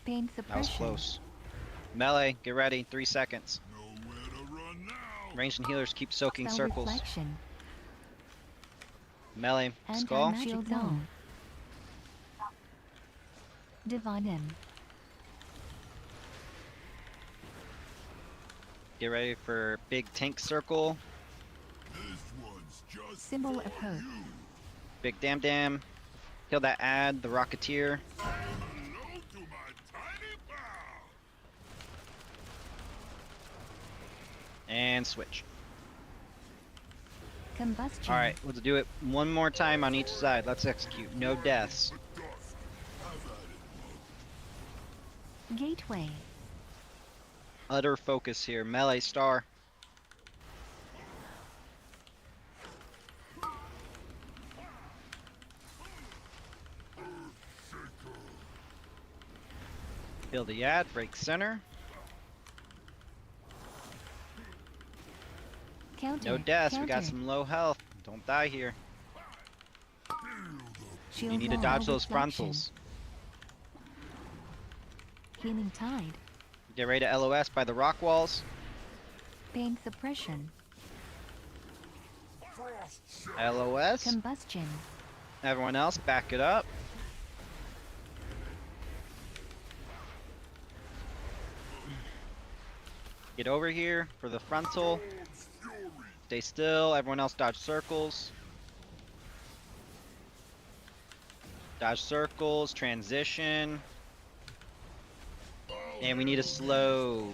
Pain That was suppression. close. Melee, get ready. 3 seconds. Ranged and healers keep soaking Spell circles. reflection. Melee, And skull. Shield zone. Divine in. Get ready for big tank circle. Symbol of hope. Big damn. Kill that ad, the Rocketeer. And switch. Combustion. Alright, let's do it one more time on each side. Let's execute. No deaths. Gateway. utter focus here. Melee star. Kill the ad, break center. Counter. No deaths, we got counter. some low health. Don't die here. Shield You need to wall, dodge those reflection. frontals. Healing tide. Get ready to LOS by the rock walls. Pain suppression. LOS. Combustion. Everyone else, back it up. Get over here for the frontal. Stay still. Everyone else dodge circles. Dodge circles, transition. And we need a slow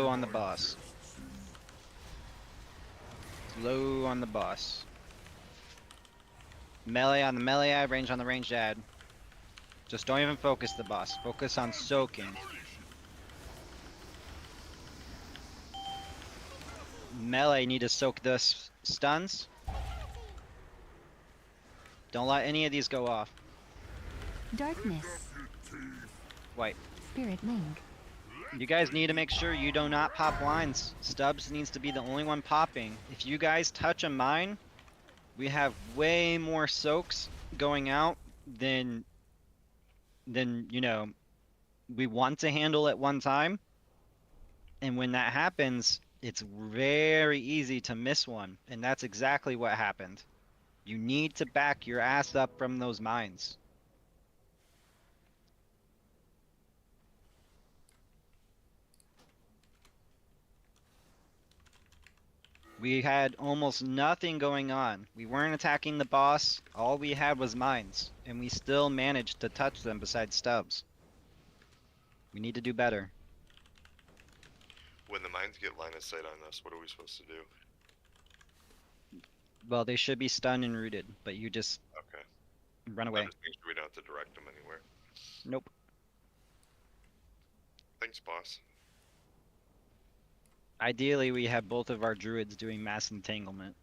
on the boss. Slow on the boss. Melee on the melee ad, range on the ranged ad. Just don't even focus the boss. Focus on soaking. Melee need to soak the stuns. Don't let any of these go off. Darkness. White. Spirit link. You guys need to make sure you do not pop lines. Stubbs needs to be the only one popping. If you guys touch a mine, we have way more soaks going out than you know we want to handle at one time. And when that happens, it's very easy to miss one. And that's exactly what happened. You need to back your ass up from those mines. We had almost nothing going on. We weren't attacking the boss. All we had was mines. And we still managed to touch them besides Stubbs. We need to do better. When the mines get line of sight on us, what are we supposed to do? Well, they should be stunned and rooted, but you just Okay. run away. I'm just making sure we don't have to direct them anywhere. Nope. Thanks, boss. Ideally, we have both of our druids doing mass entanglement.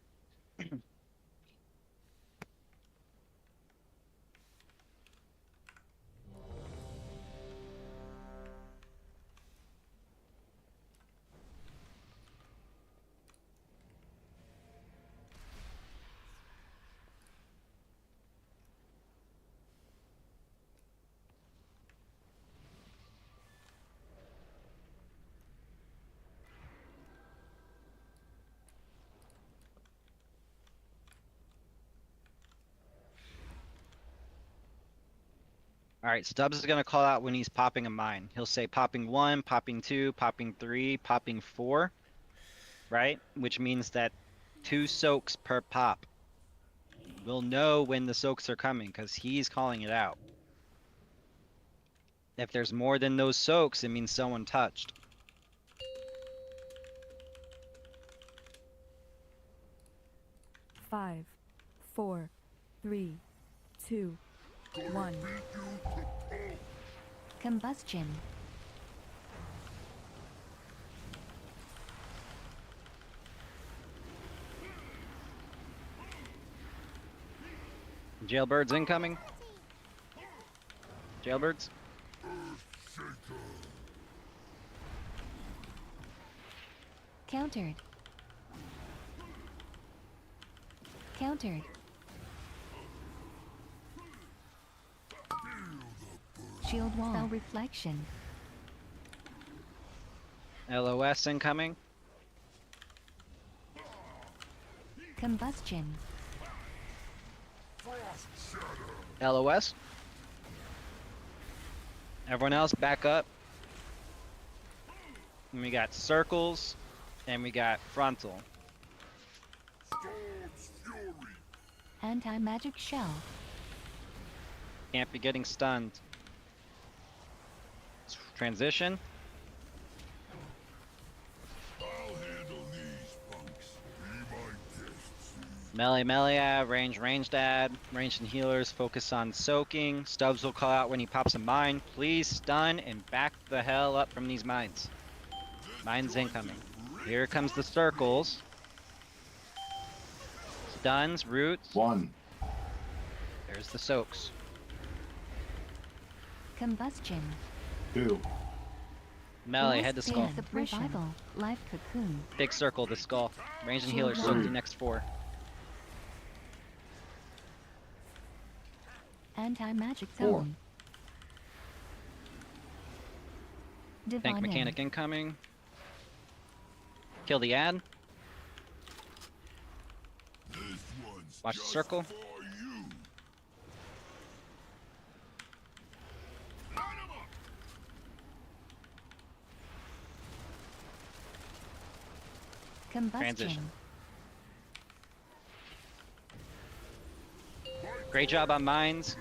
Alright, Stubbs is going to call out when he's popping a mine. He'll say popping 1, popping 2, popping 3, popping 4. Right? Which means that 2 soaks per pop. We'll know when the soaks are coming because he's calling it out. If there's more than those soaks, it means someone touched. Five, 4, 3, 2, 1. Combustion. Jailbirds incoming. Jailbirds. Countered. Countered. Shield wall. Spell reflection. LOS incoming. Combustion. LOS. Everyone else back up. And we got circles and we got frontal. Anti-magic shell. Can't be getting stunned. Transition. Melee ad, ranged ad, ranged and healers focus on soaking. Stubbs will call out when he pops a mine. Please stun and back the hell up from these mines. Mine's incoming. Here comes the circles. Stuns, roots. 1. There's the soaks. Combustion. 2. Melee, head to skull. Pain suppression. Revival. Live cocoon. Big circle, the skull. Range and Shield healer, soak wall. the next 4. Anti-magic 4. zone. Tank Divine mechanic incoming. Kill the ad. Watch the circle. Combustion. Transition. Great job on mines.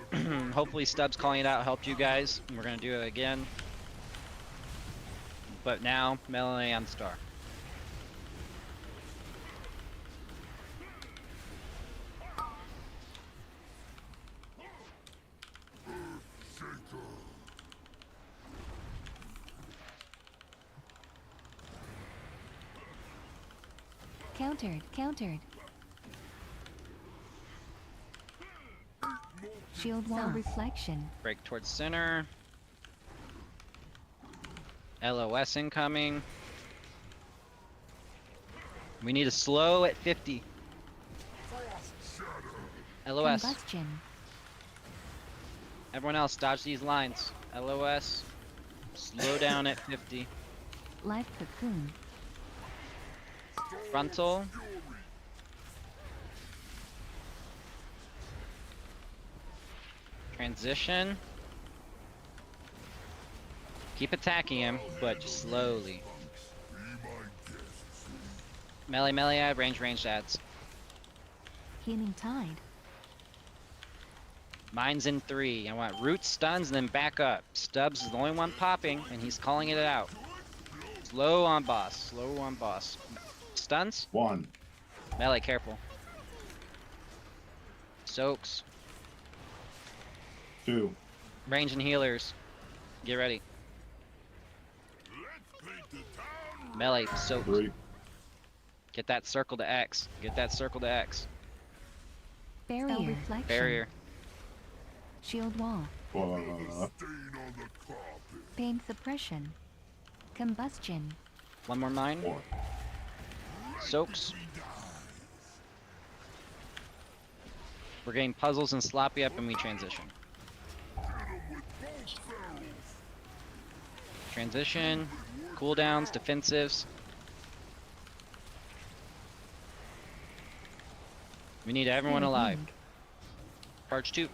Hopefully Stubbs calling it out helped you guys. We're gonna do it again. But now, melee on star. Countered. Countered. Shield wall reflection. Break towards center. LOS incoming. We need a slow at 50. LOS. Combustion. Everyone else, dodge these lines. LOS. Slow down at 50. Live cocoon. Frontal. Transition. Keep attacking him, but just slowly. Melee ad, range ads. Healing tide. Mine's in 3. I want root stuns and then back up. Stubbs is the only one popping, and he's calling it out. Slow on boss. Slow on boss. Stuns? 1. Melee, careful. Soaks. 2. Range and healers. Get ready. Melee, soaks. 3. Get that circle to X. Get that circle to X. Barrier. Reflection. Barrier. Shield wall. Pain suppression. Combustion. One more mine. 4. Soaks. We're getting puzzles and sloppy up and we transition. Transition. Cooldowns, defensives. We need everyone alive. Charge 2.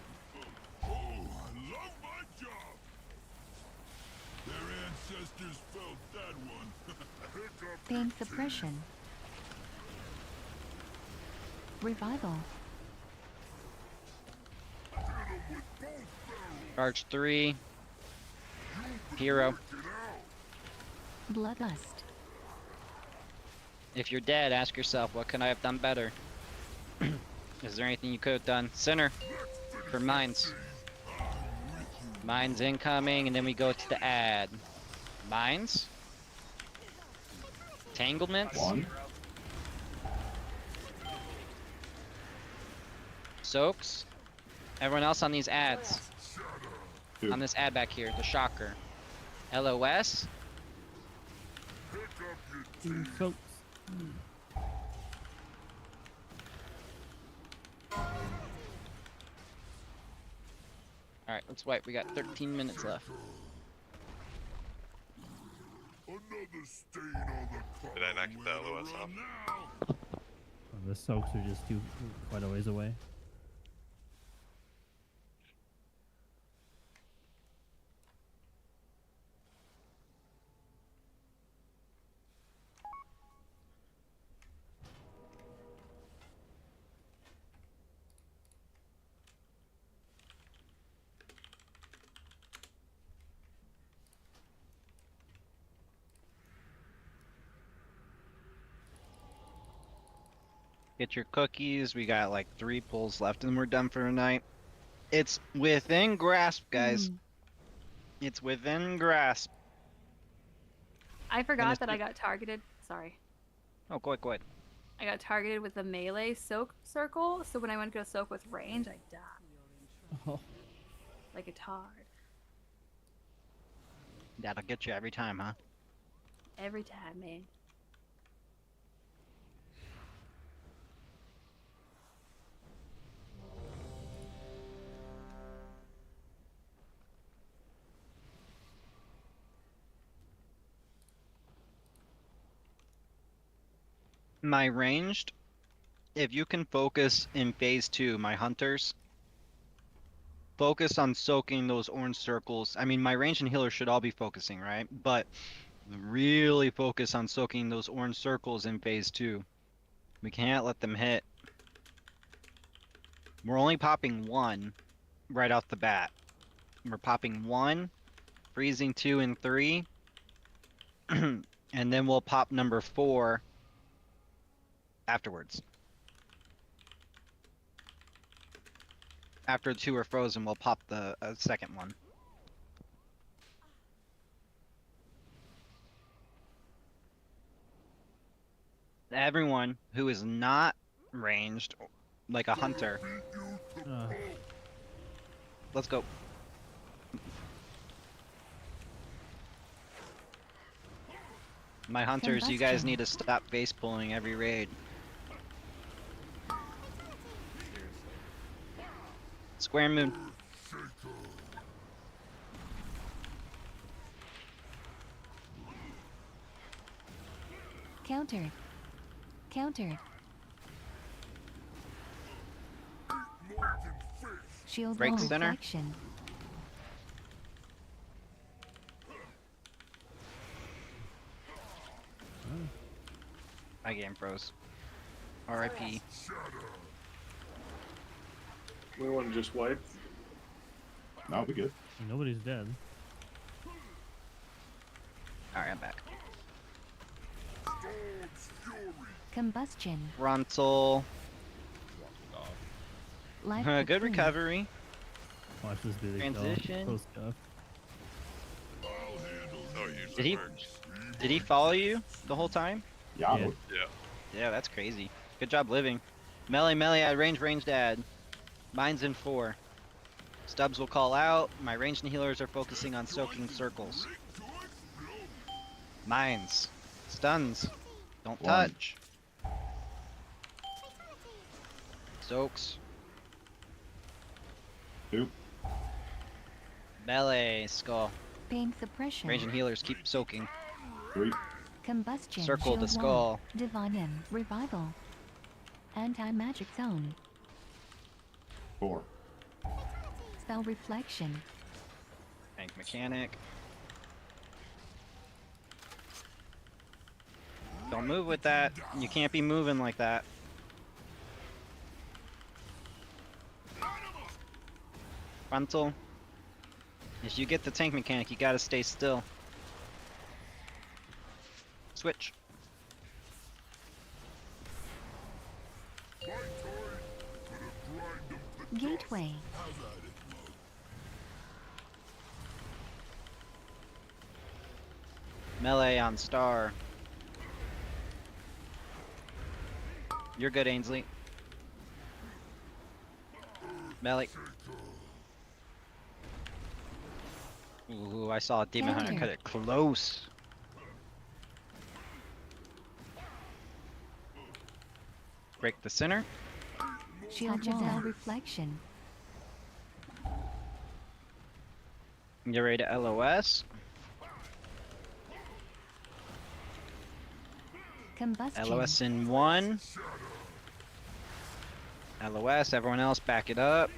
Pain suppression. Revival. Charge 3. Hero. Bloodlust. If you're dead, ask yourself, what can I have done better? Is there anything you could have done? Center. For mines. Mines incoming, and then we go to the ad. Mines. Entanglements. 1. Soaks. Everyone else on these ads. 2. On this ad back here, the shocker. LOS. Soaks. Alright, let's wipe. We got 13 minutes left. Did I not get the LOS off? The soaks are just quite a ways away. Get your cookies. We got like 3 pulls left and we're done for tonight. It's within grasp, guys. It's within grasp. I forgot it's that I ju- got targeted. Sorry. Oh, go ahead, go ahead. I got targeted with the melee soak circle, so when I went to go soak with range, I died. Oh. Like a tard. That'll get you every time, huh? Every time, man. My ranged, if you can focus in phase 2, my hunters, focus on soaking those orange circles. I mean, my range and healer should all be focusing, right? But really focus on soaking those orange circles in phase 2. We can't let them hit. We're only popping 1 right off the bat. We're popping 1, freezing 2 and 3, and then we'll pop number 4 afterwards. After 2 are frozen, we'll pop the second one. Everyone who is not ranged, like a hunter, let's go. My hunters, you guys need to stop face pulling every raid. Square moon. Countered. Countered. Shield Break wall center. reflection. My game froze. RIP. We want to just wipe. No, we good. Nobody's dead. Alright, I'm back. Combustion. Frontal. Life Good between. recovery. Watch this be the Transition. Post stuff. Did he follow you the whole time? Yeah. Yeah. Yeah, that's crazy. Good job living. Melee, I ranged ad. Mine's in 4. Stubbs will call out. My ranged and healers are focusing on soaking circles. Mines. Stuns. Don't One. touch. Soaks. 2. Melee, skull. Pain suppression. Ranged and healers keep soaking. 3. Combustion. Circle the shield wall. skull. Divine M. Revival. Anti-magic zone. 4. Spell reflection. Tank mechanic. Don't move with that. You can't be moving like that. Frontal. If you get the tank mechanic, you gotta stay still. Switch. Gateway. Melee on star. You're good, Ainsley. Melee. Ooh, I saw a demon hunter cut it close. Break the center. Shield wall reflection. Get ready to LOS. Combustion. LOS in 1. LOS, everyone else back it up.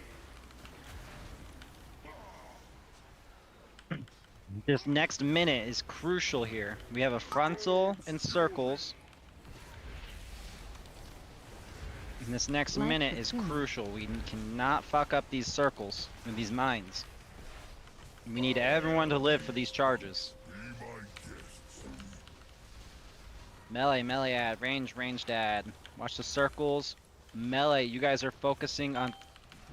This next minute is crucial here. We have a frontal and circles. And this next Life minute is between. crucial. We cannot fuck up these circles and these mines. We need everyone to live for these charges. Melee ad, ranged ad. Watch the circles. Melee, you guys are focusing on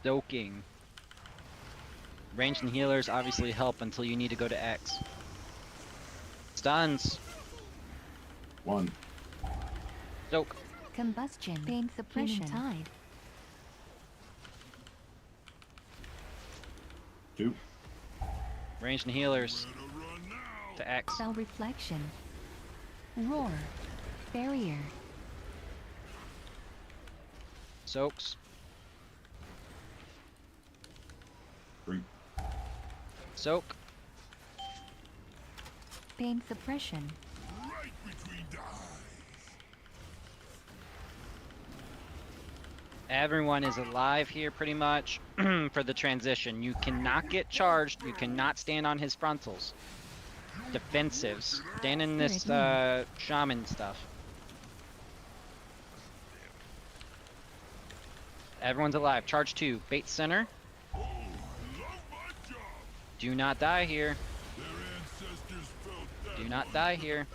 soaking. Ranged and healers obviously help until you need to go to X. Stuns. 1. Soak. Combustion. Pain suppression. Tide. 2. Ranged and healers. To X. Spell reflection. Roar. Barrier. Soaks. 3. Soak. Pain suppression. Right between the eyes. Everyone is alive here pretty much for the transition. You cannot get charged. You cannot stand on his frontals. Defensives. Stand in this shaman stuff. Everyone's alive. Charge 2. Bait center. Do not die here. Do not die here.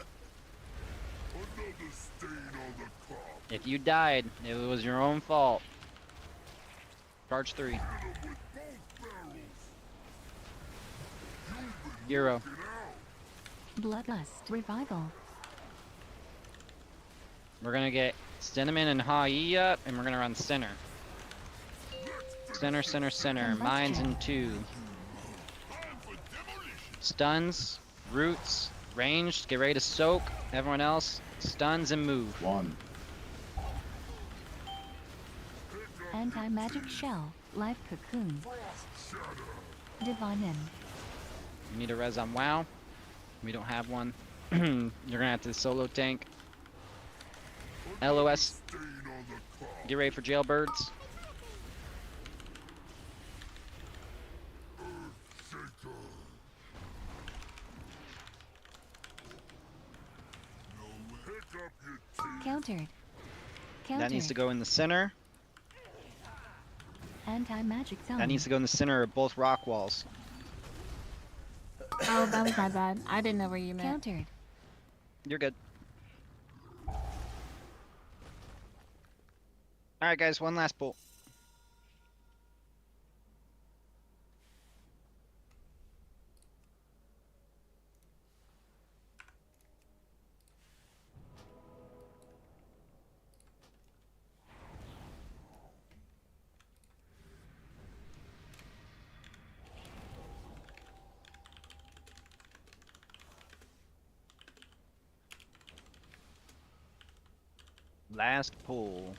If you died, it was your own fault. Charge 3. Hero. Bloodlust. Revival. We're gonna get Cinnamon and Ha-Yi up, and we're gonna run center. Center, center, center. Mines in 2. Stuns, roots, ranged. Get ready to soak. Everyone else, stuns and move. 1. Anti-magic shell. Life cocoon. Divine end. We need a res on WoW. We don't have one. You're gonna have to solo tank. LOS. Get ready for jailbirds. Countered. That needs to go in the center. Anti-magic zone. That needs to go in the center of both rock walls. Oh, that was my bad. I didn't know where you meant. Countered. You're good. Alright guys, one last bolt. Last pull.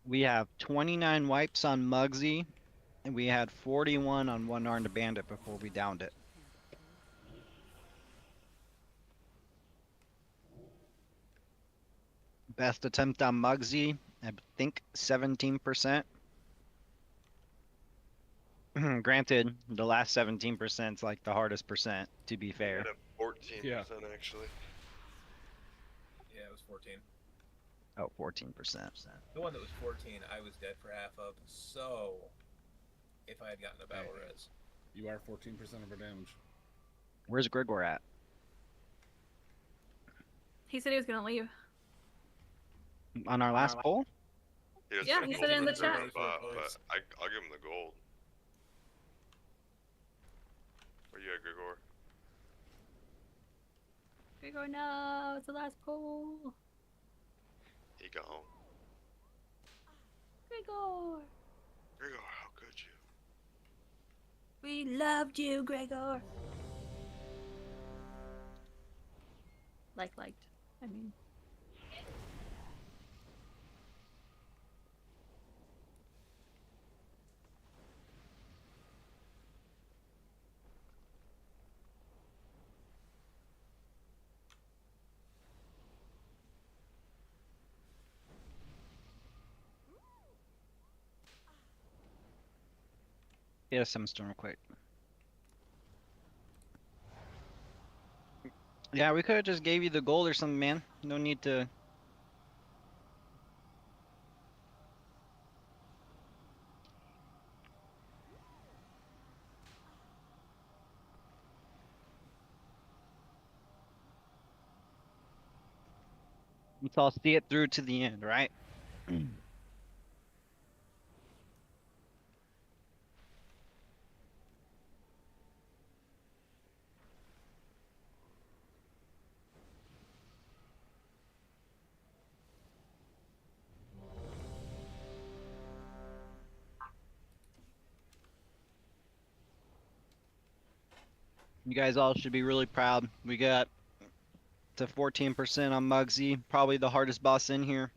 We have 29 wipes on Muggsy, and we had 41 on One-Armed Bandit before we downed it. Best attempt on Muggsy, I think 17%. Granted, the last 17% is like the hardest percent, to be fair. At 14% actually. Yeah, it was 14. Oh, 14%. The one that was 14, I was dead for half of, so if I had gotten a battle res. You are 14% of our damage. Where's Grigor at? He said he was gonna leave. On our last poll? Yeah, he said it in the chat. But I'll give him the gold. Where you at, Grigor? Gregor, no, it's the last poll. He gone. Gregor, Grigor, how could you? we loved you, Gregor. Liked. I mean. Yeah, some storm real quick. Yeah, we could have just gave you the gold or something, man. No need to. Let's all see it through to the end, right? You guys all should be really proud. We got to 14% on Muggsy, probably the hardest boss in here.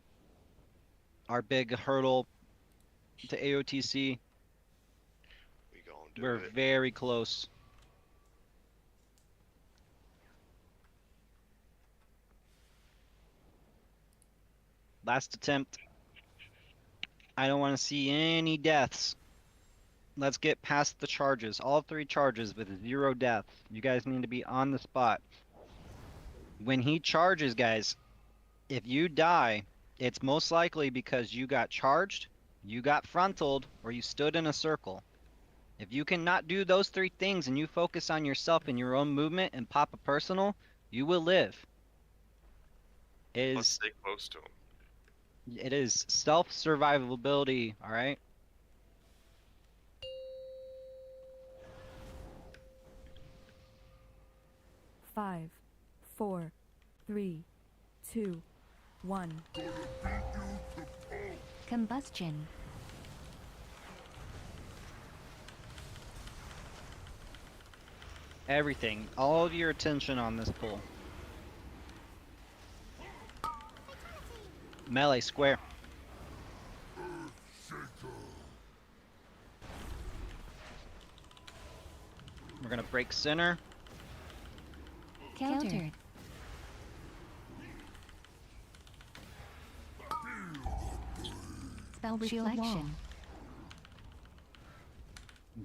Our big hurdle to AOTC. We're very close. Last attempt. I don't want to see any deaths. Let's get past the charges. All 3 charges with 0 deaths. You guys need to be on the spot. When he charges, guys, if you die, it's most likely because you got charged, you got frontaled, or you stood in a circle. If you cannot do those 3 things and you focus on yourself and your own movement and pop a personal, you will live. Let's stay close to him. It is self-survivability, alright? Five, 4, 3, 2, 1. Combustion. Everything. All of your attention on this pull. Melee square. We're gonna break center. Countered. Spell reflection.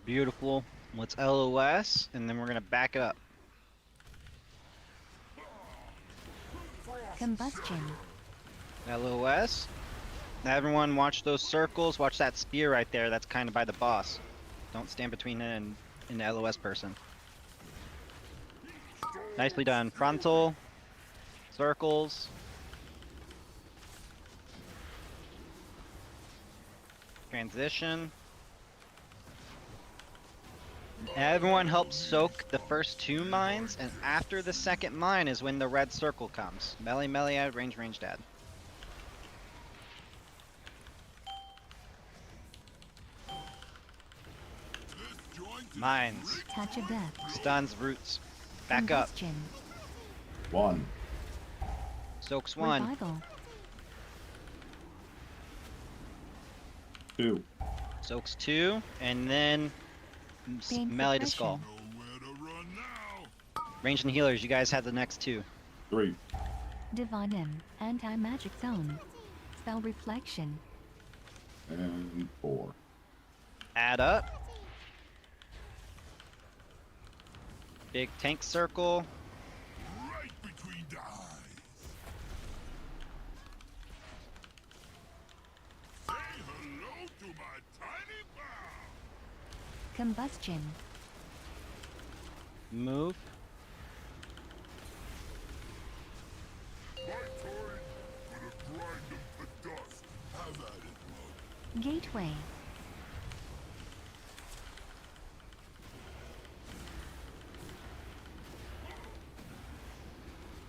Beautiful. Let's LOS, and then we're gonna back it up. Combustion. LOS. Everyone watch those circles. Watch that spear right there. That's kind of by the boss. Don't stand between it and the LOS person. Nicely done. Frontal. Circles. Transition. Everyone helps soak the first 2 mines, and after the second mine is when the red circle comes. Melee, melee add, range, ranged add. Mines. Touch of death. Stuns, roots. Back up. Combustion. 1. Soaks 1. Revival. 2. Soaks 2, and then Pain melee to skull. Range and healers, you guys have the next 2. 3. Divonim. Anti-magic zone. Spell reflection. And 4. Add up. Big tank circle. Right between the eyes. Say hello to my tiny pal. Combustion. Move. My turn for the grind of the dust. Have at it, Mug. Gateway.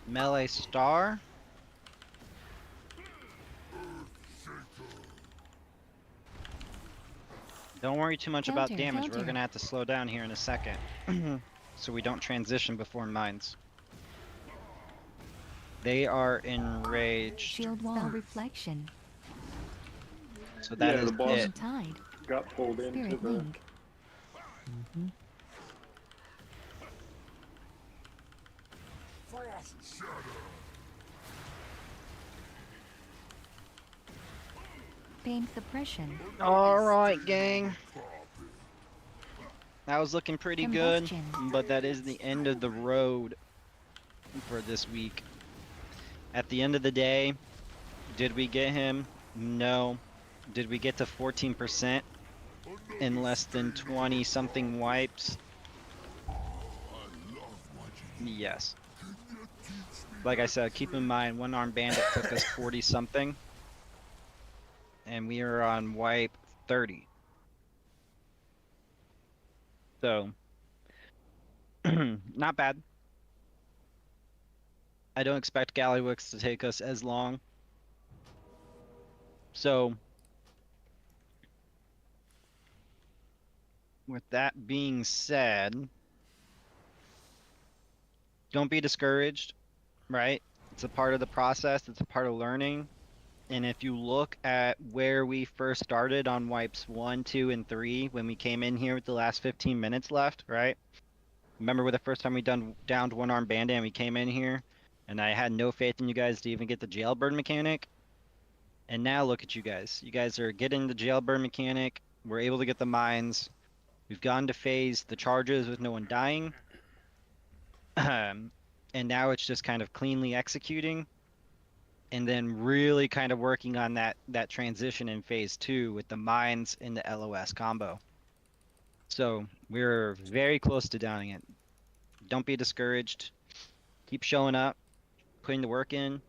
Melee star. Don't worry too much about Counter, damage. counter. We're gonna have to slow down here in a second. So we don't transition before mines. They are enraged. Shield wall. Spell reflection. So that is the boss it. Tide. got pulled into Spirit the. link. Frost shatter. Pain suppression. Alright, gang. That was looking pretty good, Combustion. but that is the end of the road for this week. At the end of the day, did we get him? No. Did we get to 14% in less than 20 something wipes? Yes. Can you teach me like I said, keep in mind, one armed bandit took us 40 something, and we are on wipe 30. So, not bad. I don't expect Gallywix to take us as long. So, with that being said, don't be discouraged, right? It's a part of the process, it's a part of learning. And if you look at where we first started on wipes 1, 2, and 3, when we came in here with the last 15 minutes left, right? Remember the first time we downed one armed bandit and we came in here, and I had no faith in you guys to even get the jailbird mechanic? And now look at you guys. You guys are getting the jailbird mechanic. We're able to get the mines. We've gone to phase the charges with no one dying. And now it's just kind of cleanly executing. And then really kind of working on that transition in phase 2 with the mines and the LOS combo. So we're very close to downing it. Don't be discouraged. Keep showing up, putting the work in.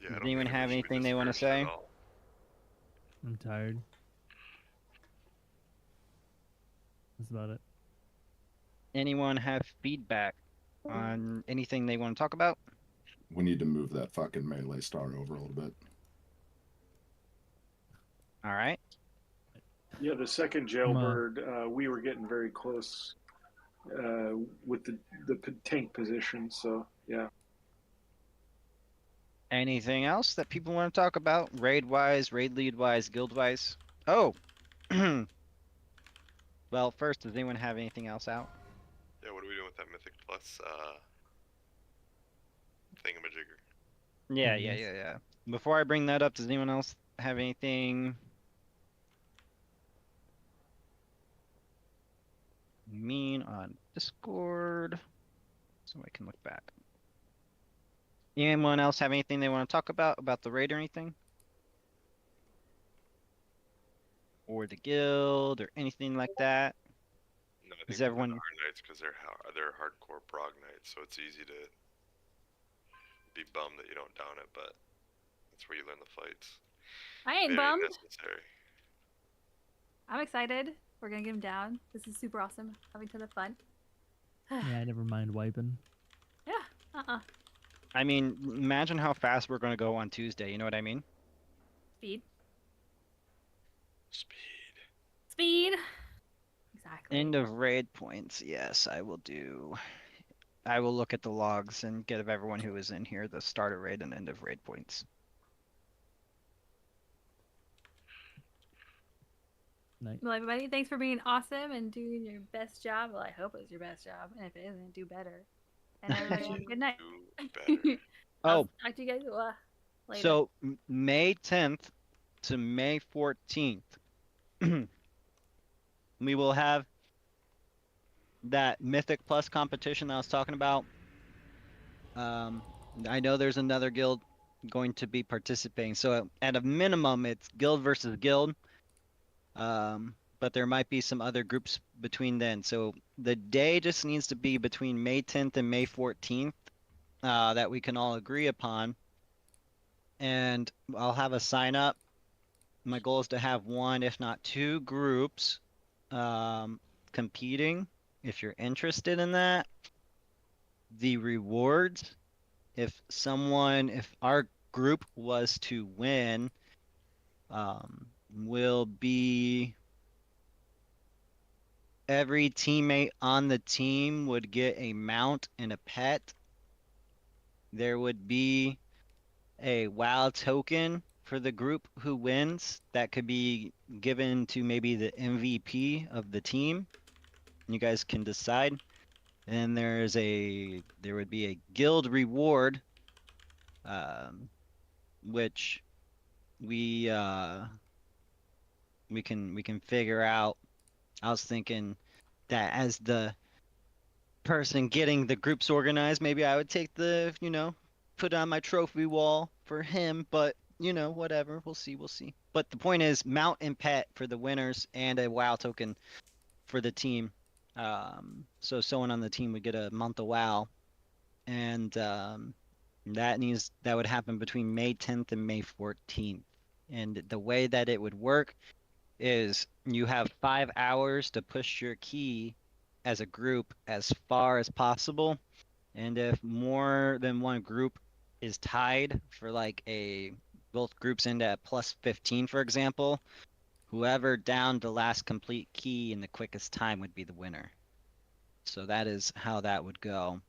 Yeah, Does anyone have anything they want to say? I'm tired. That's about it. Anyone have feedback on anything they want to talk about? We need to move that fucking melee star over a little bit. All right. Yeah, the second jailbird, we were getting very close with the tank position. So yeah. Anything else that people want to talk about? Raid-wise, raid lead-wise, guild-wise? Oh! Well, first, does anyone have anything else out? Yeah, what are we doing with that Mythic Plus thingamajigger? Yeah. Before I bring that up, does anyone else have anything mean on Discord? So I can look back. Anyone else have anything they want to talk about the raid or anything? Or the guild or anything like that? No, I think Is everyone... our knights because they're hardcore prog knights, so it's easy to be bummed that you don't down it, but that's where you learn the fights. I ain't Very bummed. necessary. I'm excited. We're gonna get him down. This is super awesome. Having a ton of fun. Yeah, I never mind wiping. Yeah. I mean, imagine how fast we're going to go on Tuesday, you know what I mean? Speed. Speed. Exactly. End of raid points. Yes, I will do. I will look at the logs and give everyone who is in here the start of raid and end of raid points. Night. Well, everybody, thanks for being awesome and doing your best job. Well, I hope it was your best job, and if it isn't, do better. And everybody, good night. I'll talk to you guys later. So May 10th to May 14th, we will have that Mythic Plus competition that I was talking about. I know there's another guild going to be participating, so at a minimum, it's guild versus guild. But there might be some other groups between then. So the day just needs to be between May 10th and May 14th that we can all agree upon. And I'll have a sign up. My goal is to have one, if not two groups competing. If you're interested in that, the rewards, if our group was to win, will be every teammate on the team would get a mount and a pet. There would be a WoW token for the group who wins that could be given to maybe the MVP of the team. You guys can decide. And there would be a guild reward, which we can figure out. I was thinking that as the person getting the groups organized, maybe I would take put on my trophy wall for him, but whatever, we'll see. But the point is mount and pet for the winners and a WoW token for the team. So someone on the team would get a month of WoW and that would happen between May 10th and May 14th. And the way that it would work is you have 5 hours to push your key as a group as far as possible. And if more than one group is tied for like both groups end at plus 15, for example, whoever downed the last complete key in the quickest time would be the winner. So that is how that would go.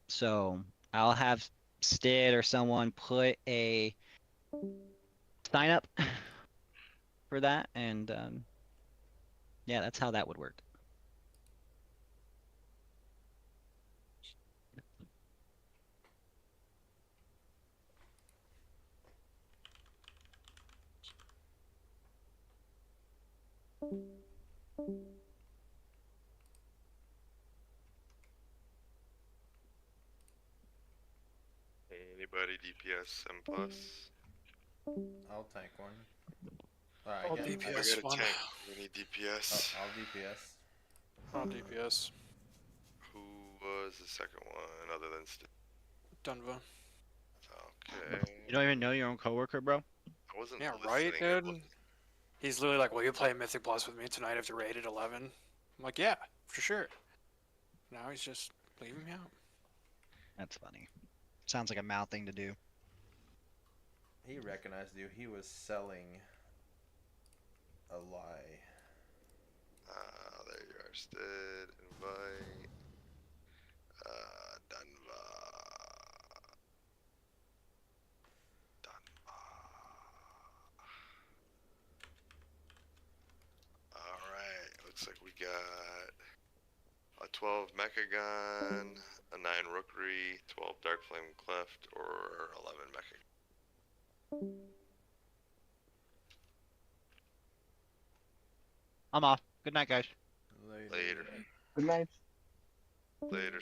So I'll have Stid or someone put a sign up for that, and yeah, that's how that would work. Anybody DPS M plus? I'll tank one. I'll Alright, DPS I got a one. tank. We need DPS. I'll DPS. I'll DPS. Who was the second one other than Dunva. Okay. You don't even know your own coworker, bro? I wasn't Yeah, listening. right, I dude. wasn't- He's literally like, "Will you play Mythic Plus with me tonight after raid at 11?" I'm like, "Yeah, for sure." Now he's just leaving me out. That's funny. Sounds like a Mal thing to do. He recognized you. He was selling a lie. There you are, Stead. Invite. Dunva. Alright, looks like we got a 12 Mecha Gun, a 9 Rookery, 12 Dark Flame Cleft, or 11 Mecha. I'm off. Good night, guys. Later. Good night. Later.